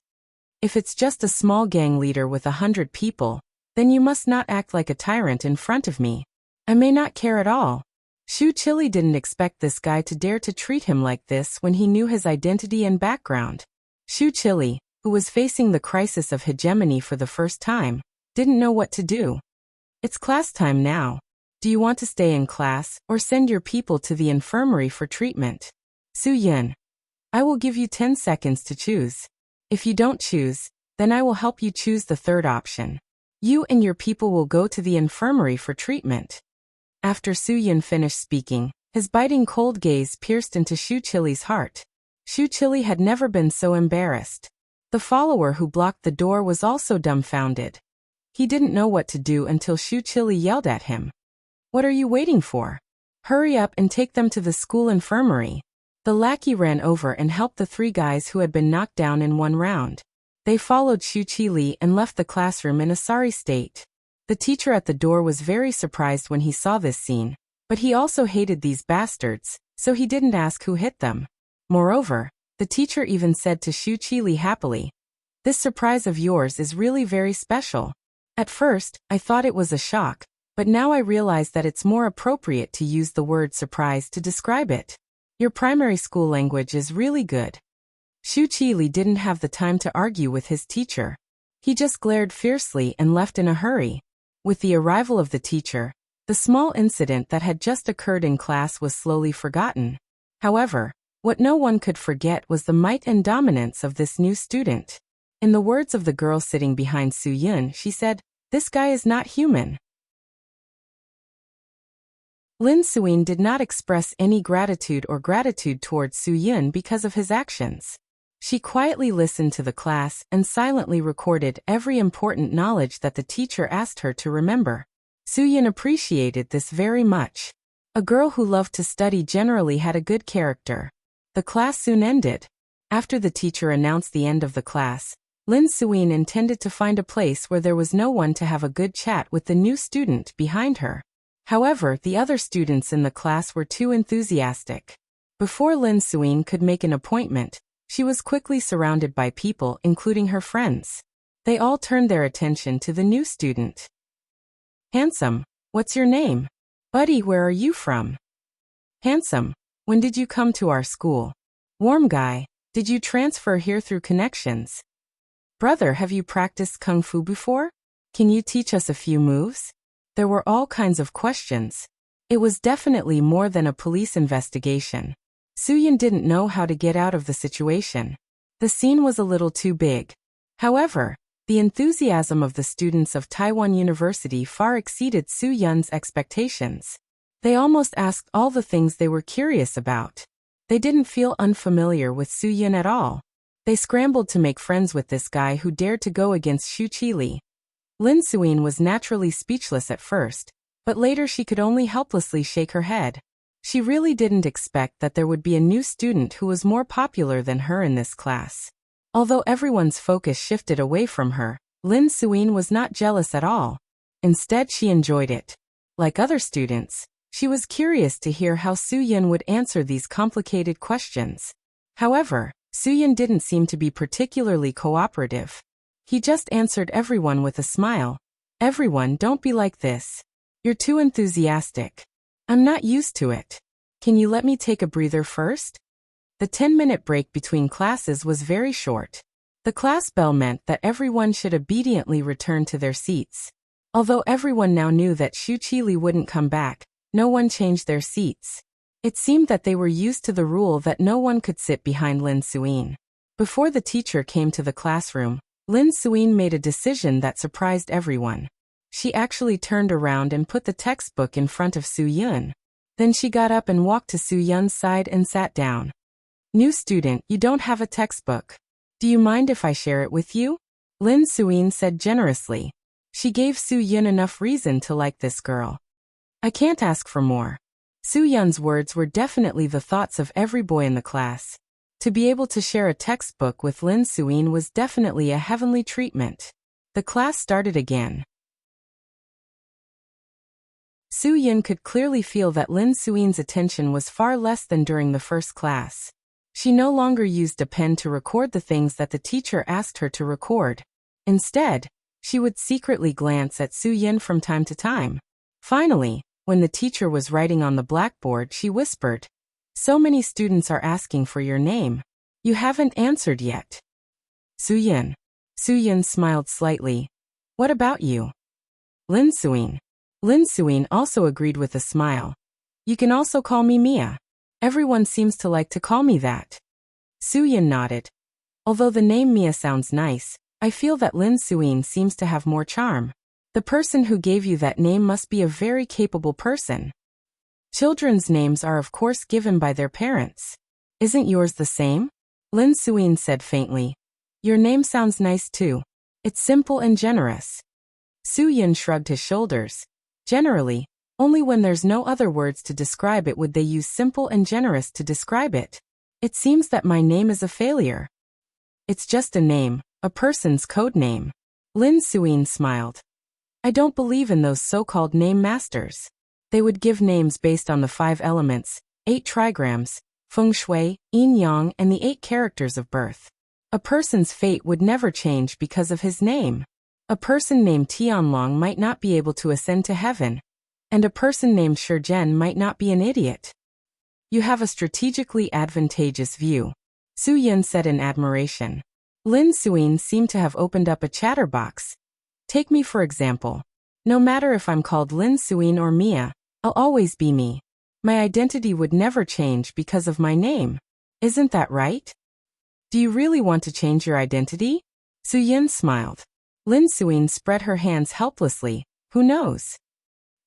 If it's just a small gang leader with 100 people, then you must not act like a tyrant in front of me. I may not care at all. Shu Chili didn't expect this guy to dare to treat him like this when he knew his identity and background. Shu Chili, who was facing the crisis of hegemony for the first time, didn't know what to do. It's class time now. Do you want to stay in class or send your people to the infirmary for treatment? Su Yun. I will give you 10 seconds to choose. If you don't choose, then I will help you choose the third option. You and your people will go to the infirmary for treatment. After Su Yun finished speaking, his biting cold gaze pierced into Shu Chili's heart. Shu Chili had never been so embarrassed. The follower who blocked the door was also dumbfounded. He didn't know what to do until Shu Qili yelled at him. "What are you waiting for? Hurry up and take them to the school infirmary." The lackey ran over and helped the three guys who had been knocked down in one round. They followed Shu Qili and left the classroom in a sorry state. The teacher at the door was very surprised when he saw this scene, but he also hated these bastards, so he didn't ask who hit them. Moreover, the teacher even said to Shu Qili happily, "This surprise of yours is really very special. At first, I thought it was a shock, but now I realize that it's more appropriate to use the word surprise to describe it. Your primary school language is really good." Shu Qili didn't have the time to argue with his teacher. He just glared fiercely and left in a hurry. With the arrival of the teacher, the small incident that had just occurred in class was slowly forgotten. However, what no one could forget was the might and dominance of this new student. In the words of the girl sitting behind Su Yun, she said, "This guy is not human." Lin Suyin did not express any gratitude towards Su Yun because of his actions. She quietly listened to the class and silently recorded every important knowledge that the teacher asked her to remember. Su Yun appreciated this very much. A girl who loved to study generally had a good character. The class soon ended. After the teacher announced the end of the class, Lin Suyin intended to find a place where there was no one to have a good chat with the new student behind her. However, the other students in the class were too enthusiastic. Before Lin Suyin could make an appointment, she was quickly surrounded by people, including her friends. They all turned their attention to the new student. "Handsome, what's your name? Buddy, where are you from? Handsome, when did you come to our school? Warm guy, did you transfer here through connections? Brother, have you practiced Kung Fu before? Can you teach us a few moves?" There were all kinds of questions. It was definitely more than a police investigation. Su Yun didn't know how to get out of the situation. The scene was a little too big. However, the enthusiasm of the students of Taiwan University far exceeded Su Yun's expectations. They almost asked all the things they were curious about. They didn't feel unfamiliar with Su Yun at all. They scrambled to make friends with this guy who dared to go against Shu Qili. Lin Suyin was naturally speechless at first, but later she could only helplessly shake her head. She really didn't expect that there would be a new student who was more popular than her in this class. Although everyone's focus shifted away from her, Lin Suyin was not jealous at all. Instead, she enjoyed it. Like other students, she was curious to hear how Su Yun would answer these complicated questions. However, Su Yun didn't seem to be particularly cooperative. He just answered everyone with a smile. "Everyone, don't be like this. You're too enthusiastic. I'm not used to it. Can you let me take a breather first?" The 10-minute break between classes was very short. The class bell meant that everyone should obediently return to their seats. Although everyone now knew that Shu Qili wouldn't come back, no one changed their seats. It seemed that they were used to the rule that no one could sit behind Lin Suyin. Before the teacher came to the classroom, Lin Suyin made a decision that surprised everyone. She actually turned around and put the textbook in front of Su Yun. Then she got up and walked to Su Yun's side and sat down. "New student, you don't have a textbook. Do you mind if I share it with you?" Lin Suyin said generously. She gave Su Yun enough reason to like this girl. "I can't ask for more." Su Yun's words were definitely the thoughts of every boy in the class. To be able to share a textbook with Lin Suyin was definitely a heavenly treatment. The class started again. Su Yun could clearly feel that Lin Suyin's attention was far less than during the first class. She no longer used a pen to record the things that the teacher asked her to record. Instead, she would secretly glance at Su Yun from time to time. Finally, when the teacher was writing on the blackboard, she whispered, "So many students are asking for your name. You haven't answered yet." "Su Yun." Su Yun smiled slightly. "What about you?" "Lin Suyin." Lin Suyin also agreed with a smile. "You can also call me Mia. Everyone seems to like to call me that." Su Yun nodded. "Although the name Mia sounds nice, I feel that Lin Suyin seems to have more charm. The person who gave you that name must be a very capable person. Children's names are of course given by their parents. Isn't yours the same?" Lin Suyin said faintly. "Your name sounds nice too. It's simple and generous." Su Yin shrugged his shoulders. Generally, only when there's no other words to describe it would they use simple and generous to describe it. It seems that my name is a failure. It's just a name, a person's code name. Lin Suyin smiled. I don't believe in those so-called name masters. They would give names based on the 5 elements, 8 trigrams, feng shui, yin-yang, and the 8 characters of birth. A person's fate would never change because of his name. A person named Tianlong might not be able to ascend to heaven, and a person named Shizhen might not be an idiot. You have a strategically advantageous view, Su Yin said in admiration. Lin Suyin seemed to have opened up a chatterbox. Take me for example. No matter if I'm called Lin Suyin or Mia, I'll always be me. My identity would never change because of my name. Isn't that right? Do you really want to change your identity? Su Yin smiled. Lin Suyin spread her hands helplessly. Who knows?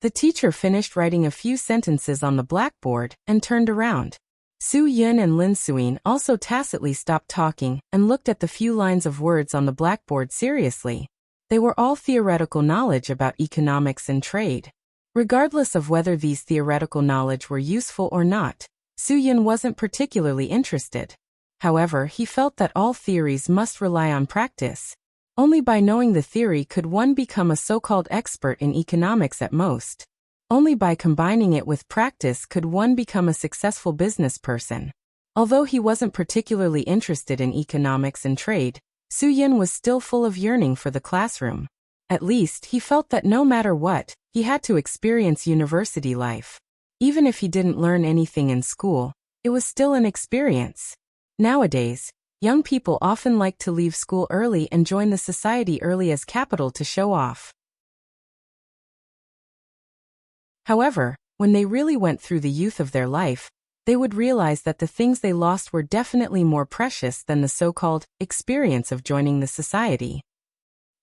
The teacher finished writing a few sentences on the blackboard and turned around. Su Yin and Lin Suyin also tacitly stopped talking and looked at the few lines of words on the blackboard seriously. They were all theoretical knowledge about economics and trade. Regardless of whether these theoretical knowledge were useful or not, Su Yin wasn't particularly interested. However, he felt that all theories must rely on practice. Only by knowing the theory could one become a so-called expert in economics at most. Only by combining it with practice could one become a successful business person. Although he wasn't particularly interested in economics and trade, Su Yin was still full of yearning for the classroom. At least, he felt that no matter what, he had to experience university life. Even if he didn't learn anything in school, it was still an experience. Nowadays, young people often like to leave school early and join the society early as capital to show off. However, when they really went through the youth of their life, they would realize that the things they lost were definitely more precious than the so-called experience of joining the society.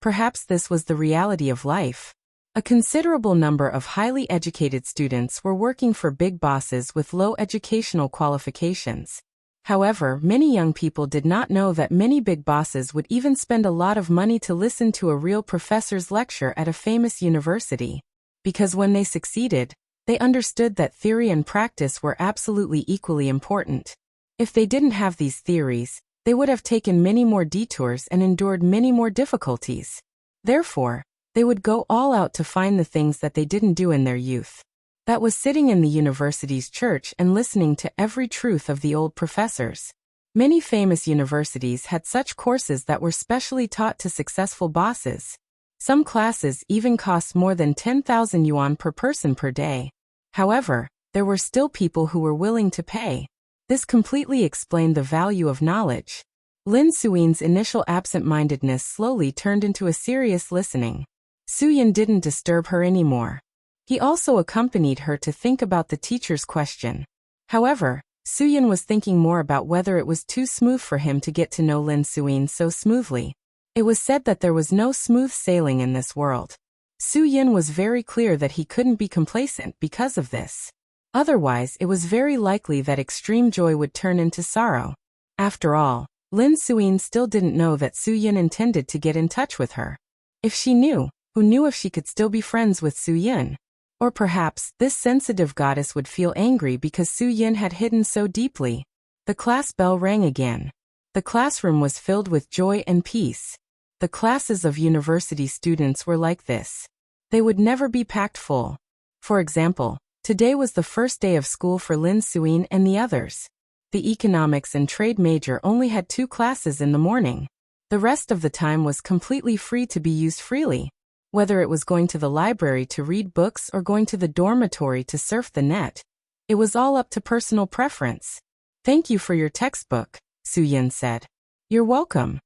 Perhaps this was the reality of life. A considerable number of highly educated students were working for big bosses with low educational qualifications. However, many young people did not know that many big bosses would even spend a lot of money to listen to a real professor's lecture at a famous university. Because when they succeeded, they understood that theory and practice were absolutely equally important. If they didn't have these theories, they would have taken many more detours and endured many more difficulties. Therefore, they would go all out to find the things that they didn't do in their youth. That was sitting in the university's church and listening to every truth of the old professors. Many famous universities had such courses that were specially taught to successful bosses. Some classes even cost more than 10,000 yuan per person per day. However, there were still people who were willing to pay. This completely explained the value of knowledge. Lin Suyin's initial absent-mindedness slowly turned into a serious listening. Su Yin didn't disturb her anymore. He also accompanied her to think about the teacher's question. However, Su Yin was thinking more about whether it was too smooth for him to get to know Lin Suyin so smoothly. It was said that there was no smooth sailing in this world. Su Yin was very clear that he couldn't be complacent because of this. Otherwise, it was very likely that extreme joy would turn into sorrow. After all, Lin Suyin still didn't know that Su Yin intended to get in touch with her. If she knew, who knew if she could still be friends with Su Yin? Or perhaps, this sensitive goddess would feel angry because Su Yin had hidden so deeply. The class bell rang again. The classroom was filled with joy and peace. The classes of university students were like this. They would never be packed full. For example, today was the first day of school for Lin Suyin and the others. The economics and trade major only had 2 classes in the morning. The rest of the time was completely free to be used freely. Whether it was going to the library to read books or going to the dormitory to surf the net, it was all up to personal preference. Thank you for your textbook, Su Yin said. You're welcome.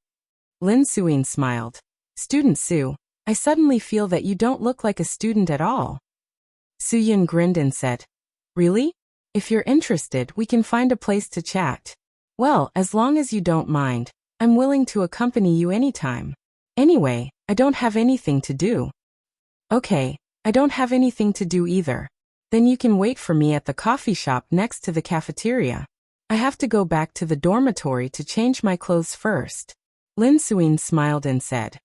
Lin Suyin smiled. Student Su, I suddenly feel that you don't look like a student at all. Su Yin grinned and said, Really? If you're interested, we can find a place to chat. Well, as long as you don't mind, I'm willing to accompany you anytime. Anyway, I don't have anything to do. Okay, I don't have anything to do either. Then you can wait for me at the coffee shop next to the cafeteria. I have to go back to the dormitory to change my clothes first. Lin Suyin smiled and said,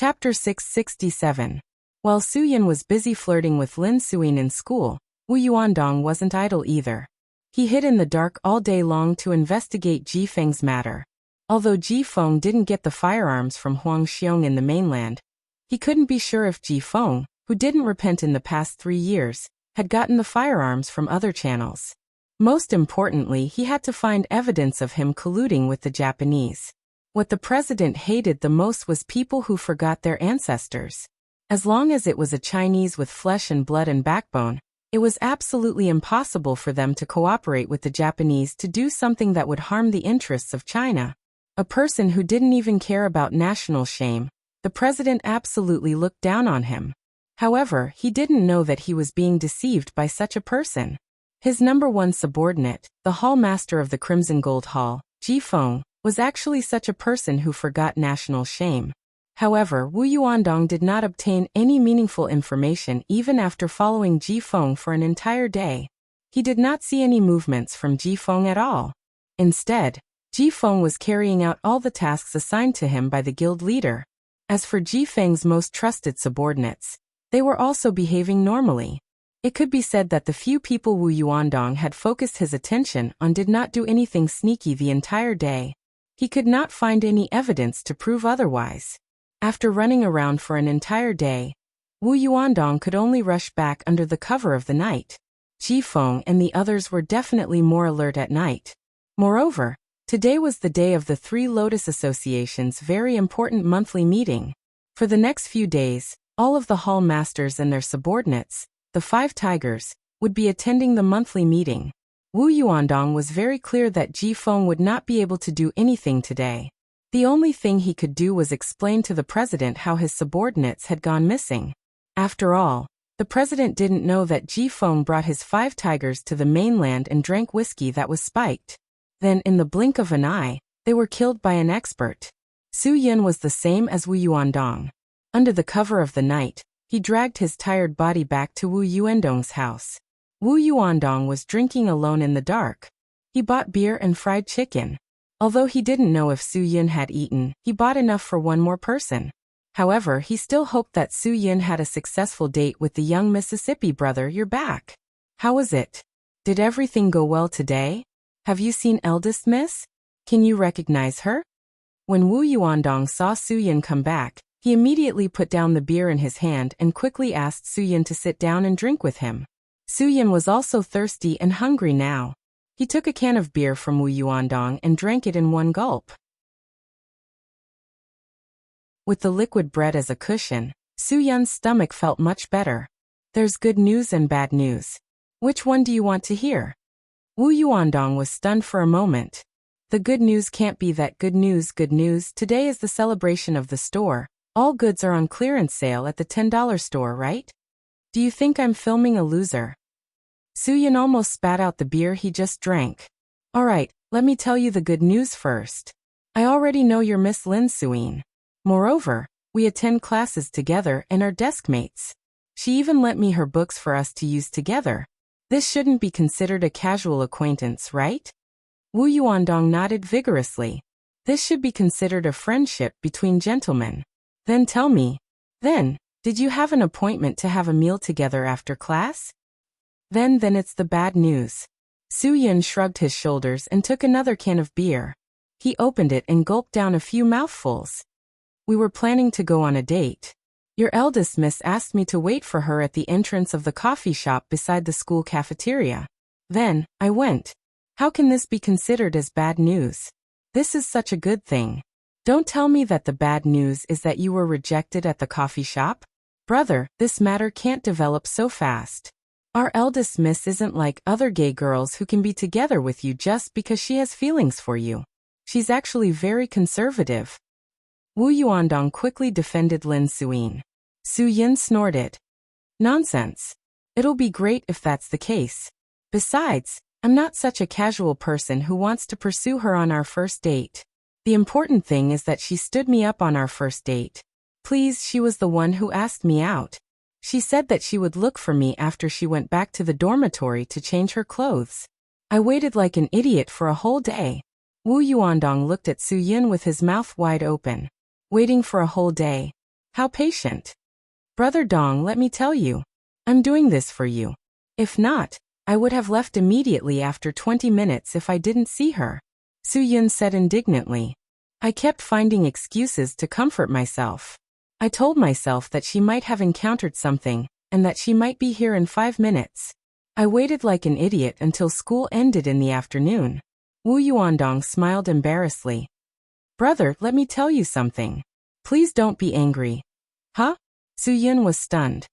Chapter 667. While Su Yin was busy flirting with Lin Suyin in school, Wu Yuandong wasn't idle either. He hid in the dark all day long to investigate Ji Feng's matter. Although Ji Feng didn't get the firearms from Huang Xiong in the mainland, he couldn't be sure if Ji Feng, who didn't repent in the past 3 years, had gotten the firearms from other channels. Most importantly, he had to find evidence of him colluding with the Japanese. What the president hated the most was people who forgot their ancestors. As long as it was a Chinese with flesh and blood and backbone, it was absolutely impossible for them to cooperate with the Japanese to do something that would harm the interests of China. A person who didn't even care about national shame, the president absolutely looked down on him. However, he didn't know that he was being deceived by such a person. His #1 subordinate, the hall master of the Crimson Gold Hall, Ji Feng, was actually such a person who forgot national shame. However, Wu Yuandong did not obtain any meaningful information even after following Ji Feng for an entire day. He did not see any movements from Ji Feng at all. Instead, Ji Feng was carrying out all the tasks assigned to him by the guild leader. As for Ji Feng's most trusted subordinates, they were also behaving normally. It could be said that the few people Wu Yuandong had focused his attention on did not do anything sneaky the entire day. He could not find any evidence to prove otherwise. After running around for an entire day, Wu Yuandong could only rush back under the cover of the night. Ji Feng and the others were definitely more alert at night. Moreover, today was the day of the Three Lotus Association's very important monthly meeting. For the next few days, all of the hall masters and their subordinates, the 5 tigers, would be attending the monthly meeting. Wu Yuandong was very clear that Ji Feng would not be able to do anything today. The only thing he could do was explain to the president how his subordinates had gone missing. After all, the president didn't know that Ji Feng brought his 5 tigers to the mainland and drank whiskey that was spiked. Then, in the blink of an eye, they were killed by an expert. Su Yin was the same as Wu Yuandong. Under the cover of the night, he dragged his tired body back to Wu Yuandong's house. Wu Yuandong was drinking alone in the dark. He bought beer and fried chicken. Although he didn't know if Su Yin had eaten, he bought enough for one more person. However, he still hoped that Su Yin had a successful date with the young Mississippi brother. You're back. How was it? Did everything go well today? Have you seen eldest miss? Can you recognize her? When Wu Yuandong saw Su Yin come back, he immediately put down the beer in his hand and quickly asked Su Yin to sit down and drink with him. Su Yin was also thirsty and hungry now. He took a can of beer from Wu Yuandong and drank it in one gulp. With the liquid bread as a cushion, Su Yin's stomach felt much better. There's good news and bad news. Which one do you want to hear? Wu Yuandong was stunned for a moment. The good news can't be that good news. Good news, today is the celebration of the store. All goods are on clearance sale at the $10 store, right? Do you think I'm filming a loser? Su Yin almost spat out the beer he just drank. Alright, let me tell you the good news first. I already know you're Miss Lin Suyin. Moreover, we attend classes together and are desk mates. She even lent me her books for us to use together. This shouldn't be considered a casual acquaintance, right? Wu Yuandong nodded vigorously. This should be considered a friendship between gentlemen. Then tell me. Did you have an appointment to have a meal together after class? Then it's the bad news. Su Yin shrugged his shoulders and took another can of beer. He opened it and gulped down a few mouthfuls. We were planning to go on a date. Your eldest miss asked me to wait for her at the entrance of the coffee shop beside the school cafeteria. Then, I went. How can this be considered as bad news? This is such a good thing. Don't tell me that the bad news is that you were rejected at the coffee shop. Brother, this matter can't develop so fast. Our eldest miss isn't like other gay girls who can be together with you just because she has feelings for you. She's actually very conservative. Wu Yuandong quickly defended Lin Suyin. Su Yin snorted. Nonsense. It'll be great if that's the case. Besides, I'm not such a casual person who wants to pursue her on our first date. The important thing is that she stood me up on our first date. Please, she was the one who asked me out. She said that she would look for me after she went back to the dormitory to change her clothes. I waited like an idiot for a whole day. Wu Yuandong looked at Su Yin with his mouth wide open. Waiting for a whole day. How patient. Brother Dong, let me tell you. I'm doing this for you. If not, I would have left immediately after 20 minutes if I didn't see her. Su-Yun said indignantly. I kept finding excuses to comfort myself. I told myself that she might have encountered something, and that she might be here in 5 minutes. I waited like an idiot until school ended in the afternoon. Wu Yuandong smiled embarrassedly. Brother, let me tell you something. Please don't be angry. Huh? Su-Yun was stunned.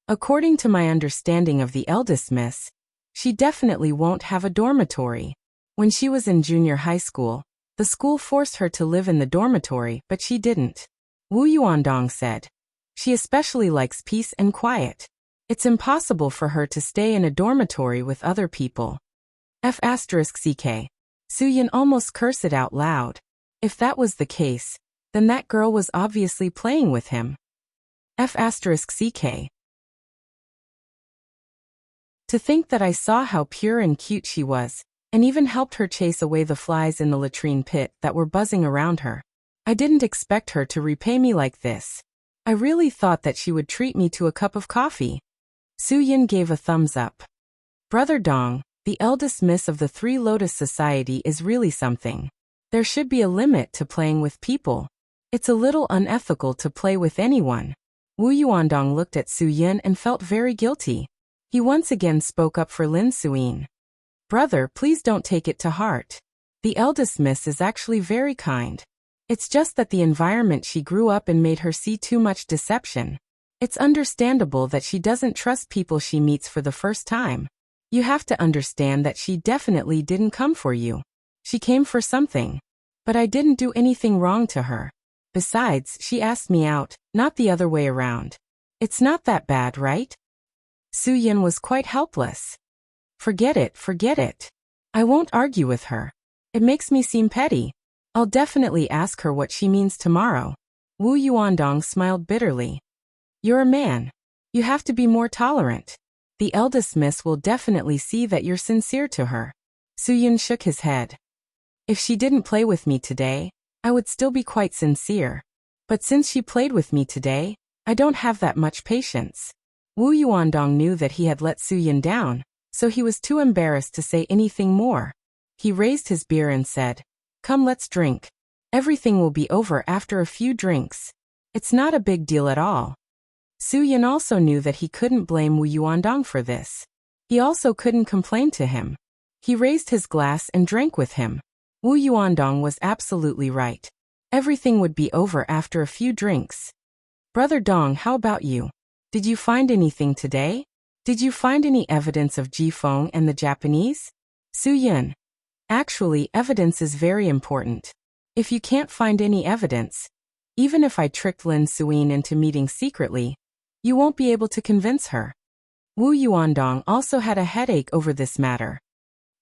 According to my understanding of the eldest miss, she definitely won't have a dormitory. When she was in junior high school, the school forced her to live in the dormitory, but she didn't. Wu Yuandong said. She especially likes peace and quiet. It's impossible for her to stay in a dormitory with other people. F***ck. Su-Yun almost cursed it out loud. If that was the case, then that girl was obviously playing with him. F***ck. To think that I saw how pure and cute she was, and even helped her chase away the flies in the latrine pit that were buzzing around her. I didn't expect her to repay me like this. I really thought that she would treat me to a cup of coffee. Su-Yun gave a thumbs up. Brother Dong, the eldest miss of the Three Lotus Society is really something. There should be a limit to playing with people. It's a little unethical to play with anyone. Wu Yuandong looked at Su-Yun and felt very guilty. He once again spoke up for Lin Suyin. Brother, please don't take it to heart. The eldest miss is actually very kind. It's just that the environment she grew up in made her see too much deception. It's understandable that she doesn't trust people she meets for the first time. You have to understand that she definitely didn't come for you. She came for something. But I didn't do anything wrong to her. Besides, she asked me out, not the other way around. It's not that bad, right? Su-Yun was quite helpless. Forget it, forget it. I won't argue with her. It makes me seem petty. I'll definitely ask her what she means tomorrow. Wu Yuandong smiled bitterly. You're a man. You have to be more tolerant. The eldest miss will definitely see that you're sincere to her. Su-Yun shook his head. If she didn't play with me today, I would still be quite sincere. But since she played with me today, I don't have that much patience. Wu Yuandong knew that he had let Su-Yun down, so he was too embarrassed to say anything more. He raised his beer and said, Come, let's drink. Everything will be over after a few drinks. It's not a big deal at all. Su-Yun also knew that he couldn't blame Wu Yuandong for this. He also couldn't complain to him. He raised his glass and drank with him. Wu Yuandong was absolutely right. Everything would be over after a few drinks. Brother Dong, how about you? Did you find anything today? Did you find any evidence of Jifeng and the Japanese? Su-Yun. Actually, evidence is very important. If you can't find any evidence, even if I tricked Lin Suyin into meeting secretly, you won't be able to convince her. Wu Yuandong also had a headache over this matter.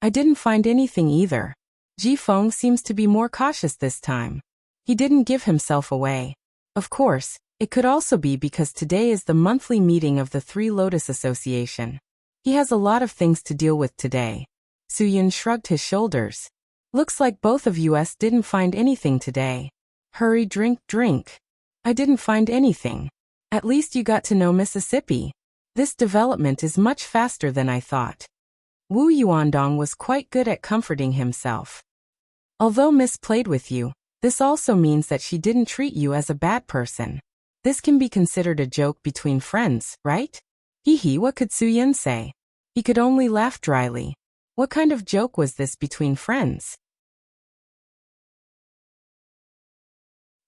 I didn't find anything either. Jifeng seems to be more cautious this time. He didn't give himself away. Of course, it could also be because today is the monthly meeting of the Three Lotus Association. He has a lot of things to deal with today. Su-Yun shrugged his shoulders. Looks like both of us didn't find anything today. Hurry, drink, drink. I didn't find anything. At least you got to know Mississippi. This development is much faster than I thought. Wu Yuandong was quite good at comforting himself. Although Miss played with you, this also means that she didn't treat you as a bad person. This can be considered a joke between friends, right? Hee, what could Su-Yun say? He could only laugh dryly. What kind of joke was this between friends?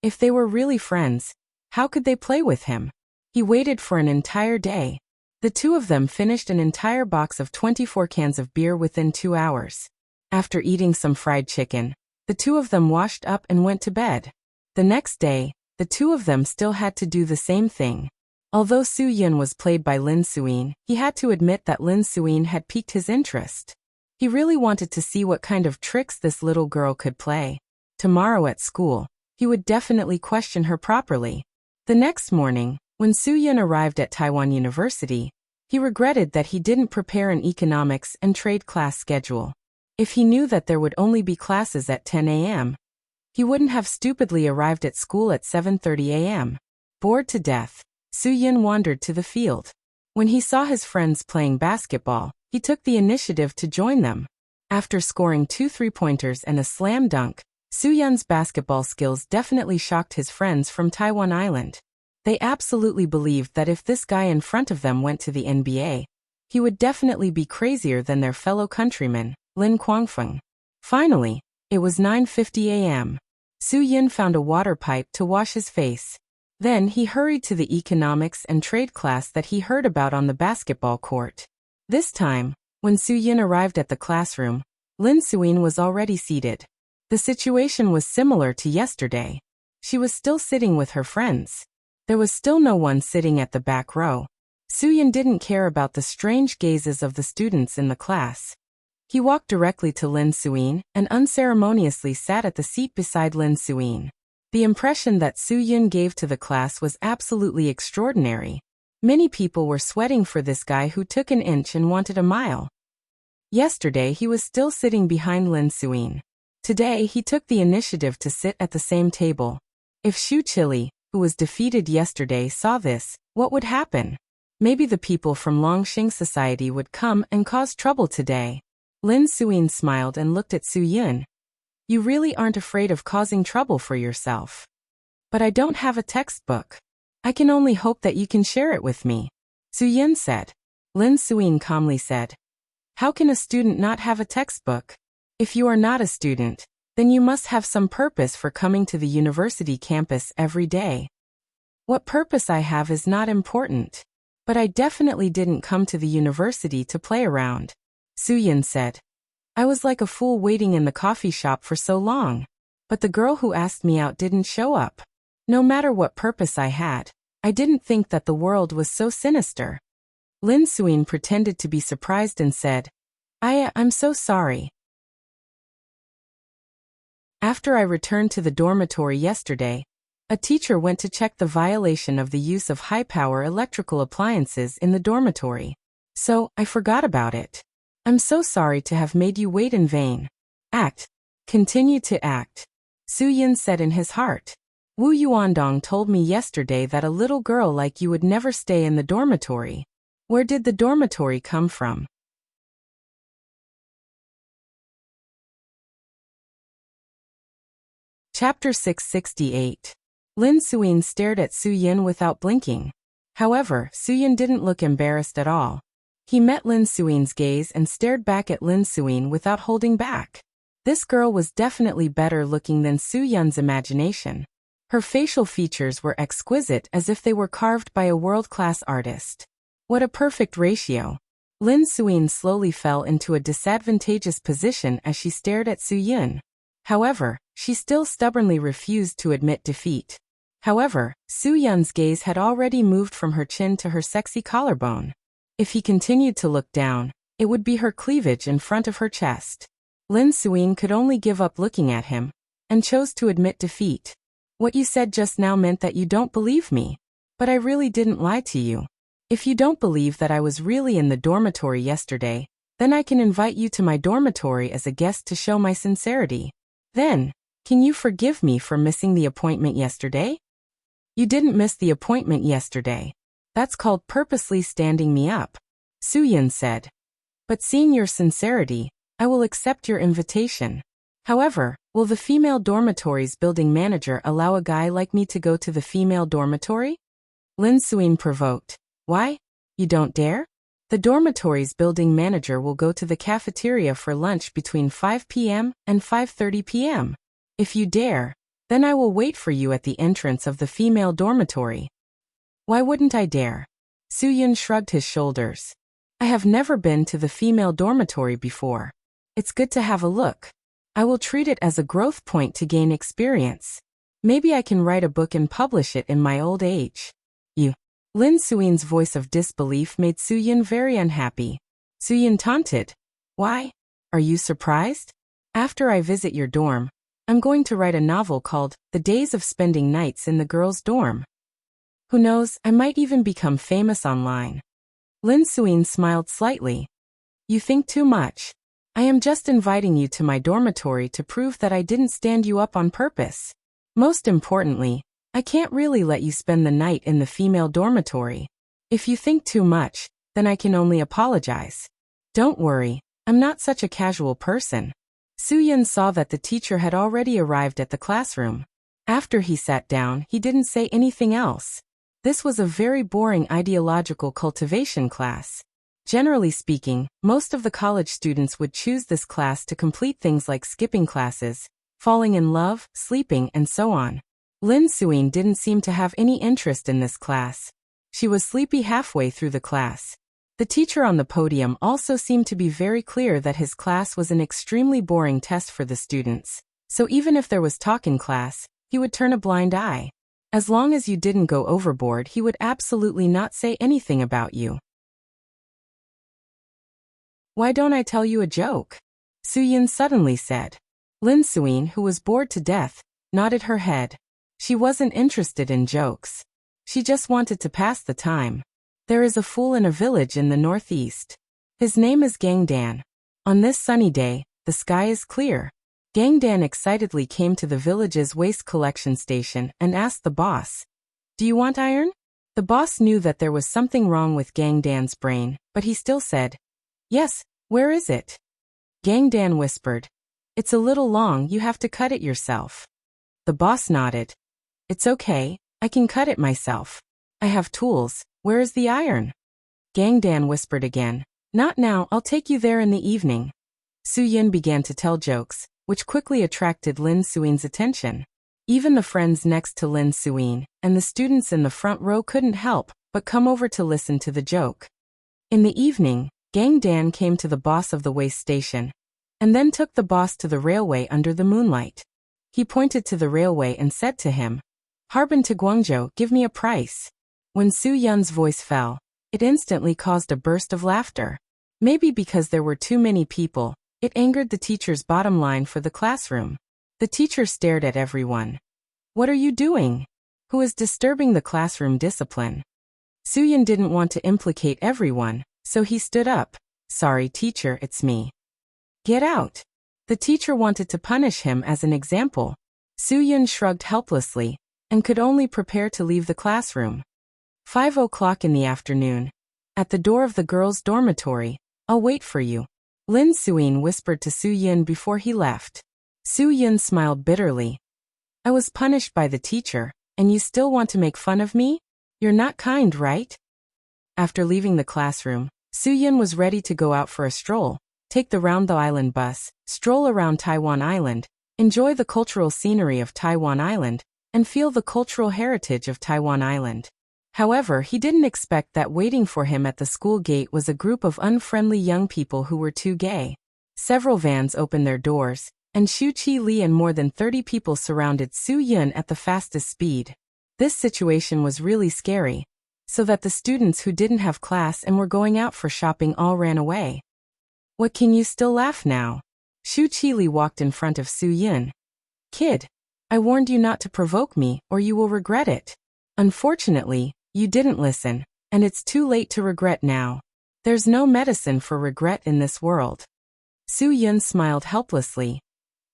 If they were really friends, how could they play with him? He waited for an entire day. The two of them finished an entire box of 24 cans of beer within 2 hours. After eating some fried chicken, the two of them washed up and went to bed. The next day, the two of them still had to do the same thing. Although Su-Yun was played by Lin Suyin, he had to admit that Lin Suyin had piqued his interest. He really wanted to see what kind of tricks this little girl could play. Tomorrow at school, he would definitely question her properly. The next morning, when Su-Yun arrived at Taiwan University, he regretted that he didn't prepare an economics and trade class schedule. If he knew that there would only be classes at 10 a.m., he wouldn't have stupidly arrived at school at 7:30 a.m. Bored to death, Su-yin wandered to the field. When he saw his friends playing basketball, he took the initiative to join them. After scoring 2 three-pointers and a slam dunk, Su-yun's basketball skills definitely shocked his friends from Taiwan Island. They absolutely believed that if this guy in front of them went to the NBA, he would definitely be crazier than their fellow countryman, Lin Guangfeng. Finally, it was 9:50 a.m. Su-yin found a water pipe to wash his face. Then he hurried to the economics and trade class that he heard about on the basketball court. This time, when Su-yin arrived at the classroom, Lin Suyin was already seated. The situation was similar to yesterday. She was still sitting with her friends. There was still no one sitting at the back row. Su-yin didn't care about the strange gazes of the students in the class. He walked directly to Lin Suyin and unceremoniously sat at the seat beside Lin Suyin. The impression that Su-yin gave to the class was absolutely extraordinary. Many people were sweating for this guy who took an inch and wanted a mile. Yesterday he was still sitting behind Lin Suyin. Today he took the initiative to sit at the same table. If Shu Chili, who was defeated yesterday, saw this, what would happen? Maybe the people from Longxing Society would come and cause trouble today. Lin Suyin smiled and looked at Su-yin. You really aren't afraid of causing trouble for yourself. But I don't have a textbook. I can only hope that you can share it with me, Su-yin said. Lin Suyin calmly said, how can a student not have a textbook? If you are not a student, then you must have some purpose for coming to the university campus every day. What purpose I have is not important. But I definitely didn't come to the university to play around, Su-yin said. I was like a fool waiting in the coffee shop for so long. But the girl who asked me out didn't show up. No matter what purpose I had, I didn't think that the world was so sinister. Lin Suyin pretended to be surprised and said, I'm so sorry. After I returned to the dormitory yesterday, a teacher went to check the violation of the use of high-power electrical appliances in the dormitory. So, I forgot about it. I'm so sorry to have made you wait in vain. Act. Continue to act, Su-yin said in his heart. Wu Yuandong told me yesterday that a little girl like you would never stay in the dormitory. Where did the dormitory come from? Chapter 668. Lin Suyin stared at Su-yin without blinking. However, Su-yin didn't look embarrassed at all. He met Lin Suyin's gaze and stared back at Lin Suyin without holding back. This girl was definitely better looking than Su-yun's imagination. Her facial features were exquisite, as if they were carved by a world-class artist. What a perfect ratio. Lin Suyin slowly fell into a disadvantageous position as she stared at Su-yin. However, she still stubbornly refused to admit defeat. However, Su-yun's gaze had already moved from her chin to her sexy collarbone. If he continued to look down, it would be her cleavage in front of her chest. Lin Suyin could only give up looking at him, and chose to admit defeat. What you said just now meant that you don't believe me. But I really didn't lie to you. If you don't believe that I was really in the dormitory yesterday, then I can invite you to my dormitory as a guest to show my sincerity. Then, can you forgive me for missing the appointment yesterday? You didn't miss the appointment yesterday. That's called purposely standing me up, Su-yin said. But seeing your sincerity, I will accept your invitation. However, will the female dormitory's building manager allow a guy like me to go to the female dormitory? Lin Suyin provoked. Why? You don't dare? The dormitory's building manager will go to the cafeteria for lunch between 5 p.m. and 5:30 p.m. If you dare, then I will wait for you at the entrance of the female dormitory. Why wouldn't I dare? Su-yin shrugged his shoulders. I have never been to the female dormitory before. It's good to have a look. I will treat it as a growth point to gain experience. Maybe I can write a book and publish it in my old age. You. Lin Suyin's voice of disbelief made Su-yin very unhappy. Su-yin taunted. Why? Are you surprised? After I visit your dorm, I'm going to write a novel called The Days of Spending Nights in the Girls' Dorm. Who knows, I might even become famous online. Lin Suyin smiled slightly. You think too much. I am just inviting you to my dormitory to prove that I didn't stand you up on purpose. Most importantly, I can't really let you spend the night in the female dormitory. If you think too much, then I can only apologize. Don't worry, I'm not such a casual person. Soo-Yun saw that the teacher had already arrived at the classroom. After he sat down, he didn't say anything else. This was a very boring ideological cultivation class. Generally speaking, most of the college students would choose this class to complete things like skipping classes, falling in love, sleeping, and so on. Lin Suin didn't seem to have any interest in this class. She was sleepy halfway through the class. The teacher on the podium also seemed to be very clear that his class was an extremely boring test for the students, so even if there was talk in class, he would turn a blind eye. As long as you didn't go overboard, he would absolutely not say anything about you. Why don't I tell you a joke? Soo-Yun suddenly said. Lin Suin, who was bored to death, nodded her head. She wasn't interested in jokes. She just wanted to pass the time. There is a fool in a village in the northeast. His name is Gangdan. On this sunny day, the sky is clear. Gangdan excitedly came to the village's waste collection station and asked the boss, "Do you want iron?" The boss knew that there was something wrong with Gangdan's brain, but he still said, "Yes, where is it?" Gangdan whispered, "It's a little long, you have to cut it yourself." The boss nodded. "It's okay, I can cut it myself. I have tools, where is the iron?" Gangdan whispered again, "Not now, I'll take you there in the evening." Soo-Yun began to tell jokes, which quickly attracted Lin Suin's attention. Even the friends next to Lin Suin and the students in the front row couldn't help but come over to listen to the joke. In the evening, Gangdan came to the boss of the waste station, and then took the boss to the railway under the moonlight. He pointed to the railway and said to him, "Harbin to Guangzhou, give me a price." When Soo-Yun's voice fell, it instantly caused a burst of laughter. Maybe because there were too many people, it angered the teacher's bottom line for the classroom. The teacher stared at everyone. "What are you doing? Who is disturbing the classroom discipline?" Soo-Yun didn't want to implicate everyone, so he stood up. "Sorry, teacher, it's me." "Get out." The teacher wanted to punish him as an example. Soo-Yun shrugged helplessly and could only prepare to leave the classroom. 5 o'clock in the afternoon. At the door of the girls' dormitory, "I'll wait for you," Lin Suin whispered to Soo-Yun before he left. Soo-Yun smiled bitterly. "I was punished by the teacher, and you still want to make fun of me? You're not kind, right?" After leaving the classroom, Soo-Yun was ready to go out for a stroll, take the Round the Island bus, stroll around Taiwan Island, enjoy the cultural scenery of Taiwan Island, and feel the cultural heritage of Taiwan Island. However, he didn't expect that waiting for him at the school gate was a group of unfriendly young people who were too gay. Several vans opened their doors, and Xu Qi Li and more than 30 people surrounded Soo-Yun at the fastest speed. This situation was really scary, so that the students who didn't have class and were going out for shopping all ran away. "What, can you still laugh now?" Xu Qi Li walked in front of Soo-Yun. "Kid, I warned you not to provoke me, or you will regret it. Unfortunately, you didn't listen, and it's too late to regret now. There's no medicine for regret in this world." Soo-Yun smiled helplessly.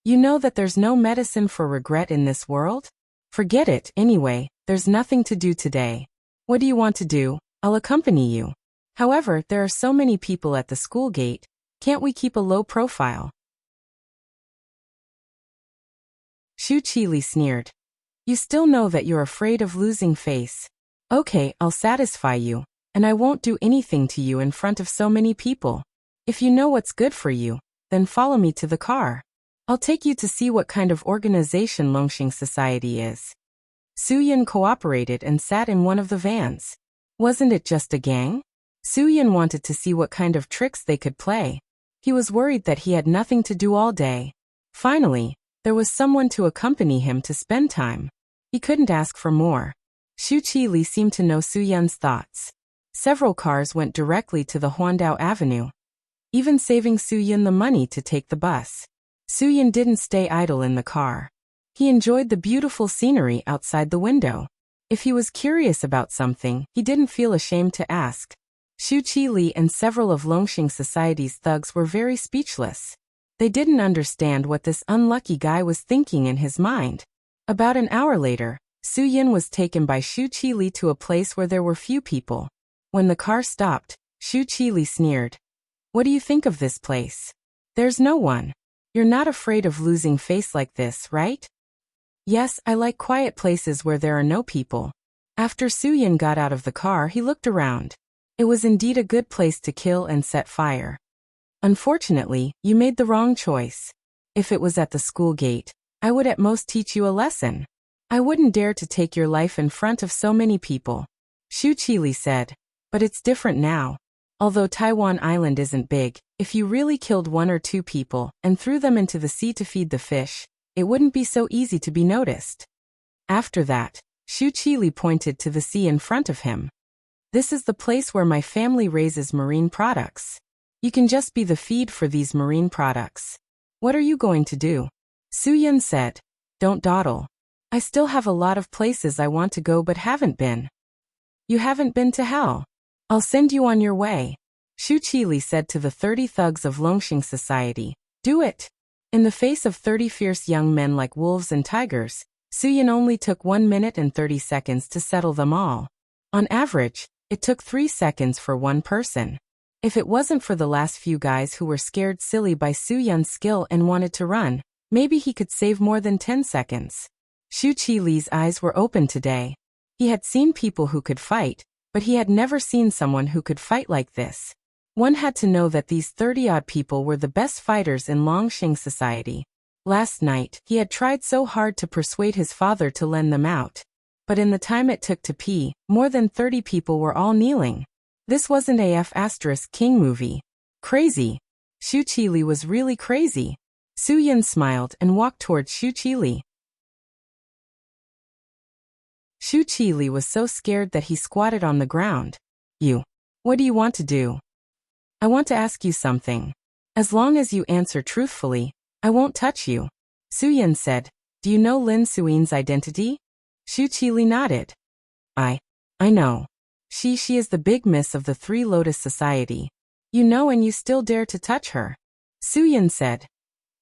"You know that there's no medicine for regret in this world? Forget it, anyway, there's nothing to do today. What do you want to do? I'll accompany you. However, there are so many people at the school gate, can't we keep a low profile?" Xu Qi Li sneered. "You still know that you're afraid of losing face. Okay, I'll satisfy you, and I won't do anything to you in front of so many people. If you know what's good for you, then follow me to the car. I'll take you to see what kind of organization Longxing Society is." Soo-Yun cooperated and sat in one of the vans. Wasn't it just a gang? Soo-Yun wanted to see what kind of tricks they could play. He was worried that he had nothing to do all day. Finally, there was someone to accompany him to spend time. He couldn't ask for more. Xu Qi Li seemed to know Soo-Yun's thoughts. Several cars went directly to the Huandao Avenue, even saving Soo-Yun the money to take the bus. Soo-Yun didn't stay idle in the car. He enjoyed the beautiful scenery outside the window. If he was curious about something, he didn't feel ashamed to ask. Xu Qi Li and several of Longxing Society's thugs were very speechless. They didn't understand what this unlucky guy was thinking in his mind. About an hour later, Su Yin was taken by Shu Qili to a place where there were few people. When the car stopped, Shu Qili sneered. What do you think of this place? There's no one. You're not afraid of losing face like this, right? Yes, I like quiet places where there are no people. After Su Yin got out of the car, he looked around. It was indeed a good place to kill and set fire. Unfortunately, you made the wrong choice. If it was at the school gate, I would at most teach you a lesson. I wouldn't dare to take your life in front of so many people. Shu Qili said. But it's different now. Although Taiwan Island isn't big, if you really killed 1 or 2 people and threw them into the sea to feed the fish, it wouldn't be so easy to be noticed. After that, Shu Qili pointed to the sea in front of him. This is the place where my family raises marine products. You can just be the feed for these marine products. What are you going to do? Su Yin said. Don't dawdle. I still have a lot of places I want to go but haven't been. You haven't been to hell. I'll send you on your way. Shu Qili said to the 30 thugs of Longxing society. Do it. In the face of 30 fierce young men like wolves and tigers, Su Yin only took 1 minute and 30 seconds to settle them all. On average, it took 3 seconds for one person. If it wasn't for the last few guys who were scared silly by Su Yin's skill and wanted to run, maybe he could save more than 10 seconds. Shu Qili's eyes were open today. He had seen people who could fight, but he had never seen someone who could fight like this. One had to know that these 30-odd people were the best fighters in Longxing society. Last night, he had tried so hard to persuade his father to lend them out. But in the time it took to pee, more than 30 people were all kneeling. This wasn't a F***King movie. Crazy. Shu Qili was really crazy. Su Yin smiled and walked towards Shu Qili. Shu Qili was so scared that he squatted on the ground. What do you want to do? I want to ask you something. As long as you answer truthfully, I won't touch you. Su Yin said. Do you know Lin Suin's identity? Shu Qili nodded. I know. She is the big miss of the Three Lotus Society. You know and you still dare to touch her. Su Yin said.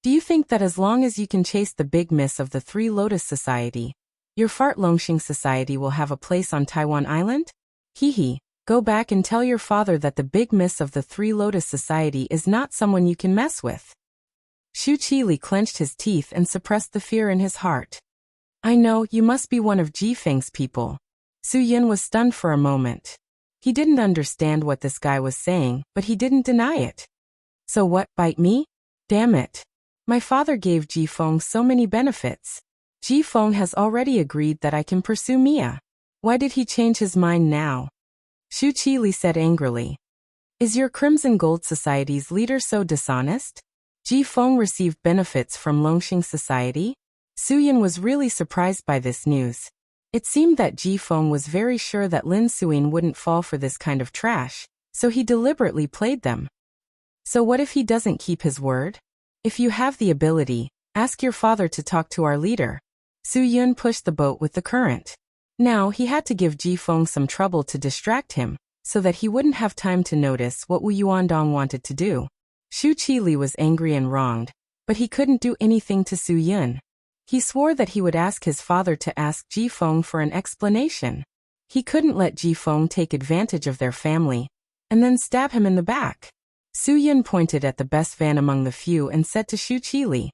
Do you think that as long as you can chase the big miss of the Three Lotus Society, your Fart Longxing Society will have a place on Taiwan Island? Hee. Go back and tell your father that the big miss of the Three Lotus Society is not someone you can mess with. Shu Qili clenched his teeth and suppressed the fear in his heart. I know, you must be one of Jifeng's people. Su Yin was stunned for a moment. He didn't understand what this guy was saying, but he didn't deny it. So what, bite me? Damn it. My father gave Jifeng so many benefits. Jifeng has already agreed that I can pursue Mia. Why did he change his mind now? Shu Qili said angrily. Is your Crimson Gold Society's leader so dishonest? Jifeng received benefits from Longxing Society? Su Yin was really surprised by this news. It seemed that Jifeng was very sure that Lin Suin wouldn't fall for this kind of trash, so he deliberately played them. So what if he doesn't keep his word? If you have the ability, ask your father to talk to our leader. Su Yin pushed the boat with the current. Now he had to give Jifeng some trouble to distract him, so that he wouldn't have time to notice what Wu Yuandong wanted to do. Shu Qili was angry and wronged, but he couldn't do anything to Su Yin. He swore that he would ask his father to ask Jifeng for an explanation. He couldn't let Jifeng take advantage of their family, and then stab him in the back. Su Yin pointed at the best van among the few and said to Shu Qili,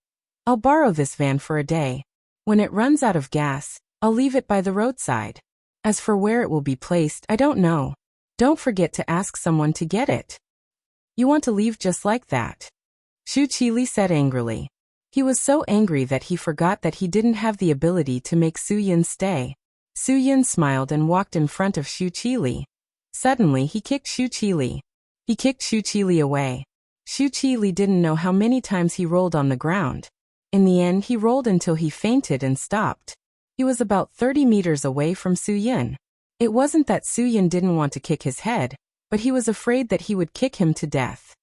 I'll borrow this van for a day. When it runs out of gas, I'll leave it by the roadside. As for where it will be placed, I don't know. Don't forget to ask someone to get it. You want to leave just like that? Shu Qili said angrily. He was so angry that he forgot that he didn't have the ability to make Su Yin stay. Su Yin smiled and walked in front of Shu Qili. Suddenly he kicked Shu Qili. He kicked Shu Qili away. Shu Qili didn't know how many times he rolled on the ground. In the end he rolled until he fainted and stopped. He was about 30 meters away from Su Yin. It wasn't that Su Yin didn't want to kick his head, but he was afraid that he would kick him to death.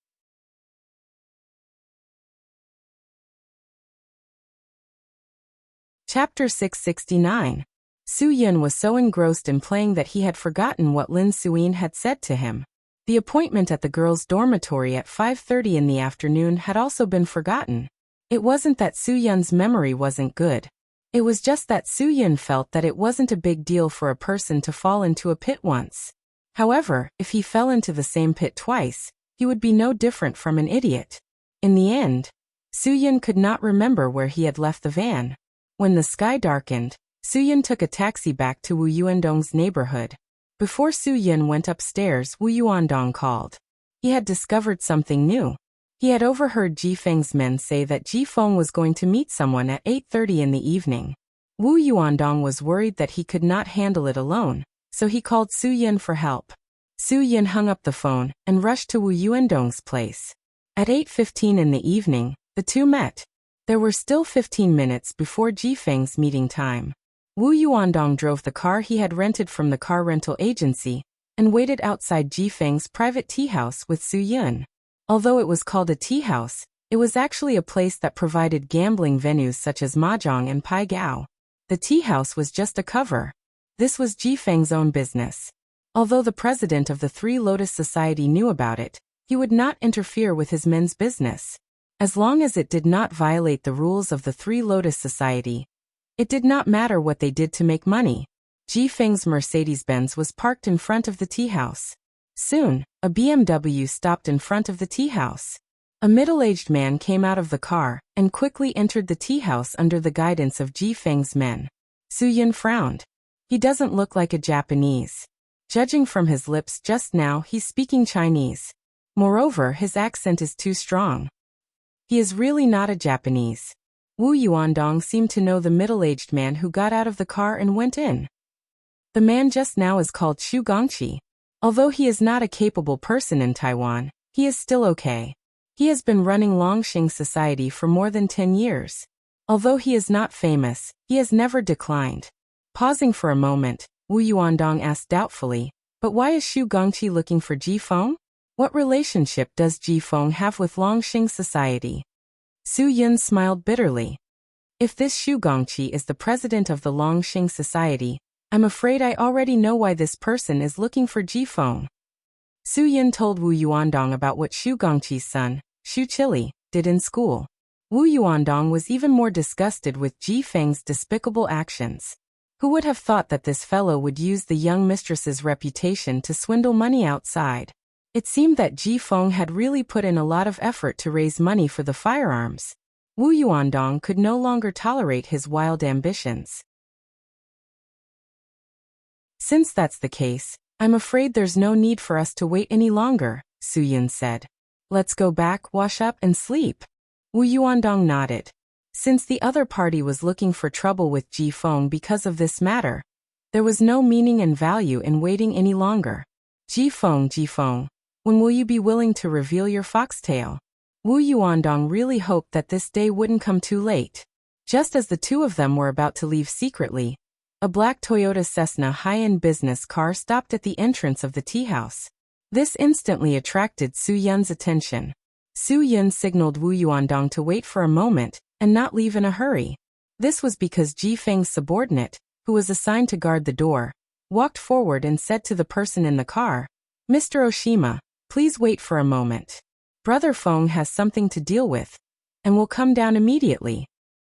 Chapter 669. Su Yin was so engrossed in playing that he had forgotten what Lin Suin had said to him. The appointment at the girls' dormitory at 5:30 in the afternoon had also been forgotten. It wasn't that Su Yin's memory wasn't good. It was just that Su Yun felt that it wasn't a big deal for a person to fall into a pit once. However, if he fell into the same pit twice, he would be no different from an idiot. In the end, Su Yun could not remember where he had left the van. When the sky darkened, Su Yun took a taxi back to Wu Yuandong's neighborhood. Before Su Yun went upstairs, Wu Yuandong called. He had discovered something new. He had overheard Ji Feng's men say that Ji Feng was going to meet someone at 8:30 in the evening. Wu Yuandong was worried that he could not handle it alone, so he called Su Yun for help. Su Yun hung up the phone and rushed to Wu Yuandong's place. At 8:15 in the evening, the two met. There were still 15 minutes before Ji Feng's meeting time. Wu Yuandong drove the car he had rented from the car rental agency and waited outside Ji Feng's private tea house with Su Yun. Although it was called a tea house, it was actually a place that provided gambling venues such as mahjong and pai gao. The tea house was just a cover. This was Ji Feng's own business. Although the president of the Three Lotus Society knew about it, he would not interfere with his men's business. As long as it did not violate the rules of the Three Lotus Society, it did not matter what they did to make money. Ji Feng's Mercedes-Benz was parked in front of the tea house. Soon, a BMW stopped in front of the tea house. A middle-aged man came out of the car and quickly entered the tea house under the guidance of Ji Feng's men. Su Yun frowned. He doesn't look like a Japanese. Judging from his lips just now, he's speaking Chinese. Moreover, his accent is too strong. He is really not a Japanese. Wu Yuandong seemed to know the middle-aged man who got out of the car and went in. The man just now is called Xu Gongqi. Although he is not a capable person in Taiwan, he is still okay. He has been running Longxing Society for more than 10 years. Although he is not famous, he has never declined. Pausing for a moment, Wu Yuandong asked doubtfully, but why is Xu Gongqi looking for Ji Feng? What relationship does Ji Feng have with Longxing Society? Su Yun smiled bitterly. If this Xu Gongqi is the president of the Longxing Society, I'm afraid I already know why this person is looking for Ji Feng. Su Yun told Wu Yuandong about what Xu Gongqi's son, Xu Chili, did in school. Wu Yuandong was even more disgusted with Ji Feng's despicable actions. Who would have thought that this fellow would use the young mistress's reputation to swindle money outside? It seemed that Ji Feng had really put in a lot of effort to raise money for the firearms. Wu Yuandong could no longer tolerate his wild ambitions. Since that's the case, I'm afraid there's no need for us to wait any longer, Su Yun said. Let's go back, wash up, and sleep. Wu Yuandong nodded. Since the other party was looking for trouble with Ji Feng because of this matter, there was no meaning and value in waiting any longer. Ji Feng, when will you be willing to reveal your foxtail? Wu Yuandong really hoped that this day wouldn't come too late. Just as the two of them were about to leave secretly, a black Toyota Cessna high-end business car stopped at the entrance of the tea house. This instantly attracted Su Yun's attention. Su Yun signaled Wu Yuandong to wait for a moment and not leave in a hurry. This was because Ji Feng's subordinate, who was assigned to guard the door, walked forward and said to the person in the car, "Mr. Oshima, please wait for a moment. Brother Feng has something to deal with and will come down immediately."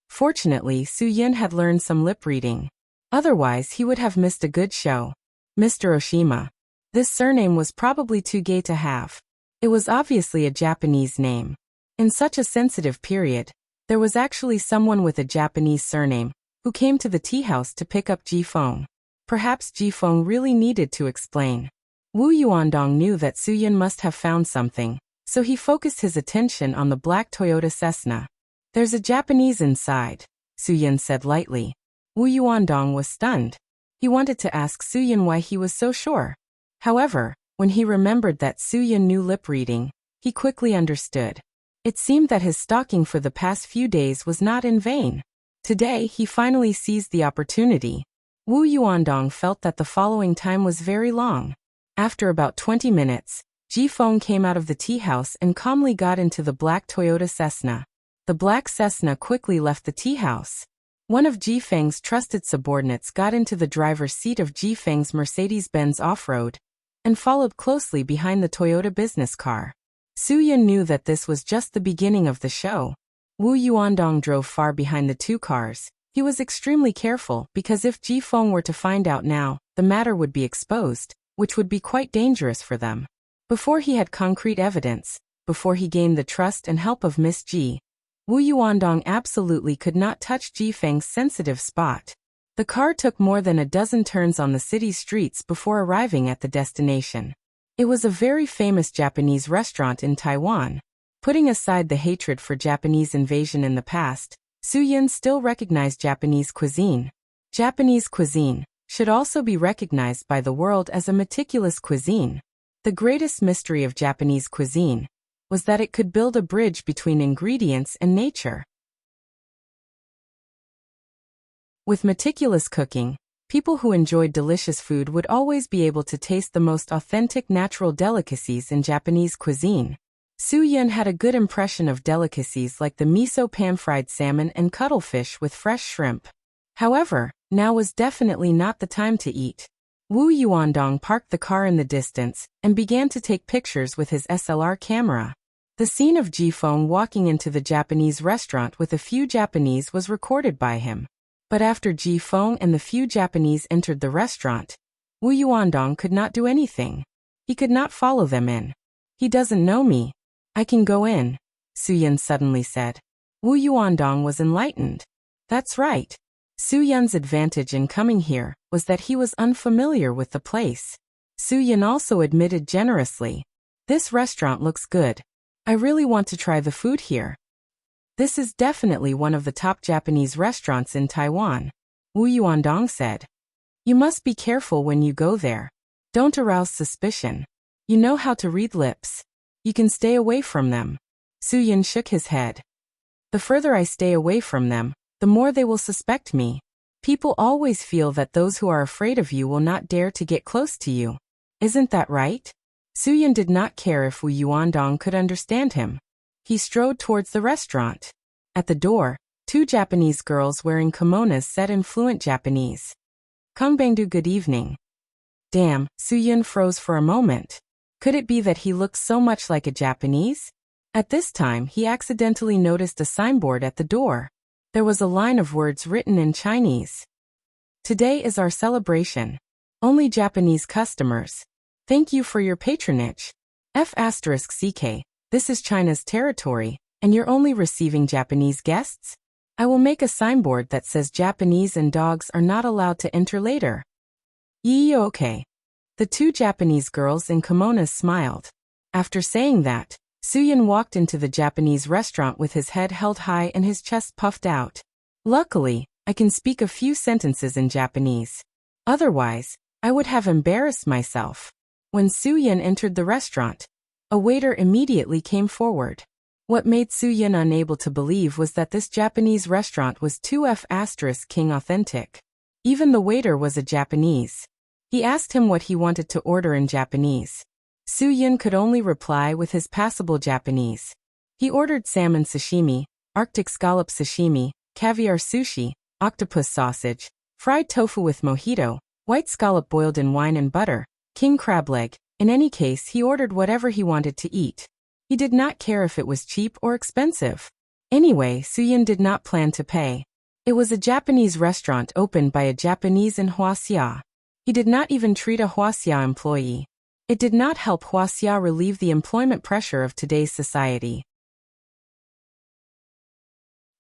Fortunately, Su Yun had learned some lip reading. Otherwise, he would have missed a good show. Mr. Oshima. This surname was probably too gay to have. It was obviously a Japanese name. In such a sensitive period, there was actually someone with a Japanese surname who came to the tea house to pick up Ji Feng. Perhaps Ji Feng really needed to explain. Wu Yuandong knew that Su Yun must have found something, so he focused his attention on the black Toyota Cessna. "There's a Japanese inside," Su Yun said lightly. Wu Yuandong was stunned. He wanted to ask Su Yun why he was so sure. However, when he remembered that Su Yun knew lip reading, he quickly understood. It seemed that his stalking for the past few days was not in vain. Today, he finally seized the opportunity. Wu Yuandong felt that the following time was very long. After about 20 minutes, Ji Feng came out of the tea house and calmly got into the black Toyota Cessna. The black Cessna quickly left the tea house. One of Ji Feng's trusted subordinates got into the driver's seat of Ji Feng's Mercedes-Benz off-road and followed closely behind the Toyota business car. Su Yun knew that this was just the beginning of the show. Wu Yuandong drove far behind the two cars, He was extremely careful because if Ji Feng were to find out now, the matter would be exposed, which would be quite dangerous for them. Before he had concrete evidence, before he gained the trust and help of Miss Ji, Wu Yuandong absolutely could not touch Ji Feng's sensitive spot. The car took more than a dozen turns on the city streets before arriving at the destination. It was a very famous Japanese restaurant in Taiwan. Putting aside the hatred for Japanese invasion in the past, Su Yun still recognized Japanese cuisine. Japanese cuisine should also be recognized by the world as a meticulous cuisine. The greatest mystery of Japanese cuisine was that it could build a bridge between ingredients and nature. With meticulous cooking, people who enjoyed delicious food would always be able to taste the most authentic natural delicacies in Japanese cuisine. Su Yun had a good impression of delicacies like the miso pan-fried salmon and cuttlefish with fresh shrimp. However, now was definitely not the time to eat. Wu Yuandong parked the car in the distance and began to take pictures with his SLR camera. The scene of Ji Feng walking into the Japanese restaurant with a few Japanese was recorded by him. But after Ji Feng and the few Japanese entered the restaurant, Wu Yuandong could not do anything. He could not follow them in. He doesn't know me. I can go in, Su Yun suddenly said. Wu Yuandong was enlightened. That's right. Su Yun's advantage in coming here was that he was unfamiliar with the place. Su Yun also admitted generously. This restaurant looks good. I really want to try the food here. This is definitely one of the top Japanese restaurants in Taiwan, Wu Yuandong said. You must be careful when you go there. Don't arouse suspicion. You know how to read lips. You can stay away from them. Su Yun shook his head. The further I stay away from them, the more they will suspect me. People always feel that those who are afraid of you will not dare to get close to you. Isn't that right? Su Yun did not care if Wu Yuandong could understand him. He strode towards the restaurant. At the door, two Japanese girls wearing kimonos said in fluent Japanese. Kongbangdu, good evening. Damn, Su Yun froze for a moment. Could it be that he looked so much like a Japanese? At this time he accidentally noticed a signboard at the door. There was a line of words written in Chinese. Today is our celebration. Only Japanese customers. Thank you for your patronage. F***CK. This is China's territory, and you're only receiving Japanese guests? I will make a signboard that says Japanese and dogs are not allowed to enter later. Okay. The two Japanese girls in kimonos smiled. After saying that, Su Yun walked into the Japanese restaurant with his head held high and his chest puffed out. Luckily, I can speak a few sentences in Japanese. Otherwise, I would have embarrassed myself. When Su Yun entered the restaurant, a waiter immediately came forward. What made Su Yun unable to believe was that this Japanese restaurant was too King authentic. Even the waiter was a Japanese. He asked him what he wanted to order in Japanese. Su Yun could only reply with his passable Japanese. He ordered salmon sashimi, Arctic scallop sashimi, caviar sushi, octopus sausage, fried tofu with mojito, white scallop boiled in wine and butter, king crab leg. In any case, he ordered whatever he wanted to eat. He did not care if it was cheap or expensive. Anyway, Su Yun did not plan to pay. It was a Japanese restaurant opened by a Japanese in Huaxia. He did not even treat a Huaxia employee. It did not help Huaxia relieve the employment pressure of today's society.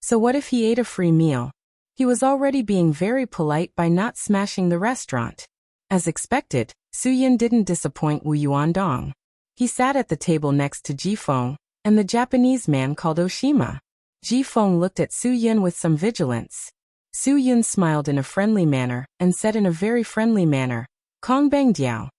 So what if he ate a free meal? He was already being very polite by not smashing the restaurant. As expected, Su Yun didn't disappoint Wu Yuandong. He sat at the table next to Ji Feng and the Japanese man called Oshima. Ji Feng looked at Su Yun with some vigilance. Su Yun smiled in a friendly manner and said in a very friendly manner, Kong Bang Diao.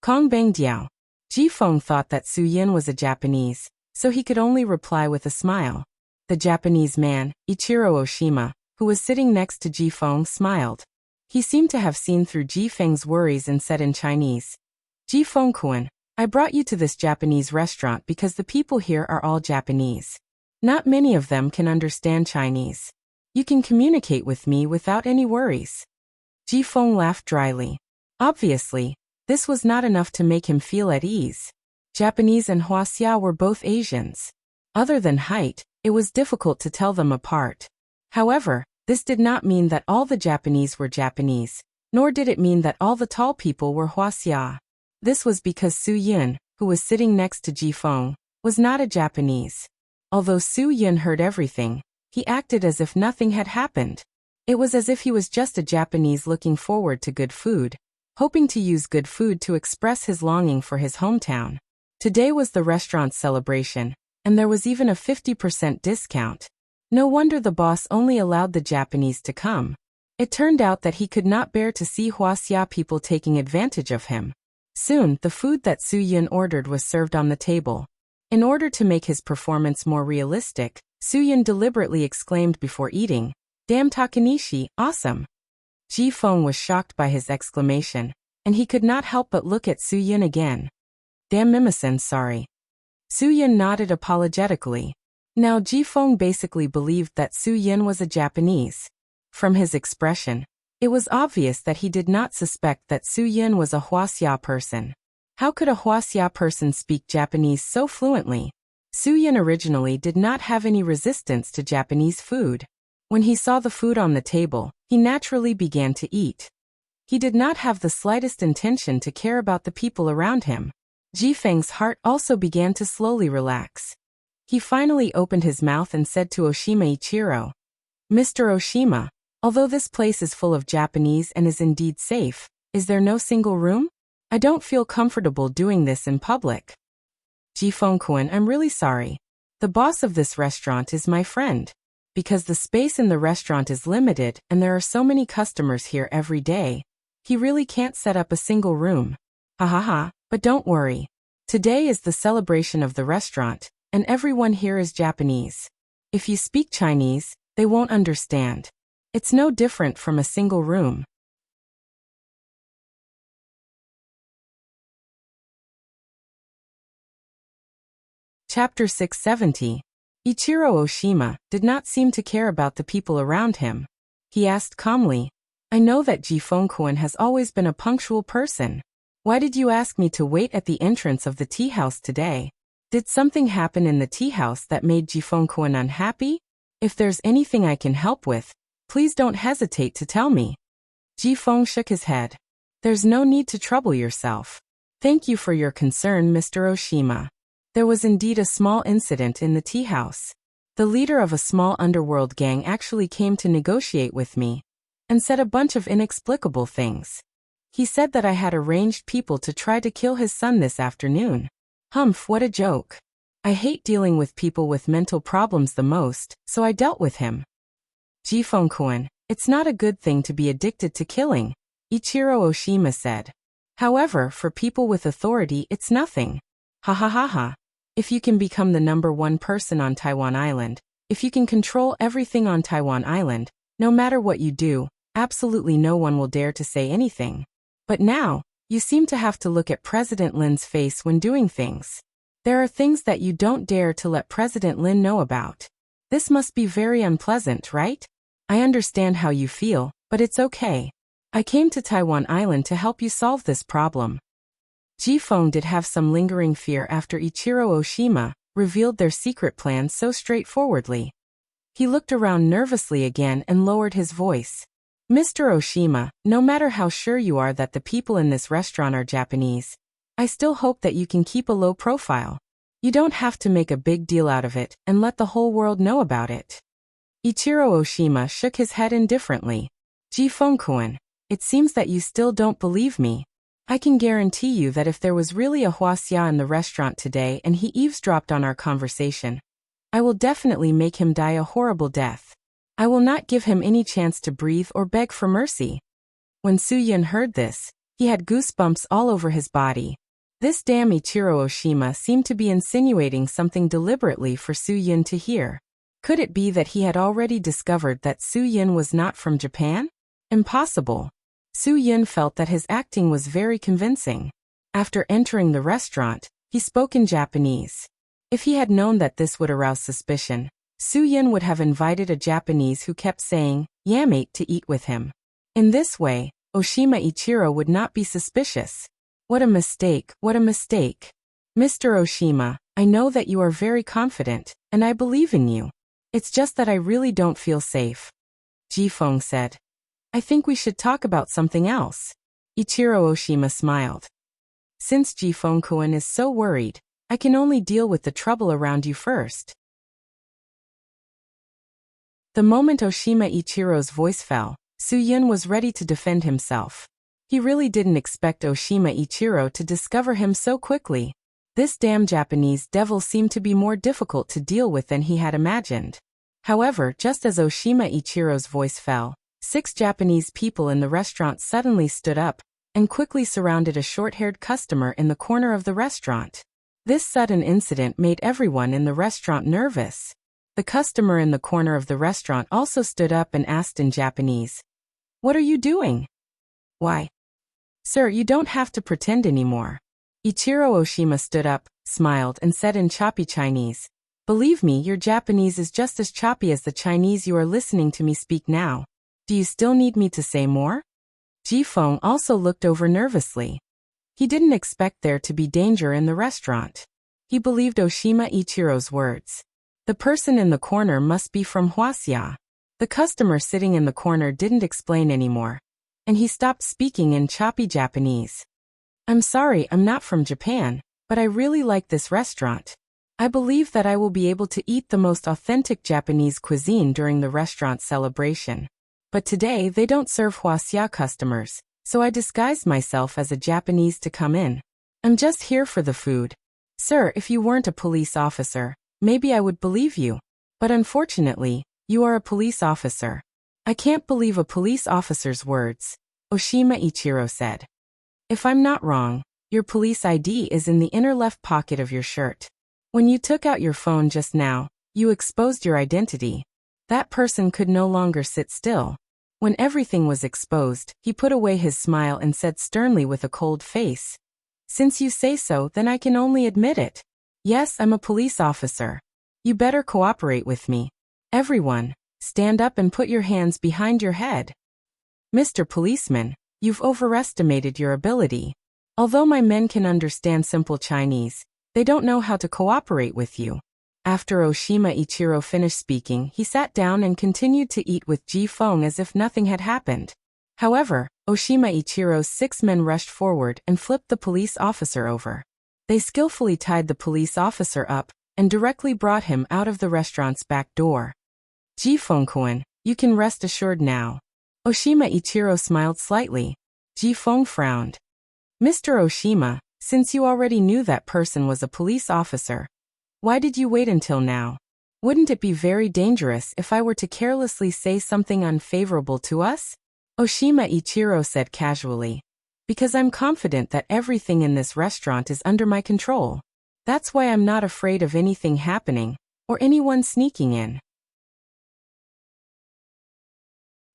Kong Bang Diao. Ji Feng thought that Su Yun was a Japanese, so he could only reply with a smile. The Japanese man, Ichiro Oshima, who was sitting next to Ji Feng, smiled. He seemed to have seen through Ji Feng's worries and said in Chinese, Ji Feng-kun, I brought you to this Japanese restaurant because the people here are all Japanese. Not many of them can understand Chinese. You can communicate with me without any worries. Ji Feng laughed dryly. Obviously, this was not enough to make him feel at ease. Japanese and Huaxia were both Asians. Other than height, it was difficult to tell them apart. However, This did not mean that all the Japanese were Japanese, nor did it mean that all the tall people were Huaxia. This was because Su Yun, who was sitting next to Ji Feng, was not a Japanese. Although Su Yun heard everything, he acted as if nothing had happened. It was as if he was just a Japanese looking forward to good food, hoping to use good food to express his longing for his hometown. Today was the restaurant's celebration, and there was even a 50% discount. No wonder the boss only allowed the Japanese to come. It turned out that he could not bear to see Huaxia people taking advantage of him. Soon, the food that Su Yun ordered was served on the table. In order to make his performance more realistic, Su Yun deliberately exclaimed before eating, "Damn Takanishi, awesome!" Ji Feng was shocked by his exclamation, and he could not help but look at Su Yun again. "Damn Mimisen, sorry." Su Yun nodded apologetically. Now Ji Feng basically believed that Su Yun was a Japanese. From his expression, it was obvious that he did not suspect that Su Yun was a Huaxia person. How could a Huaxia person speak Japanese so fluently? Su Yun originally did not have any resistance to Japanese food. When he saw the food on the table, he naturally began to eat. He did not have the slightest intention to care about the people around him. Ji Feng's heart also began to slowly relax. He finally opened his mouth and said to Oshima Ichiro, "Mr. Oshima, although this place is full of Japanese and is indeed safe, is there no single room? I don't feel comfortable doing this in public." Ji Feng-kun, I'm really sorry. The boss of this restaurant is my friend. Because the space in the restaurant is limited and there are so many customers here every day, he really can't set up a single room. Ha ha ha, but don't worry. Today is the celebration of the restaurant, and everyone here is Japanese. If you speak Chinese, they won't understand. It's no different from a single room. Chapter 670. Ichiro Oshima did not seem to care about the people around him. He asked calmly, "I know that Ji Feng-kun has always been a punctual person. Why did you ask me to wait at the entrance of the tea house today? Did something happen in the tea house that made Ji Feng-kun unhappy? If there's anything I can help with, please don't hesitate to tell me." Ji Feng shook his head. "There's no need to trouble yourself. Thank you for your concern, Mr. Oshima." There was indeed a small incident in the tea house. The leader of a small underworld gang actually came to negotiate with me and said a bunch of inexplicable things. He said that I had arranged people to try to kill his son this afternoon. Humph, what a joke. I hate dealing with people with mental problems the most, so I dealt with him. Ji Feng-kun, it's not a good thing to be addicted to killing, Ichiro Oshima said. However, for people with authority, it's nothing. Ha ha ha ha. If you can become the #1 person on Taiwan Island, if you can control everything on Taiwan Island, no matter what you do, absolutely no one will dare to say anything. But now, you seem to have to look at President Lin's face when doing things. There are things that you don't dare to let President Lin know about. This must be very unpleasant, right? I understand how you feel, but it's okay. I came to Taiwan Island to help you solve this problem. Ji Feng did have some lingering fear after Ichiro Oshima revealed their secret plan so straightforwardly. He looked around nervously again and lowered his voice. "Mr. Oshima, no matter how sure you are that the people in this restaurant are Japanese, I still hope that you can keep a low profile. You don't have to make a big deal out of it and let the whole world know about it." Ichiro Oshima shook his head indifferently. "Ji Feng-kun, it seems that you still don't believe me. I can guarantee you that if there was really a Huaxia in the restaurant today and he eavesdropped on our conversation, I will definitely make him die a horrible death. I will not give him any chance to breathe or beg for mercy." When Su Yun heard this, he had goosebumps all over his body. This damn Ichiro Oshima seemed to be insinuating something deliberately for Su Yun to hear. Could it be that he had already discovered that Su Yun was not from Japan? Impossible. Su Yun felt that his acting was very convincing. After entering the restaurant, he spoke in Japanese. If he had known that this would arouse suspicion, Su Yun would have invited a Japanese who kept saying, "Yamate," to eat with him. In this way, Oshima Ichiro would not be suspicious. What a mistake, what a mistake. Mr. Oshima, I know that you are very confident, and I believe in you. It's just that I really don't feel safe. Ji-fong said. I think we should talk about something else. Ichiro Oshima smiled. Since Ji-fong-kun is so worried, I can only deal with the trouble around you first. The moment Oshima Ichiro's voice fell, Su-yun was ready to defend himself. He really didn't expect Oshima Ichiro to discover him so quickly. This damn Japanese devil seemed to be more difficult to deal with than he had imagined. However, just as Oshima Ichiro's voice fell, 6 Japanese people in the restaurant suddenly stood up and quickly surrounded a short-haired customer in the corner of the restaurant. This sudden incident made everyone in the restaurant nervous. The customer in the corner of the restaurant also stood up and asked in Japanese, "What are you doing?" "Why? Sir, you don't have to pretend anymore." Ichiro Oshima stood up, smiled, and said in choppy Chinese, "Believe me, your Japanese is just as choppy as the Chinese you are listening to me speak now. Do you still need me to say more?" Ji-fong also looked over nervously. He didn't expect there to be danger in the restaurant. He believed Oshima Ichiro's words. The person in the corner must be from Huaxia. The customer sitting in the corner didn't explain anymore, and he stopped speaking in choppy Japanese. "I'm sorry, I'm not from Japan, but I really like this restaurant. I believe that I will be able to eat the most authentic Japanese cuisine during the restaurant celebration. But today they don't serve Huaxia customers, so I disguised myself as a Japanese to come in. I'm just here for the food. Sir, if you weren't a police officer, maybe I would believe you. But unfortunately, you are a police officer. I can't believe a police officer's words," Oshima Ichiro said. "If I'm not wrong, your police ID is in the inner left pocket of your shirt. When you took out your phone just now, you exposed your identity. That person could no longer sit still." When everything was exposed, he put away his smile and said sternly with a cold face, "Since you say so, then I can only admit it. Yes, I'm a police officer. You better cooperate with me. Everyone, stand up and put your hands behind your head. Mr. Policeman, you've overestimated your ability. Although my men can understand simple Chinese, they don't know how to cooperate with you." After Oshima Ichiro finished speaking, he sat down and continued to eat with Ji-fong as if nothing had happened. However, Oshima Ichiro's 6 men rushed forward and flipped the police officer over. They skillfully tied the police officer up and directly brought him out of the restaurant's back door. "Ji-fong-kun, you can rest assured now." Oshima Ichiro smiled slightly. Ji-fong frowned. "Mr. Oshima, since you already knew that person was a police officer, why did you wait until now? Wouldn't it be very dangerous if I were to carelessly say something unfavorable to us?" Oshima Ichiro said casually. "Because I'm confident that everything in this restaurant is under my control. That's why I'm not afraid of anything happening, or anyone sneaking in.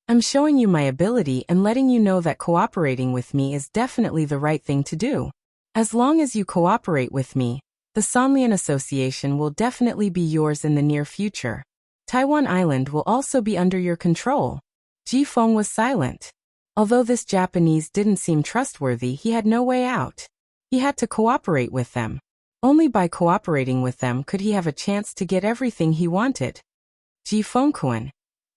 I'm showing you my ability and letting you know that cooperating with me is definitely the right thing to do. As long as you cooperate with me, the Sanlian Association will definitely be yours in the near future. Taiwan Island will also be under your control." Ji-fong was silent. Although this Japanese didn't seem trustworthy, he had no way out. He had to cooperate with them. Only by cooperating with them could he have a chance to get everything he wanted. "Ji-fong-kun,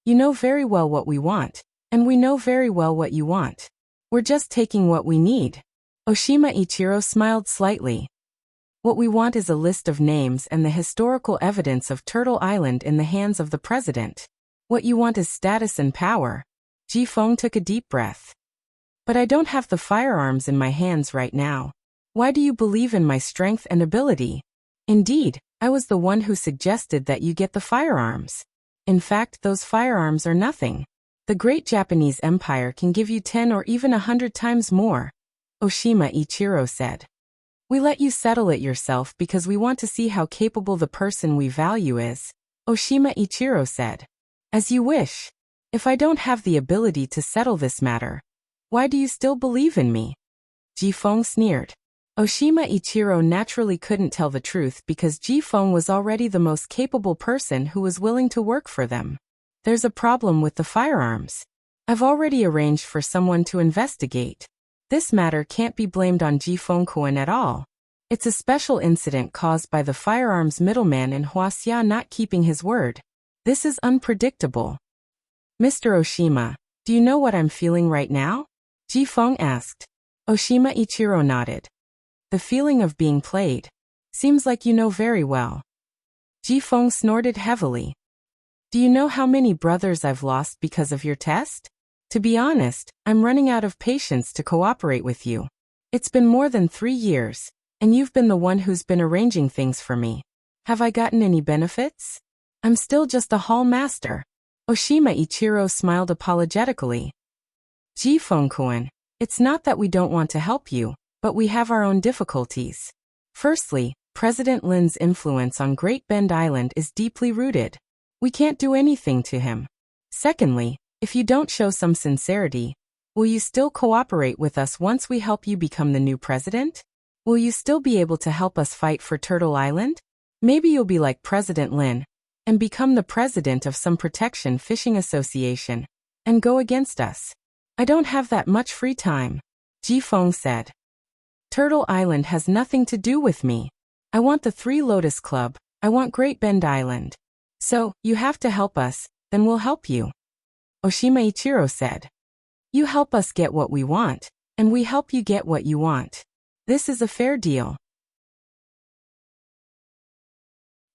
you know very well what we want, and we know very well what you want. We're just taking what we need." Oshima Ichiro smiled slightly. "What we want is a list of names and the historical evidence of Turtle Island in the hands of the president. What you want is status and power." Ji-fong took a deep breath. "But I don't have the firearms in my hands right now. Why do you believe in my strength and ability? Indeed, I was the one who suggested that you get the firearms. In fact, those firearms are nothing. The great Japanese Empire can give you 10 or even 100 times more," Oshima Ichiro said. "We let you settle it yourself because we want to see how capable the person we value is," Oshima Ichiro said. "As you wish. If I don't have the ability to settle this matter, why do you still believe in me?" Ji-fong sneered. Oshima Ichiro naturally couldn't tell the truth because Ji-fong was already the most capable person who was willing to work for them. "There's a problem with the firearms. I've already arranged for someone to investigate. This matter can't be blamed on Ji-fong-kun at all. It's a special incident caused by the firearms middleman in Huaxia not keeping his word. This is unpredictable." Mr. Oshima, do you know what I'm feeling right now? Ji Feng asked. Oshima Ichiro nodded. The feeling of being played. Seems like you know very well. Ji Feng snorted heavily. Do you know how many brothers I've lost because of your test? To be honest, I'm running out of patience to cooperate with you. It's been more than 3 years, and you've been the one who's been arranging things for me. Have I gotten any benefits? I'm still just a hall master. Oshima Ichiro smiled apologetically. Ji Feng-kun, it's not that we don't want to help you, but we have our own difficulties. Firstly, President Lin's influence on Great Bend Island is deeply rooted. We can't do anything to him. Secondly, if you don't show some sincerity, will you still cooperate with us once we help you become the new president? Will you still be able to help us fight for Turtle Island? Maybe you'll be like President Lin and become the president of some protection fishing association and go against us. I don't have that much free time, Ji Feng said. Turtle Island has nothing to do with me. I want the Three Lotus Club. I want Great Bend Island. So, you have to help us, then we'll help you. Oshima Ichiro said. You help us get what we want, and we help you get what you want. This is a fair deal.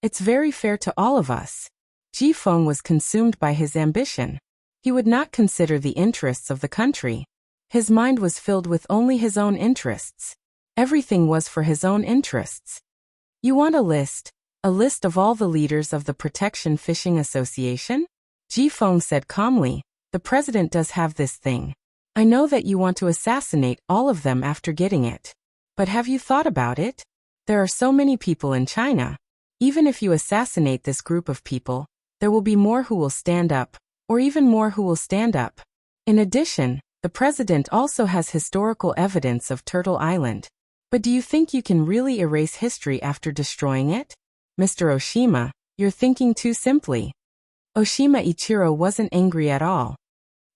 It's very fair to all of us. Ji Feng was consumed by his ambition. He would not consider the interests of the country. His mind was filled with only his own interests. Everything was for his own interests. You want a list of all the leaders of the Protection Fishing Association? Ji Feng said calmly, the president does have this thing. I know that you want to assassinate all of them after getting it. But have you thought about it? There are so many people in China. Even if you assassinate this group of people, there will be more who will stand up, or even more who will stand up. In addition, the president also has historical evidence of Turtle Island. But do you think you can really erase history after destroying it? Mr. Oshima, you're thinking too simply. Oshima Ichiro wasn't angry at all.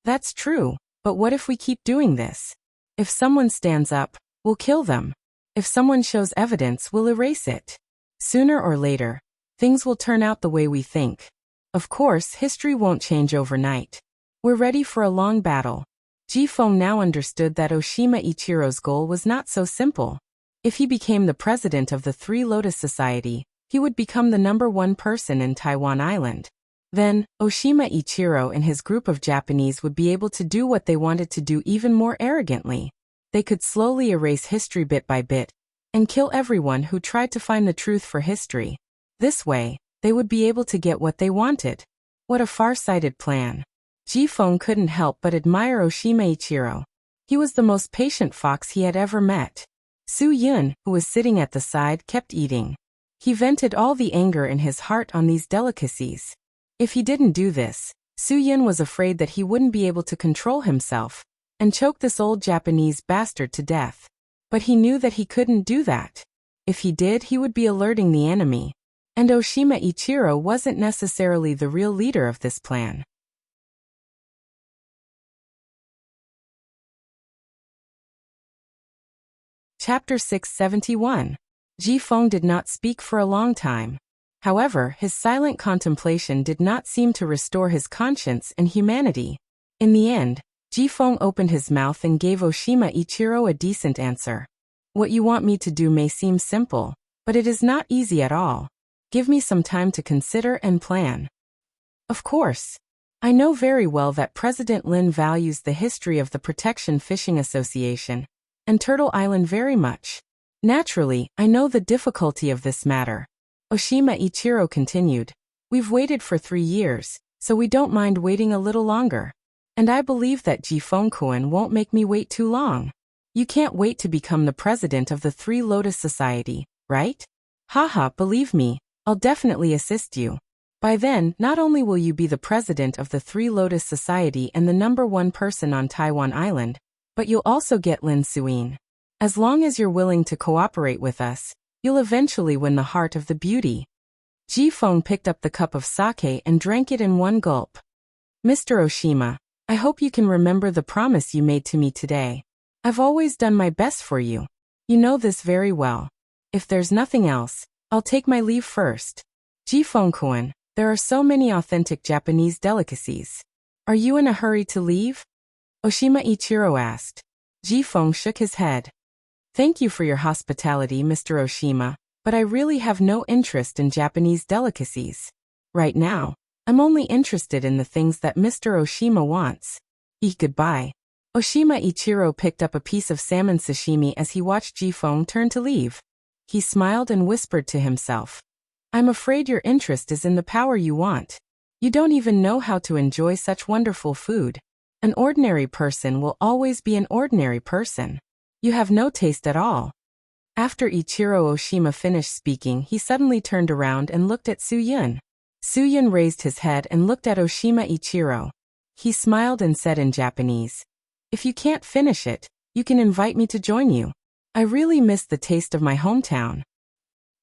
That's true, but what if we keep doing this? If someone stands up, we'll kill them. If someone shows evidence, we'll erase it. Sooner or later, things will turn out the way we think. Of course, history won't change overnight. We're ready for a long battle. Ji Feng now understood that Oshima Ichiro's goal was not so simple. If he became the president of the Three Lotus Society, he would become the #1 person in Taiwan Island. Then, Oshima Ichiro and his group of Japanese would be able to do what they wanted to do even more arrogantly. They could slowly erase history bit by bit, and kill everyone who tried to find the truth for history. This way, they would be able to get what they wanted. What a far-sighted plan. Ji Feng couldn't help but admire Oshima Ichiro. He was the most patient fox he had ever met. Su Yun, who was sitting at the side, kept eating. He vented all the anger in his heart on these delicacies. If he didn't do this, Su Yun was afraid that he wouldn't be able to control himself and choke this old Japanese bastard to death. But he knew that he couldn't do that. If he did, he would be alerting the enemy. And Oshima Ichiro wasn't necessarily the real leader of this plan. Chapter 671. Ji Feng did not speak for a long time. However, his silent contemplation did not seem to restore his conscience and humanity. In the end, Ji Feng opened his mouth and gave Oshima Ichiro a decent answer. What you want me to do may seem simple, but it is not easy at all. Give me some time to consider and plan. Of course. I know very well that President Lin values the history of the Protection Fishing Association and Turtle Island very much. Naturally, I know the difficulty of this matter. Oshima Ichiro continued. We've waited for 3 years, so we don't mind waiting a little longer. And I believe that Ji Feng-kun won't make me wait too long. You can't wait to become the president of the Three Lotus Society, right? Haha, believe me, I'll definitely assist you. By then, not only will you be the president of the Three Lotus Society and the #1 person on Taiwan Island, but you'll also get Lin Suin. As long as you're willing to cooperate with us, you'll eventually win the heart of the beauty. Ji Feng picked up the cup of sake and drank it in one gulp. Mr. Oshima, I hope you can remember the promise you made to me today. I've always done my best for you. You know this very well. If there's nothing else, I'll take my leave first. Ji Feng-kun, there are so many authentic Japanese delicacies. Are you in a hurry to leave? Oshima Ichiro asked. Jifeng shook his head. Thank you for your hospitality, Mr. Oshima, but I really have no interest in Japanese delicacies. Right now, I'm only interested in the things that Mr. Oshima wants. Goodbye. Oshima Ichiro picked up a piece of salmon sashimi as he watched Jifeng turn to leave. He smiled and whispered to himself. I'm afraid your interest is in the power you want. You don't even know how to enjoy such wonderful food. An ordinary person will always be an ordinary person. You have no taste at all. After Ichiro Oshima finished speaking, he suddenly turned around and looked at Su-yun. Su-yun raised his head and looked at Oshima Ichiro. He smiled and said in Japanese, If you can't finish it, you can invite me to join you. I really miss the taste of my hometown.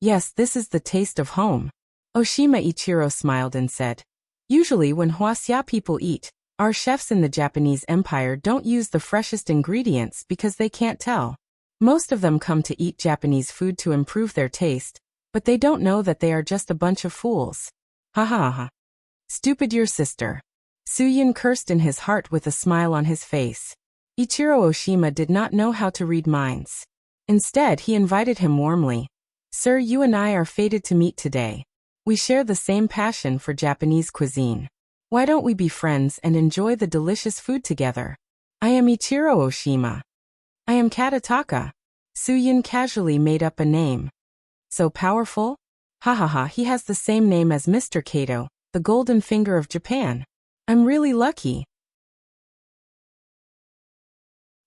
Yes, this is the taste of home. Oshima Ichiro smiled and said, Usually when Huaxia people eat, our chefs in the Japanese Empire don't use the freshest ingredients because they can't tell. Most of them come to eat Japanese food to improve their taste, but they don't know that they are just a bunch of fools. Ha ha ha. Stupid your sister. Su-yun cursed in his heart with a smile on his face. Ichiro Oshima did not know how to read minds. Instead, he invited him warmly. Sir, you and I are fated to meet today. We share the same passion for Japanese cuisine. Why don't we be friends and enjoy the delicious food together? I am Ichiro Oshima. I am Katataka. Su-yun casually made up a name. So powerful? Ha ha ha, he has the same name as Mr. Kato, the golden finger of Japan. I'm really lucky.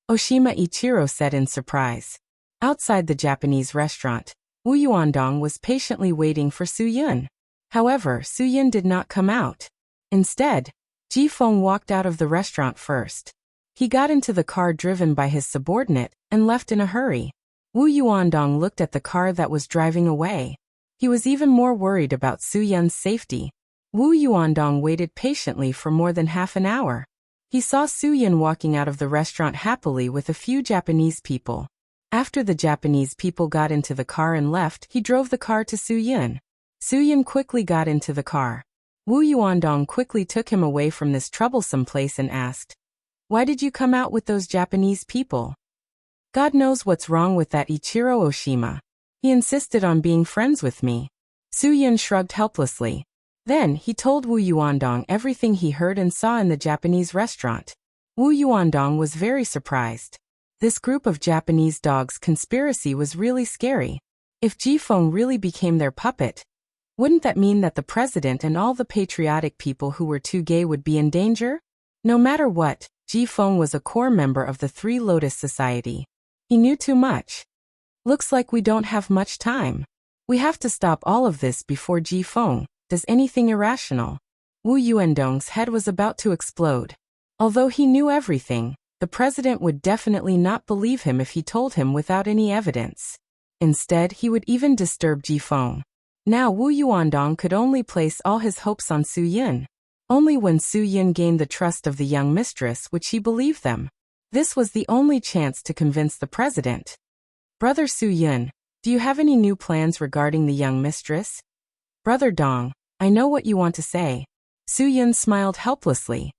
Oshima Ichiro said in surprise. Outside the Japanese restaurant, Wu Yuandong was patiently waiting for Su-yun. However, Su-yun did not come out. Instead, Jifeng walked out of the restaurant first. He got into the car driven by his subordinate and left in a hurry. Wu Yuandong looked at the car that was driving away. He was even more worried about Su-yun's safety. Wu Yuandong waited patiently for more than half an hour. He saw Su-yun walking out of the restaurant happily with a few Japanese people. After the Japanese people got into the car and left, he drove the car to Su-yun. Su-yun quickly got into the car. Wu Yuandong quickly took him away from this troublesome place and asked, Why did you come out with those Japanese people? God knows what's wrong with that Ichiro Oshima. He insisted on being friends with me. Su-yun shrugged helplessly. Then, he told Wu Yuandong everything he heard and saw in the Japanese restaurant. Wu Yuandong was very surprised. This group of Japanese dogs conspiracy was really scary. If Jifeng really became their puppet, wouldn't that mean that the president and all the patriotic people who were too gay would be in danger? No matter what, Jifeng was a core member of the Three Lotus Society. He knew too much. Looks like we don't have much time. We have to stop all of this before Jifeng does anything irrational. Wu Yuandong's head was about to explode. Although he knew everything, the president would definitely not believe him if he told him without any evidence. Instead, he would even disturb Jifeng. Now Wu Yuandong could only place all his hopes on Su-yun. Only when Su-yun gained the trust of the young mistress would she believe them. This was the only chance to convince the president. Brother Su-yun, do you have any new plans regarding the young mistress? Brother Dong, I know what you want to say. Su-yun smiled helplessly.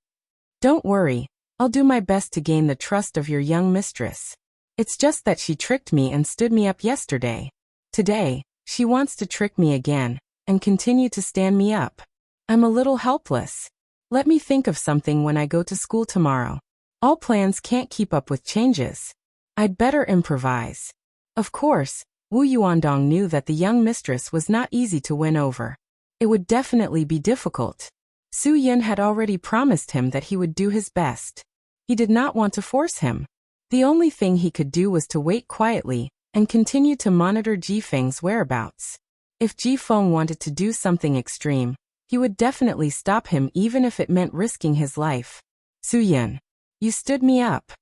Don't worry, I'll do my best to gain the trust of your young mistress. It's just that she tricked me and stood me up yesterday. Today, she wants to trick me again, and continue to stand me up. I'm a little helpless. Let me think of something when I go to school tomorrow. All plans can't keep up with changes. I'd better improvise. Of course, Wu Yuandong knew that the young mistress was not easy to win over. It would definitely be difficult. Su-yun had already promised him that he would do his best. He did not want to force him. The only thing he could do was to wait quietly and continue to monitor Jifeng's whereabouts. If Jifeng wanted to do something extreme, he would definitely stop him even if it meant risking his life. Su-yun, you stood me up.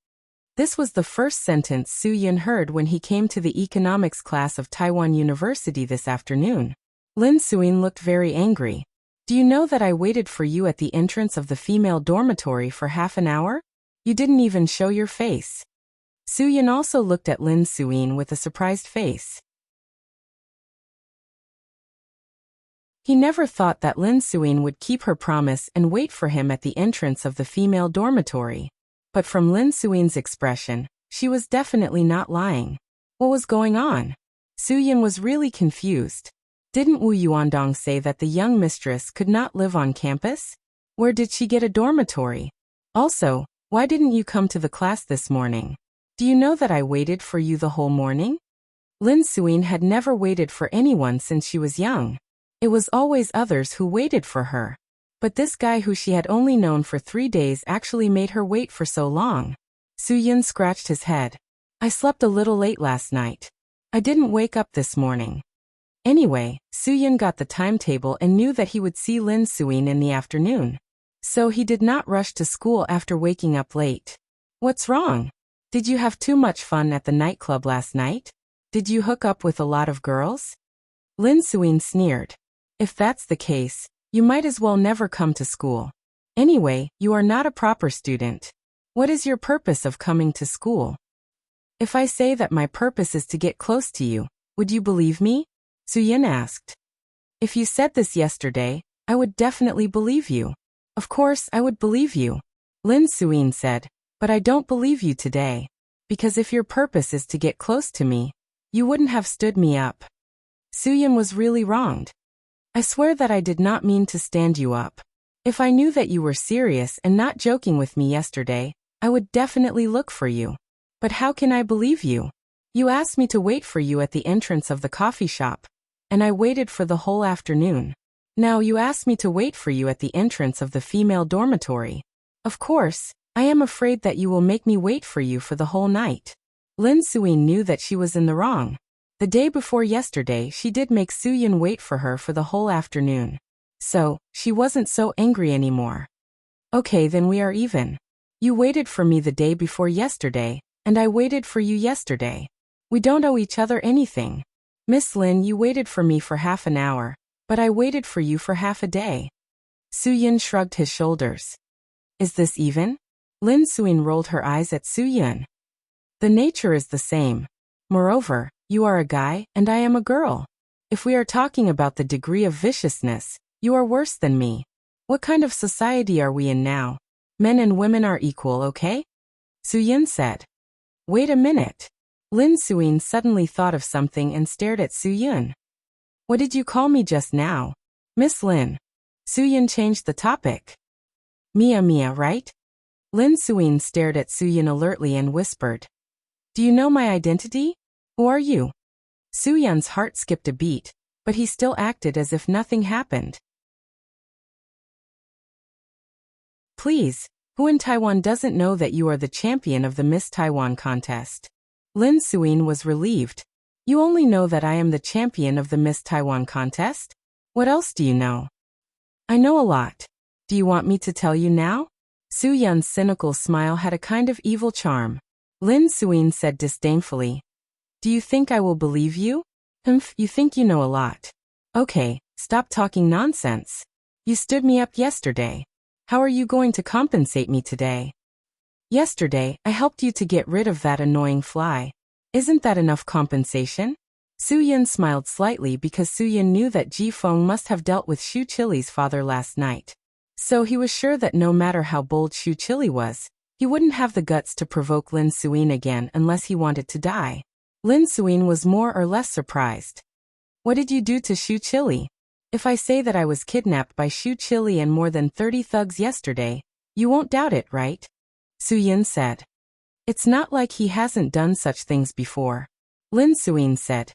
This was the first sentence Su-yun heard when he came to the economics class of Taiwan University this afternoon. Lin Suin looked very angry. Do you know that I waited for you at the entrance of the female dormitory for half an hour? You didn't even show your face. Su-yun also looked at Lin Suin with a surprised face. He never thought that Lin Suyin would keep her promise and wait for him at the entrance of the female dormitory. But from Lin Suyin's expression, she was definitely not lying. What was going on? Suyin was really confused. Didn't Wu Yuandong say that the young mistress could not live on campus? Where did she get a dormitory? Also, why didn't you come to the class this morning? Do you know that I waited for you the whole morning? Lin Suyin had never waited for anyone since she was young. It was always others who waited for her. But this guy who she had only known for 3 days actually made her wait for so long. Suyin scratched his head. I slept a little late last night. I didn't wake up this morning. Anyway, Suyin got the timetable and knew that he would see Lin Suyin in the afternoon. So he did not rush to school after waking up late. What's wrong? Did you have too much fun at the nightclub last night? Did you hook up with a lot of girls? Lin Suyin sneered. If that's the case, you might as well never come to school. Anyway, you are not a proper student. What is your purpose of coming to school? If I say that my purpose is to get close to you, would you believe me? Suyin asked. If you said this yesterday, I would definitely believe you. Of course, I would believe you. Lin Suyin said, but I don't believe you today. Because if your purpose is to get close to me, you wouldn't have stood me up. Suyin was really wronged. I swear that I did not mean to stand you up. If I knew that you were serious and not joking with me yesterday, I would definitely look for you. But how can I believe you? You asked me to wait for you at the entrance of the coffee shop, and I waited for the whole afternoon. Now you ask me to wait for you at the entrance of the female dormitory. Of course, I am afraid that you will make me wait for you for the whole night. Lin Suyin knew that she was in the wrong. The day before yesterday she did make Suyin wait for her for the whole afternoon. So, she wasn't so angry anymore. Okay, then we are even. You waited for me the day before yesterday, and I waited for you yesterday. We don't owe each other anything. Miss Lin, you waited for me for half an hour, but I waited for you for half a day. Suyin shrugged his shoulders. Is this even? Lin Suyin rolled her eyes at Suyin. The nature is the same. Moreover, you are a guy, and I am a girl. If we are talking about the degree of viciousness, you are worse than me. What kind of society are we in now? Men and women are equal, okay? Suyin said. Wait a minute. Lin Suyin suddenly thought of something and stared at Suyin. What did you call me just now? Miss Lin. Suyin changed the topic. Mia, right? Lin Suyin stared at Suyin alertly and whispered. Do you know my identity? Who are you? Suyin's heart skipped a beat, but he still acted as if nothing happened. Please, who in Taiwan doesn't know that you are the champion of the Miss Taiwan contest? Lin Suyin was relieved. You only know that I am the champion of the Miss Taiwan contest? What else do you know? I know a lot. Do you want me to tell you now? Suyin's cynical smile had a kind of evil charm. Lin Suyin said disdainfully. Do you think I will believe you? You think you know a lot. Okay, stop talking nonsense. You stood me up yesterday. How are you going to compensate me today? Yesterday, I helped you to get rid of that annoying fly. Isn't that enough compensation? Suyin smiled slightly because Suyin knew that Ji Feng must have dealt with Shu Chili's father last night. So he was sure that no matter how bold Shu Chili was, he wouldn't have the guts to provoke Lin Suyin again unless he wanted to die. Lin Suyin was more or less surprised. What did you do to Shu Chili? If I say that I was kidnapped by Shu Chili and more than 30 thugs yesterday, you won't doubt it, right? Suyin said. It's not like he hasn't done such things before. Lin Suyin said.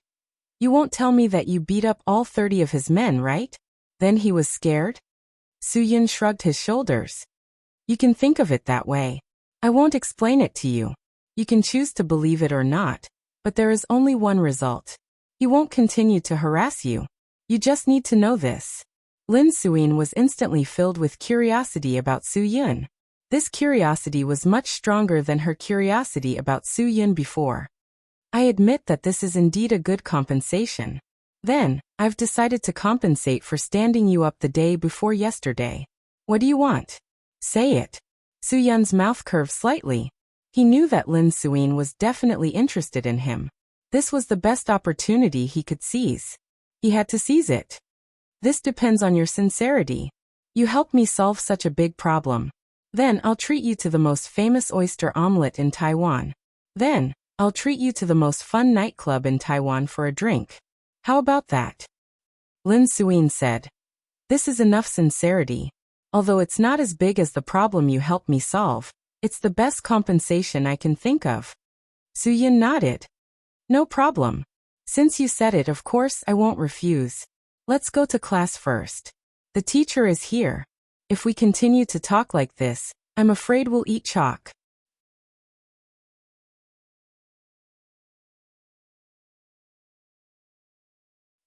You won't tell me that you beat up all 30 of his men, right? Then he was scared? Suyin shrugged his shoulders. You can think of it that way. I won't explain it to you. You can choose to believe it or not, but there is only one result. He won't continue to harass you. You just need to know this. Lin Suyin was instantly filled with curiosity about Suyin. This curiosity was much stronger than her curiosity about Suyin before. I admit that this is indeed a good compensation. Then, I've decided to compensate for standing you up the day before yesterday. What do you want? Say it. Suyin's mouth curved slightly. He knew that Lin Suyin was definitely interested in him. This was the best opportunity he could seize. He had to seize it. This depends on your sincerity. You helped me solve such a big problem. Then I'll treat you to the most famous oyster omelet in Taiwan. Then I'll treat you to the most fun nightclub in Taiwan for a drink. How about that? Lin Suyin said. This is enough sincerity. Although it's not as big as the problem you helped me solve, it's the best compensation I can think of. Suyin nodded. No problem. Since you said it, of course I won't refuse. Let's go to class first. The teacher is here. If we continue to talk like this, I'm afraid we'll eat chalk.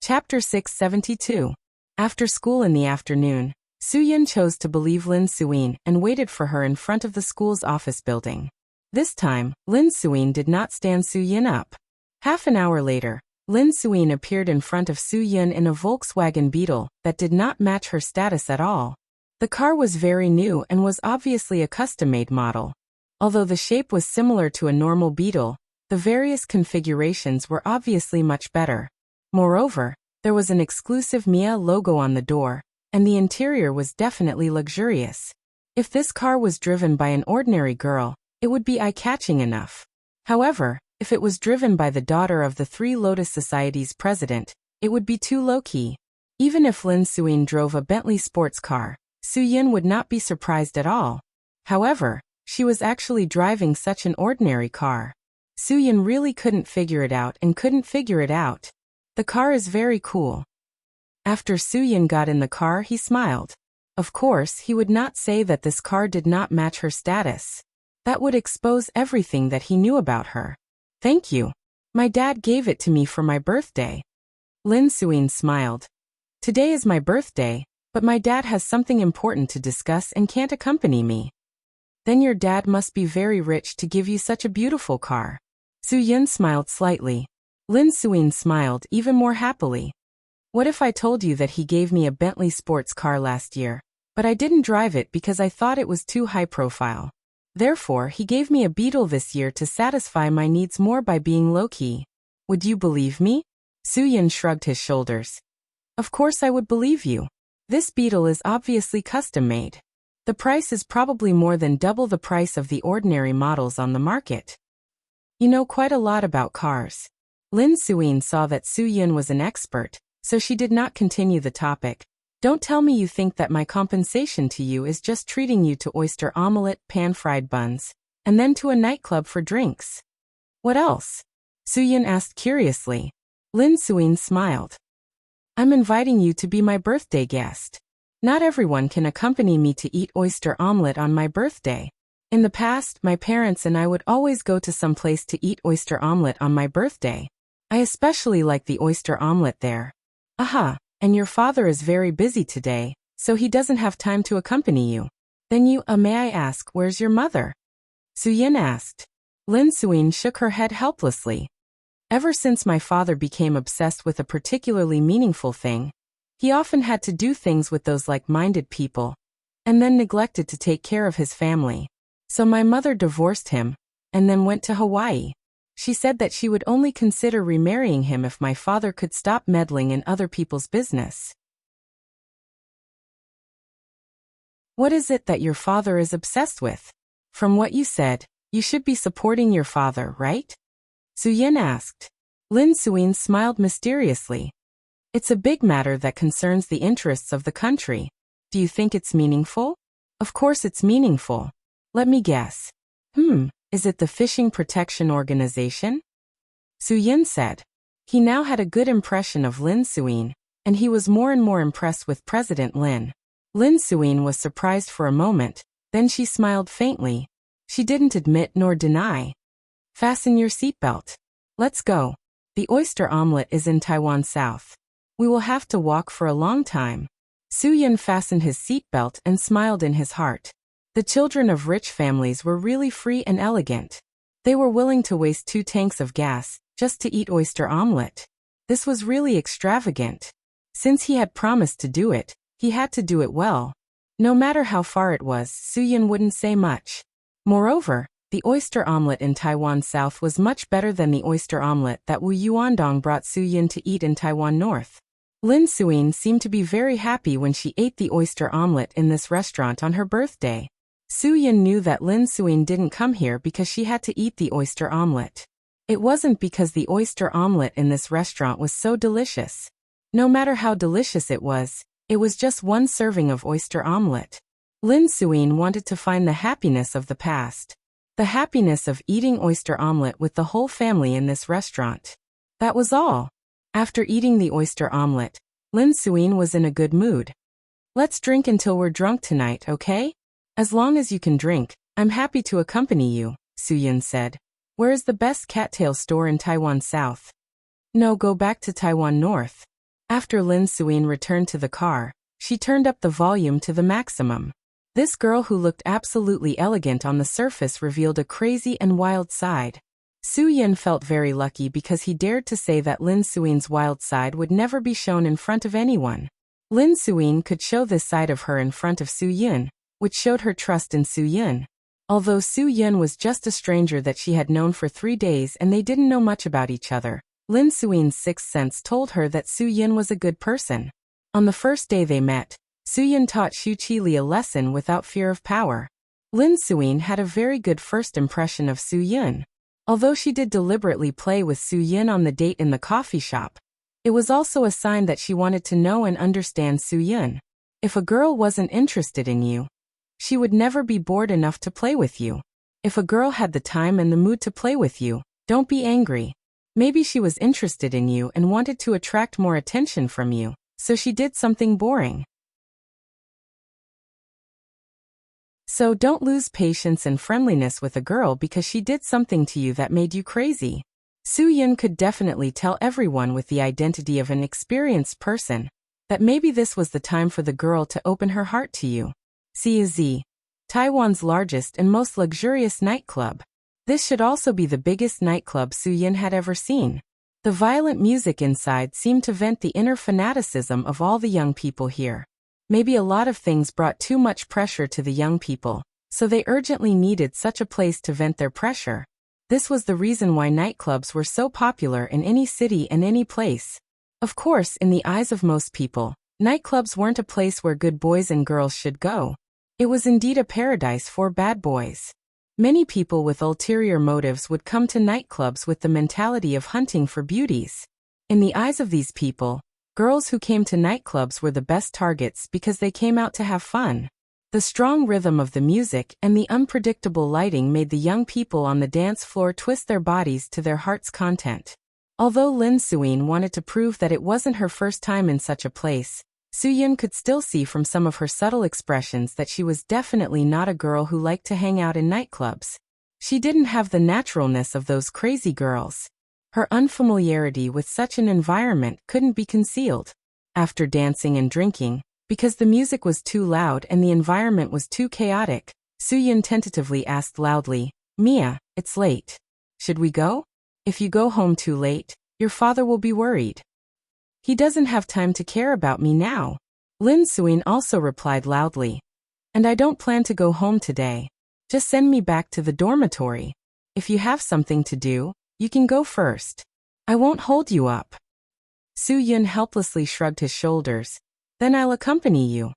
Chapter 672. After school in the afternoon, Suyin chose to believe Lin Suyin and waited for her in front of the school's office building. This time, Lin Suyin did not stand Suyin up. Half an hour later, Lin Suyin appeared in front of Suyin in a Volkswagen Beetle that did not match her status at all. The car was very new and was obviously a custom-made model. Although the shape was similar to a normal Beetle, the various configurations were obviously much better. Moreover, there was an exclusive Mia logo on the door, and the interior was definitely luxurious. If this car was driven by an ordinary girl, it would be eye-catching enough. However, if it was driven by the daughter of the Three Lotus Society's president, it would be too low-key. Even if Lin Suyin drove a Bentley sports car, Suyin would not be surprised at all. However, she was actually driving such an ordinary car. Suyin really couldn't figure it out and couldn't figure it out. The car is very cool. After Suyin got in the car, he smiled. Of course, he would not say that this car did not match her status. That would expose everything that he knew about her. Thank you. My dad gave it to me for my birthday. Lin Suyin smiled. Today is my birthday, but my dad has something important to discuss and can't accompany me. Then your dad must be very rich to give you such a beautiful car. Suyin smiled slightly. Lin Suyin smiled even more happily. What if I told you that he gave me a Bentley sports car last year, but I didn't drive it because I thought it was too high profile. Therefore, he gave me a Beetle this year to satisfy my needs more by being low-key. Would you believe me? Suyin shrugged his shoulders. Of course I would believe you. This Beetle is obviously custom-made. The price is probably more than double the price of the ordinary models on the market. You know quite a lot about cars. Lin Suyin saw that Suyin was an expert, so she did not continue the topic. Don't tell me you think that my compensation to you is just treating you to oyster omelette, pan-fried buns, and then to a nightclub for drinks. What else? Suyin asked curiously. Lin Suyin smiled. I'm inviting you to be my birthday guest. Not everyone can accompany me to eat oyster omelette on my birthday. In the past, my parents and I would always go to some place to eat oyster omelette on my birthday. I especially like the oyster omelette there. Aha, and your father is very busy today, so he doesn't have time to accompany you. Then may I ask, where's your mother? Suyin asked. Lin Suyin shook her head helplessly. Ever since my father became obsessed with a particularly meaningful thing, he often had to do things with those like-minded people, and then neglected to take care of his family. So my mother divorced him, and then went to Hawaii. She said that she would only consider remarrying him if my father could stop meddling in other people's business. What is it that your father is obsessed with? From what you said, you should be supporting your father, right? Suyin asked. Lin Suyin smiled mysteriously. It's a big matter that concerns the interests of the country. Do you think it's meaningful? Of course it's meaningful. Let me guess. Is it the Fishing Protection Organization? Suyin said. He now had a good impression of Lin Suyin, and he was more and more impressed with President Lin. Lin Suyin was surprised for a moment, then she smiled faintly. She didn't admit nor deny. Fasten your seatbelt. Let's go. The oyster omelette is in Taiwan South. We will have to walk for a long time. Suyin fastened his seatbelt and smiled in his heart. The children of rich families were really free and elegant. They were willing to waste 2 tanks of gas just to eat oyster omelette. This was really extravagant. Since he had promised to do it, he had to do it well. No matter how far it was, Suyin wouldn't say much. Moreover, the oyster omelette in Taiwan South was much better than the oyster omelette that Wu Yuandong brought Suyin to eat in Taiwan North. Lin Suyin seemed to be very happy when she ate the oyster omelette in this restaurant on her birthday. Su Yin knew that Lin Suyin didn't come here because she had to eat the oyster omelette. It wasn't because the oyster omelette in this restaurant was so delicious. No matter how delicious it was just one serving of oyster omelette. Lin Suyin wanted to find the happiness of the past. The happiness of eating oyster omelette with the whole family in this restaurant. That was all. After eating the oyster omelette, Lin Suyin was in a good mood. Let's drink until we're drunk tonight, okay? As long as you can drink, I'm happy to accompany you, Su Yin said. Where is the best cattail store in Taiwan South? No, go back to Taiwan North. After Lin Suyin returned to the car, she turned up the volume to the maximum. This girl who looked absolutely elegant on the surface revealed a crazy and wild side. Su Yin felt very lucky because he dared to say that Lin Suyin's wild side would never be shown in front of anyone. Lin Suyin could show this side of her in front of Su Yin, which showed her trust in Su Yin. Although Su Yin was just a stranger that she had known for 3 days and they didn't know much about each other, Lin Suyin's sixth sense told her that Su Yin was a good person. On the first day they met, Su Yin taught Xu Qili a lesson without fear of power. Lin Suyin had a very good first impression of Su Yin. Although she did deliberately play with Su Yin on the date in the coffee shop, it was also a sign that she wanted to know and understand Su Yin. If a girl wasn't interested in you, she would never be bored enough to play with you. If a girl had the time and the mood to play with you, don't be angry. Maybe she was interested in you and wanted to attract more attention from you, so she did something boring. So don't lose patience and friendliness with a girl because she did something to you that made you crazy. Su Yin could definitely tell everyone with the identity of an experienced person that maybe this was the time for the girl to open her heart to you. CZ, Taiwan's largest and most luxurious nightclub. This should also be the biggest nightclub Su Yin had ever seen. The violent music inside seemed to vent the inner fanaticism of all the young people here. Maybe a lot of things brought too much pressure to the young people, so they urgently needed such a place to vent their pressure. This was the reason why nightclubs were so popular in any city and any place. Of course, in the eyes of most people, nightclubs weren't a place where good boys and girls should go. It was indeed a paradise for bad boys. Many people with ulterior motives would come to nightclubs with the mentality of hunting for beauties. In the eyes of these people, girls who came to nightclubs were the best targets because they came out to have fun. The strong rhythm of the music and the unpredictable lighting made the young people on the dance floor twist their bodies to their heart's content. Although Lin Suyin wanted to prove that it wasn't her first time in such a place, Su Yin could still see from some of her subtle expressions that she was definitely not a girl who liked to hang out in nightclubs. She didn't have the naturalness of those crazy girls. Her unfamiliarity with such an environment couldn't be concealed. After dancing and drinking, because the music was too loud and the environment was too chaotic, Su Yin tentatively asked loudly, "Mia, it's late. Should we go? If you go home too late, your father will be worried. He doesn't have time to care about me now." Lin Suyin also replied loudly, "And I don't plan to go home today. Just send me back to the dormitory. If you have something to do, you can go first. I won't hold you up." Su Yin helplessly shrugged his shoulders. "Then I'll accompany you."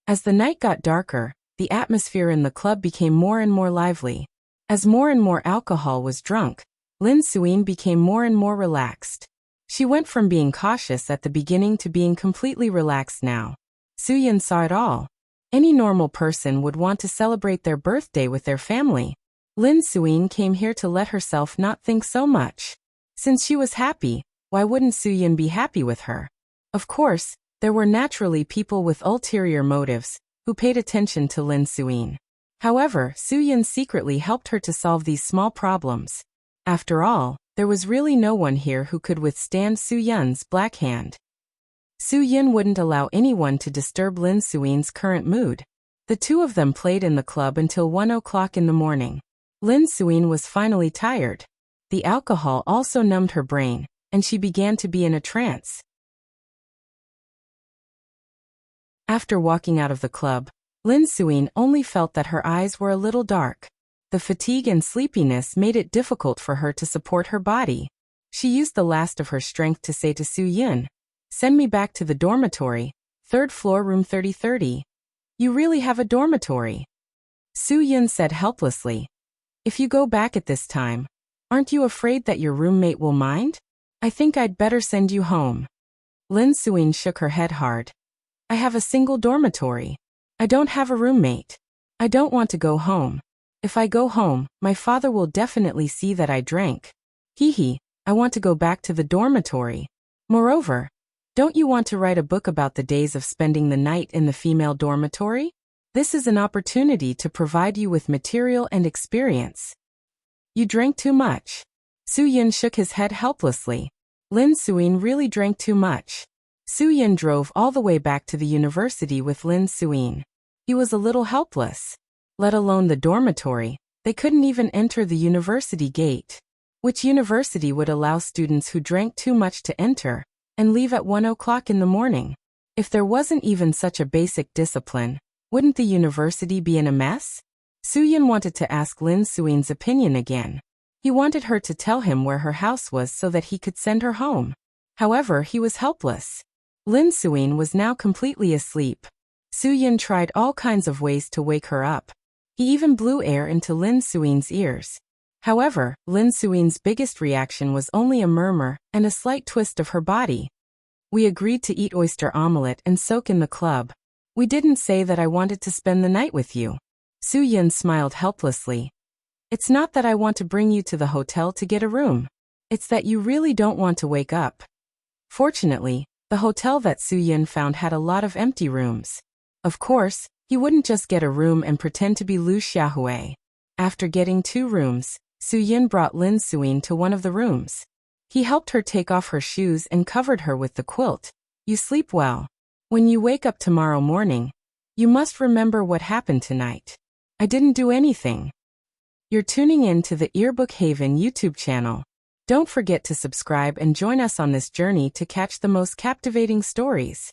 As the night got darker, the atmosphere in the club became more and more lively. As more and more alcohol was drunk, Lin Suyin became more and more relaxed. She went from being cautious at the beginning to being completely relaxed now. Su Yin saw it all. Any normal person would want to celebrate their birthday with their family. Lin Suyin came here to let herself not think so much. Since she was happy, why wouldn't Su Yin be happy with her? Of course, there were naturally people with ulterior motives who paid attention to Lin Suyin. However, Su Yin secretly helped her to solve these small problems. After all, there was really no one here who could withstand Su Yin's black hand. Su Yin wouldn't allow anyone to disturb Lin Suyin's current mood. The two of them played in the club until 1 o'clock in the morning. Lin Suyin was finally tired. The alcohol also numbed her brain, and she began to be in a trance. After walking out of the club, Lin Suyin only felt that her eyes were a little dark. The fatigue and sleepiness made it difficult for her to support her body. She used the last of her strength to say to Su Yin, Send me back to the dormitory, 3rd floor, room 3030. You really have a dormitory? Su-Yun said helplessly. If you go back at this time, aren't you afraid that your roommate will mind? I think I'd better send you home. Lin Suin shook her head hard. I have a single dormitory. I don't have a roommate. I don't want to go home. If I go home, my father will definitely see that I drank. Hee, I want to go back to the dormitory. Moreover, don't you want to write a book about the days of spending the night in the female dormitory? This is an opportunity to provide you with material and experience. You drank too much. Su-Yun shook his head helplessly. Lin Suin really drank too much. Su-Yun drove all the way back to the university with Lin Suin. He was a little helpless. Let alone the dormitory, they couldn't even enter the university gate. Which university would allow students who drank too much to enter and leave at 1 o'clock in the morning? If there wasn't even such a basic discipline, wouldn't the university be in a mess? Su-Yun wanted to ask Lin Suin's opinion again. He wanted her to tell him where her house was so that he could send her home. However, he was helpless. Lin Suin was now completely asleep. Su-Yun tried all kinds of ways to wake her up. He even blew air into Lin Suin's ears. However, Lin Suin's biggest reaction was only a murmur and a slight twist of her body. We agreed to eat oyster omelette and soak in the club. We didn't say that I wanted to spend the night with you. Su-Yun smiled helplessly. It's not that I want to bring you to the hotel to get a room. It's that you really don't want to wake up. Fortunately, the hotel that Su-Yun found had a lot of empty rooms. Of course, he wouldn't just get a room and pretend to be Lu Xiaohui. After getting 2 rooms, Su-Yun brought Lin Suin to one of the rooms. He helped her take off her shoes and covered her with the quilt. You sleep well. When you wake up tomorrow morning, you must remember what happened tonight. I didn't do anything. You're tuning in to the Earbook Haven YouTube channel. Don't forget to subscribe and join us on this journey to catch the most captivating stories.